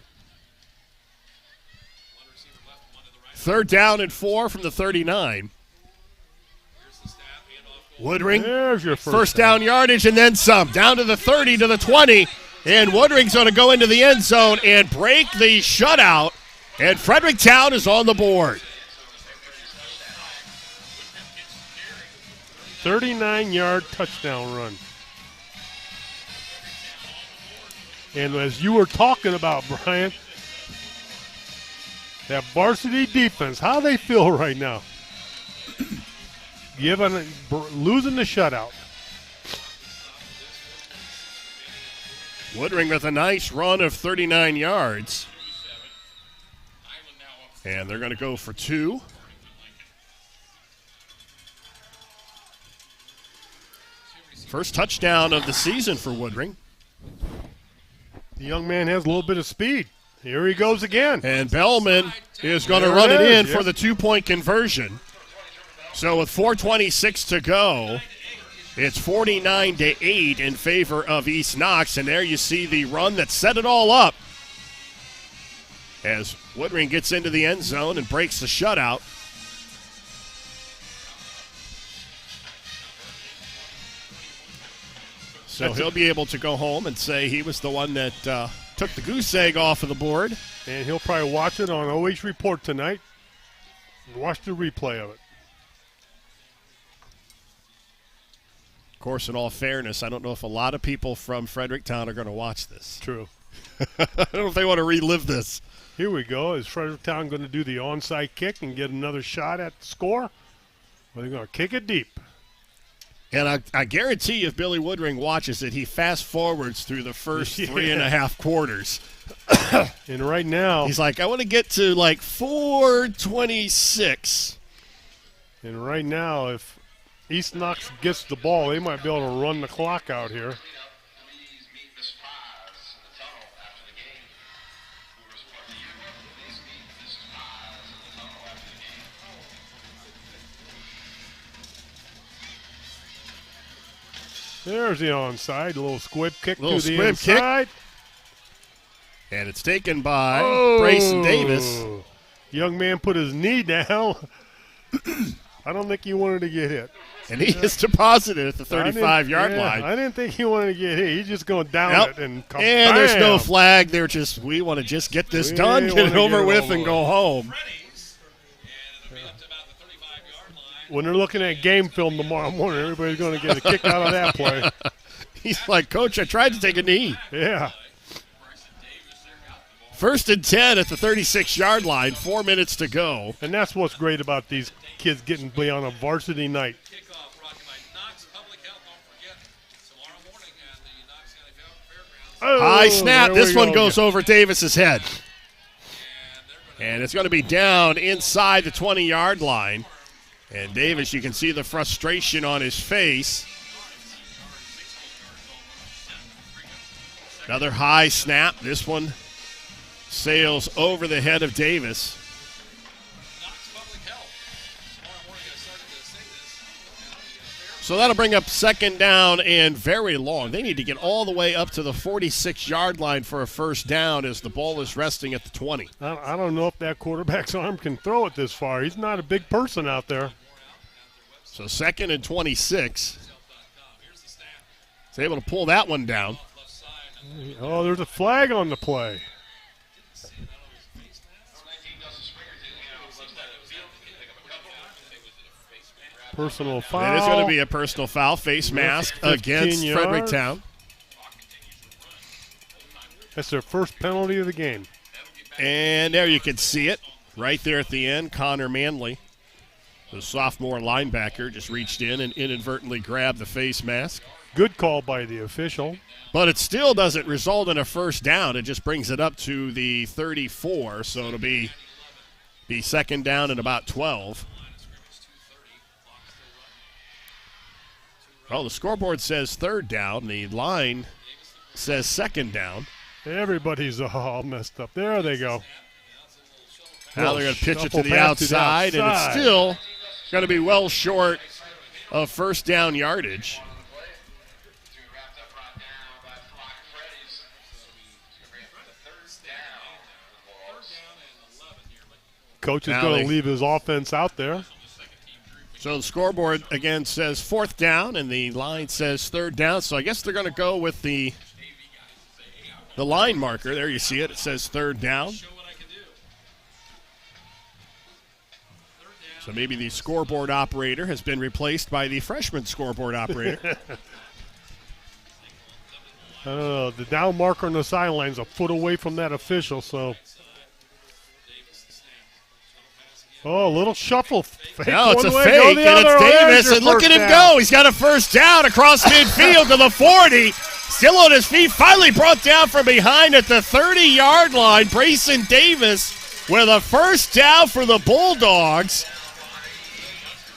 3rd down and 4 from the 39. Woodring, there's your first down yardage and then some. Down to the 30, to the 20, and Woodring's going to go into the end zone and break the shutout, and Fredericktown is on the board. 39-yard touchdown run. And as you were talking about, Brian, that varsity defense, how they feel right now. Losing the shutout. Woodring with a nice run of 39 yards. And they're going to go for 2. First touchdown of the season for Woodring. The young man has a little bit of speed. Here he goes again. And Bellman is going to run it in for the 2-point conversion. So with 4:26 to go, it's 49-8 in favor of East Knox. And there you see the run that set it all up as Woodring gets into the end zone and breaks the shutout. So he'll be able to go home and say he was the one that took the goose egg off of the board. And he'll probably watch it on OH Report tonight and watch the replay of it. Of course, in all fairness, I don't know if a lot of people from Fredericktown are going to watch this. True. I don't know if they want to relive this. Here we go. Is Fredericktown going to do the onside kick and get another shot at the score? Or are they going to kick it deep? And I guarantee you if Billy Woodring watches it, he fast-forwards through the first 3.5 quarters. And right now, he's like, I want to get to like 4:26. And right now, if East Knox gets the ball, they might be able to run the clock out here. There's the onside, a little squib kick to the inside. And it's taken by Brayson Davis. Young man put his knee down. I don't think he wanted to get hit. And he is deposited at the 35-yard line. I didn't think he wanted to get hit. He's just going down it and come And there's no flag. They're just, we want to just get this done, get it over with, and go home. When they're looking at game film tomorrow morning, everybody's going to get a kick out of that play. He's like, Coach, I tried to take a knee. Yeah. 1st and 10 at the 36-yard line, 4 minutes to go. And that's what's great about these kids getting to play on a varsity night. High snap. This one goes over Davis's head. And it's going to be down inside the 20-yard line. And Davis, you can see the frustration on his face. Another high snap. This one sails over the head of Davis. So that'll bring up 2nd down and very long. They need to get all the way up to the 46-yard line for a 1st down as the ball is resting at the 20. I don't know if that quarterback's arm can throw it this far. He's not a big person out there. So 2nd and 26. He's able to pull that one down. Oh, there's a flag on the play. Personal foul. It is going to be a personal foul, face mask against Fredericktown. That's their first penalty of the game. And there you can see it right there at the end. Connor Manley, the sophomore linebacker, just reached in and inadvertently grabbed the face mask. Good call by the official. But it still doesn't result in a 1st down. It just brings it up to the 34, so it'll be 2nd down and about 12. Well, the scoreboard says 3rd down. The line says 2nd down. Everybody's all messed up. There they go. Now they're going to pitch it to the outside, and it's still going to be well short of 1st down yardage. Coach is going to leave his offense out there. So the scoreboard, again, says 4th down, and the line says 3rd down. So I guess they're going to go with the line marker. There you see it. It says 3rd down. So maybe the scoreboard operator has been replaced by the freshman scoreboard operator. The down marker on the sidelines a foot away from that official, so. Oh, a little shuffle. Fake no, it's a way, fake, and it's Davis, and look at him go. He's got a 1st down across midfield to the 40. Still on his feet, finally brought down from behind at the 30-yard line. Brayson Davis with a 1st down for the Bulldogs.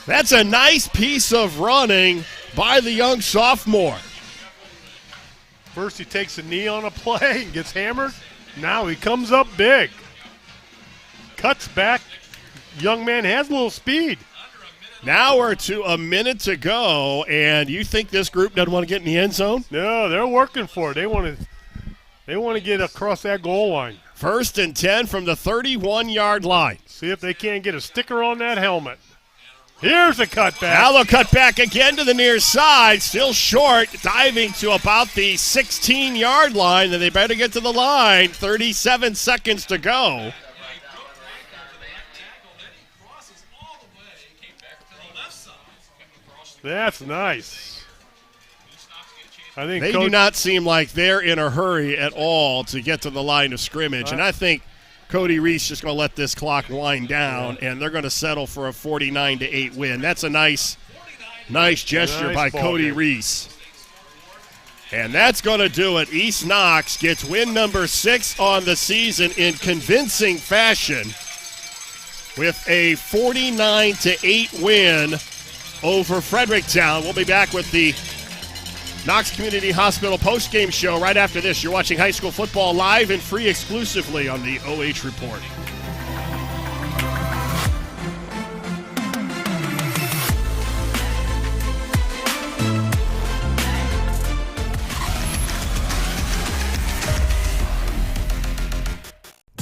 That's a nice piece of running by the young sophomore. First he takes a knee on a play and gets hammered. Now he comes up big. Cuts back. Young man has a little speed. Now we're to a minute to go, and you think this group doesn't want to get in the end zone? No, they're working for it. They want to get across that goal line. 1st and 10 from the 31-yard line. See if they can't get a sticker on that helmet. Here's a cutback. Now they'll cut back again to the near side. Still short, diving to about the 16-yard line, and they better get to the line. 37 seconds to go. That's nice. I think they do not seem like they're in a hurry at all to get to the line of scrimmage, and I think Cody Reese just going to let this clock wind down, and they're going to settle for a 49-8 win. That's a nice gesture by Cody Reese. And that's going to do it. East Knox gets win number 6 on the season in convincing fashion with a 49-8 win over Fredericktown. We'll be back with the Knox Community Hospital postgame show right after this. You're watching high school football live and free exclusively on the OH Report.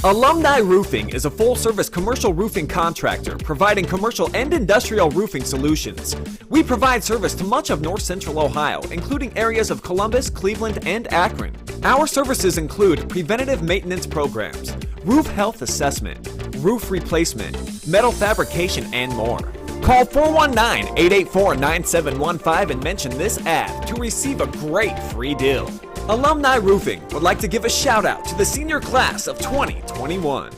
Alumni Roofing is a full-service commercial roofing contractor providing commercial and industrial roofing solutions. We provide service to much of north central Ohio, including areas of Columbus, Cleveland, and Akron. Our services include preventative maintenance programs, roof health assessment, roof replacement, metal fabrication, and more. Call 419-884-9715 and mention this ad to receive a great free deal. Alumni Roofing would like to give a shout out to the senior class of 2021.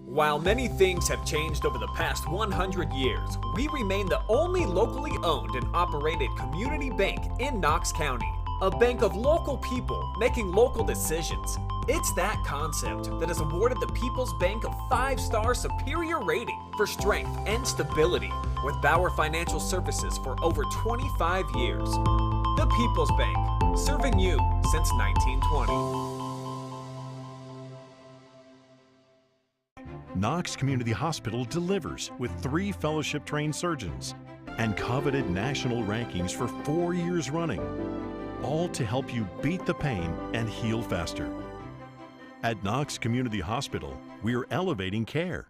While many things have changed over the past 100 years, we remain the only locally owned and operated community bank in Knox County. A bank of local people making local decisions. It's that concept that has awarded the People's Bank a 5-star superior rating for strength and stability with Bauer Financial Services for over 25 years. The People's Bank, serving you since 1920. Knox Community Hospital delivers with 3 fellowship-trained surgeons and coveted national rankings for 4 years running, all to help you beat the pain and heal faster. At Knox Community Hospital, we're elevating care.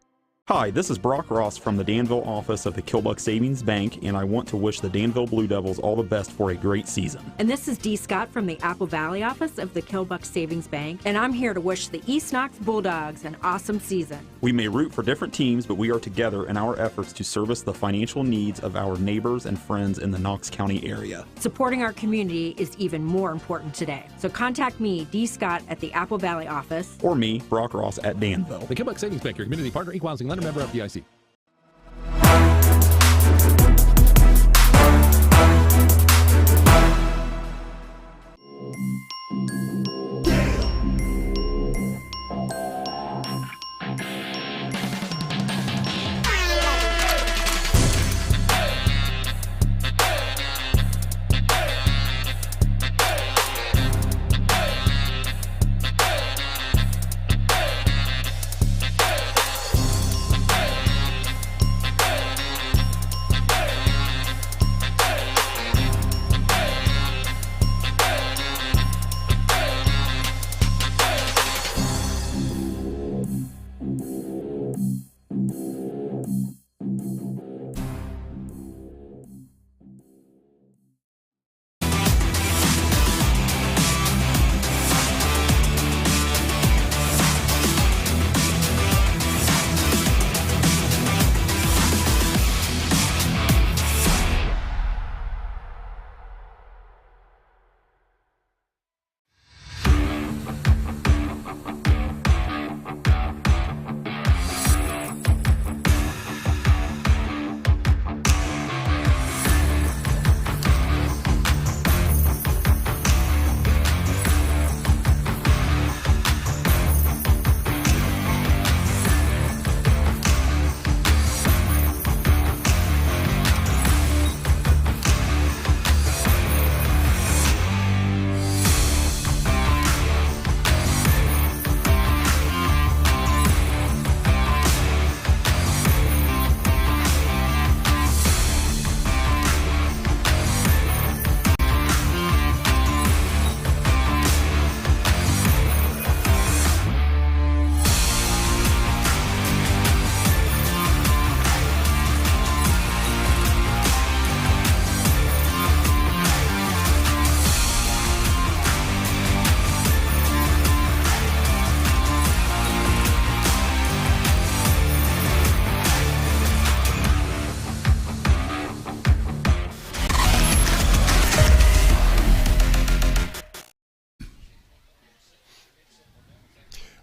Hi, this is Brock Ross from the Danville office of the Killbuck Savings Bank, and I want to wish the Danville Blue Devils all the best for a great season. And this is Dee Scott from the Apple Valley office of the Killbuck Savings Bank, and I'm here to wish the East Knox Bulldogs an awesome season. We may root for different teams, but we are together in our efforts to service the financial needs of our neighbors and friends in the Knox County area. Supporting our community is even more important today. So contact me, Dee Scott, at the Apple Valley office. Or me, Brock Ross, at Danville. The Killbuck Savings Bank, your community partner, equal housing lender, member of FDIC.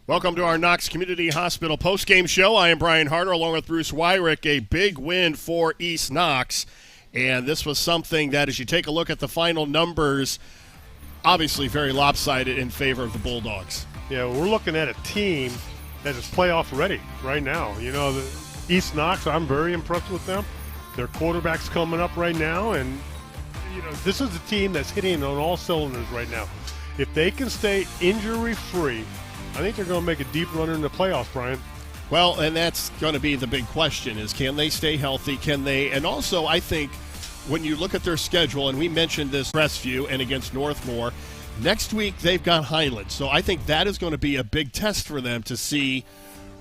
Welcome to our Knox Community Hospital postgame show. I am Brian Harder along with Bruce Wyrick. A big win for East Knox. And this was something that, as you take a look at the final numbers, obviously very lopsided in favor of the Bulldogs. Yeah, we're looking at a team that is playoff ready right now. You know, the East Knox, I'm very impressed with them. Their quarterback's coming up right now, and, you know, this is a team that's hitting on all cylinders right now. If they can stay injury-free, I think they're going to make a deep run in the playoffs, Brian. Well, and that's going to be the big question is, can they stay healthy? Can they? And also, I think when you look at their schedule, and we mentioned this Crestview and against Northmore, Next week, they've got Highland. So I think that is going to be a big test for them to see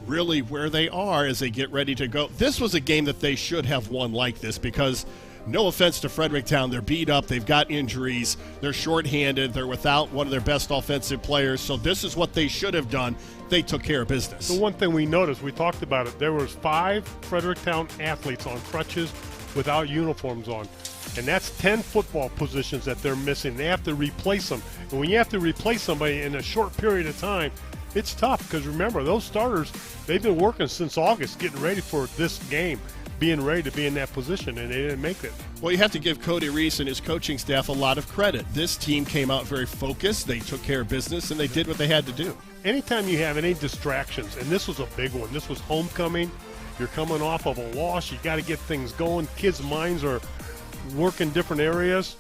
really where they are as they get ready to go. This was a game that they should have won like this because, no offense to Fredericktown, they're beat up, they've got injuries, they're shorthanded, they're without one of their best offensive players. So this is what they should have done. They took care of business. The one thing we noticed, we talked about it, there was 5 Fredericktown athletes on crutches without uniforms on. And that's 10 football positions that they're missing. They have to replace them. And when you have to replace somebody in a short period of time, it's tough because remember, those starters, they've been working since August getting ready for this game, being ready to be in that position, and they didn't make it. Well, you have to give Cody Reese and his coaching staff a lot of credit. This team came out very focused. They took care of business, and they did what they had to do. Anytime you have any distractions, and this was a big one, this was homecoming, you're coming off of a loss, you got to get things going. Kids' minds are working different areas,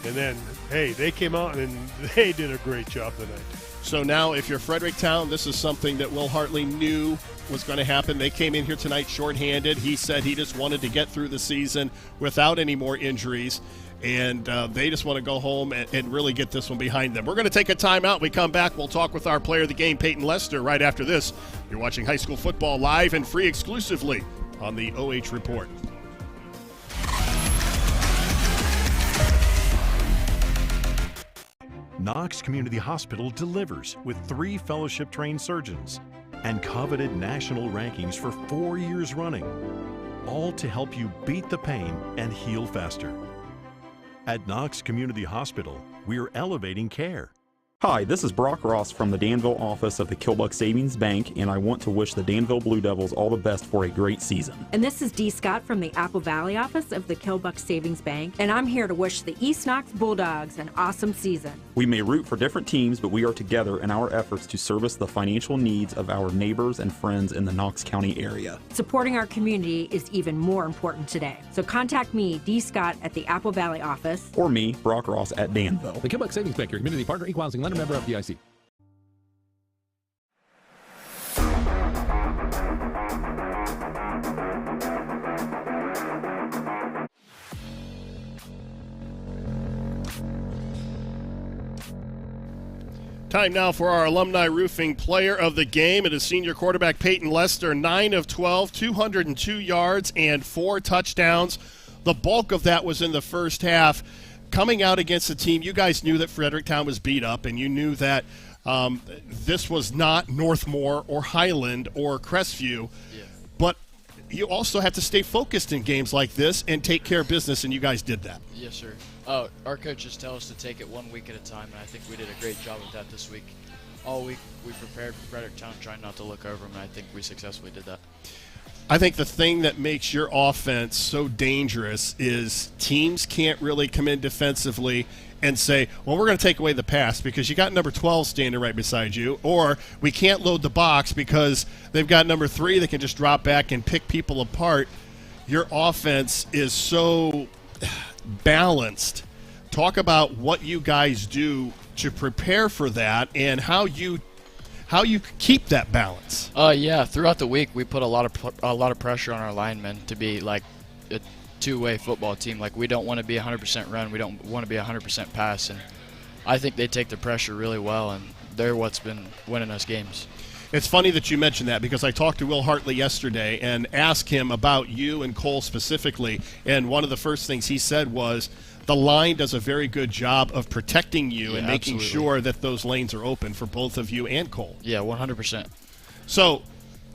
and then, hey, they came out and they did a great job tonight. So now if you're Fredericktown, this is something that Will Hartley knew was going to happen. They came in here tonight shorthanded. He said he just wanted to get through the season without any more injuries, and they just want to go home and really get this one behind them. We're going to take a timeout. We come back, we'll talk with our player of the game, Peyton Lester, right after this. You're watching high school football live and free exclusively on the OH Report. Knox Community Hospital delivers with 3 fellowship-trained surgeons and coveted national rankings for 4 years running, all to help you beat the pain and heal faster. At Knox Community Hospital, we're elevating care. Hi, this is Brock Ross from the Danville office of the Killbuck Savings Bank, and I want to wish the Danville Blue Devils all the best for a great season. And this is Dee Scott from the Apple Valley office of the Killbuck Savings Bank, and I'm here to wish the East Knox Bulldogs an awesome season. We may root for different teams, but we are together in our efforts to service the financial needs of our neighbors and friends in the Knox County area. Supporting our community is even more important today. So contact me, Dee Scott, at the Apple Valley office. Or me, Brock Ross, at Danville. The Killbuck Savings Bank, your community partner, equal housing lender, member of FDIC. Time now for our Alumni Roofing player of the game. It is senior quarterback Peyton Lester, 9 of 12, 202 yards and 4 touchdowns. The bulk of that was in the first half. Coming out against a team, you guys knew that Fredericktown was beat up, and you knew that this was not Northmore or Highland or Crestview. Yeah. But you also have to stay focused in games like this and take care of business, and you guys did that. Yes, sir. Our coaches tell us to take it 1 week at a time, and I think we did a great job of that this week. All week we prepared for Fredericktown, trying not to look over them, and I think we successfully did that. I think the thing that makes your offense so dangerous is teams can't really come in defensively and say, well, we're going to take away the pass because you got number 12 standing right beside you, or we can't load the box because they've got number 3 that can just drop back and pick people apart. Your offense is so balanced. Talk about what you guys do to prepare for that and how you keep that balance. Yeah, throughout the week we put a lot of pressure on our linemen to be like a two-way football team. Like, we don't want to be 100% run, we don't want to be 100% pass, and I think they take the pressure really well, and they're what's been winning us games. It's funny that you mentioned that because I talked to Will Hartley yesterday and asked him about you and Cole specifically, and one of the first things he said was the line does a very good job of protecting you and making absolutely. sure that those lanes are open for both of you and Cole. Yeah, 100%. So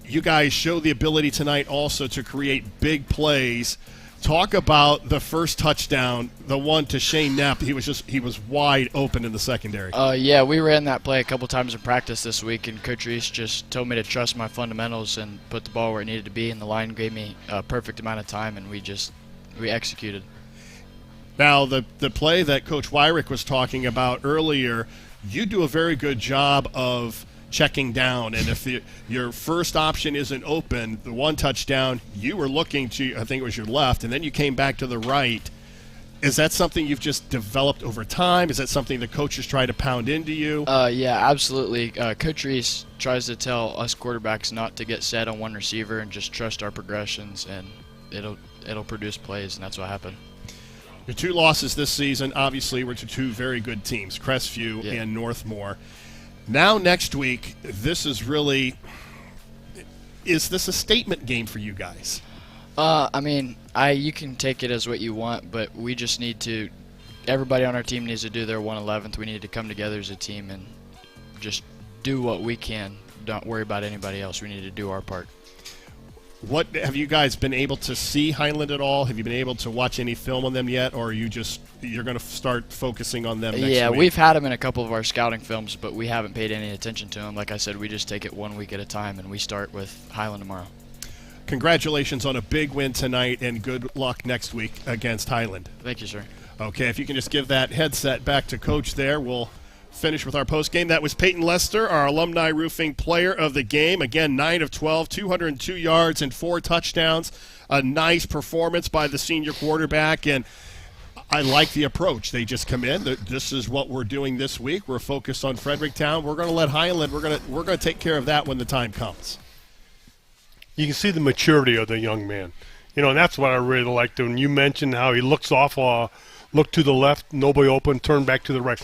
you guys show the ability tonight also to create big plays. Talk about the first touchdown, the one to Shane Knapp. He was wide open in the secondary. Yeah, we ran that play a couple times in practice this week, and Coach Reese just told me to trust my fundamentals and put the ball where it needed to be, and the line gave me a perfect amount of time, and we executed. Now, the play that Coach Wyrick was talking about earlier, you do a very good job of checking down, and if your first option isn't open, the one touchdown, you were looking to, I think it was your left, and then you came back to the right. Is that something you've just developed over time? Is that something the coaches try to pound into you? Yeah, absolutely. Coach Reese tries to tell us quarterbacks not to get set on one receiver and just trust our progressions, and it'll produce plays, and that's what happened. Your 2 losses this season, obviously, were to 2 very good teams, Crestview and Northmore. Now, next week, this is really – is this a statement game for you guys? I mean, you can take it as what you want, but we just need to – everybody on our team needs to do their 1/11th. We need to come together as a team and just do what we can. Don't worry about anybody else. We need to do our part. What have you guys been able to see Highland at all? Have you been able to watch any film on them yet, or are you're going to start focusing on them next week? Yeah, we've had them in a couple of our scouting films, but we haven't paid any attention to them. Like I said, we just take it 1 week at a time, and we start with Highland tomorrow. Congratulations on a big win tonight, and good luck next week against Highland. Thank you, sir. Okay, if you can just give that headset back to Coach there, we'll finish with our postgame. That was Peyton Lester, our Alumni Roofing player of the game. Again, 9 of 12, 202 yards and 4 touchdowns. A nice performance by the senior quarterback, and I like the approach. They just come in. This is what we're doing this week. We're focused on Fredericktown. We're going to let Highland. We're going to take care of that when the time comes. You can see the maturity of the young man. And that's what I really liked. When you mentioned how he looks off, look to the left, nobody open, turn back to the right.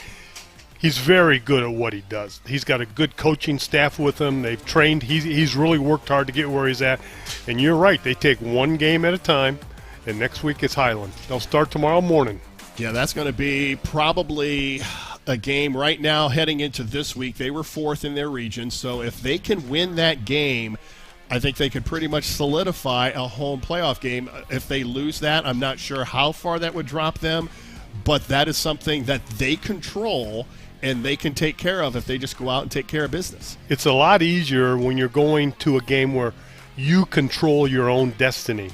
He's very good at what he does. He's got a good coaching staff with him. They've trained. He's really worked hard to get where he's at. And you're right. They take 1 game at a time, and next week it's Highland. They'll start tomorrow morning. Yeah, that's going to be probably a game right now heading into this week. They were 4th in their region, so if they can win that game, I think they could pretty much solidify a home playoff game. If they lose that, I'm not sure how far that would drop them, but that is something that they control and they can take care of if they just go out and take care of business. It's a lot easier when you're going to a game where you control your own destiny.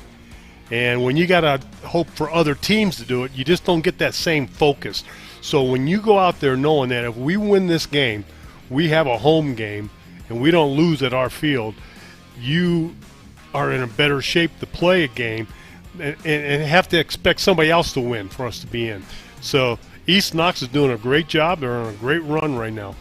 And when you got to hope for other teams to do it, you just don't get that same focus. So when you go out there knowing that if we win this game, we have a home game, and we don't lose at our field, you are in a better shape to play a game and have to expect somebody else to win for us to be in. So East Knox is doing a great job. They're on a great run right now.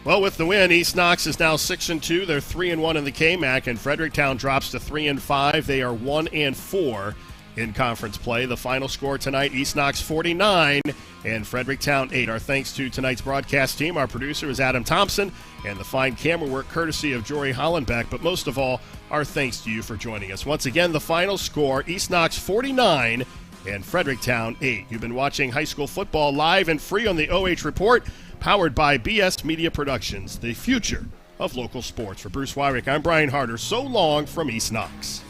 Well, with the win, East Knox is now 6-2. They're 3-1 in the KMAC, and Fredericktown drops to 3-5. They are 1-4 in conference play. The final score tonight, East Knox 49 and Fredericktown 8. Our thanks to tonight's broadcast team. Our producer is Adam Thompson, and the fine camera work courtesy of Jory Hollenbeck. But most of all, our thanks to you for joining us. Once again, the final score, East Knox 49 and Fredericktown 8. You've been watching high school football live and free on the OH Report, powered by BS Media Productions, the future of local sports. For Bruce Wyrick, I'm Brian Harder. So long from East Knox.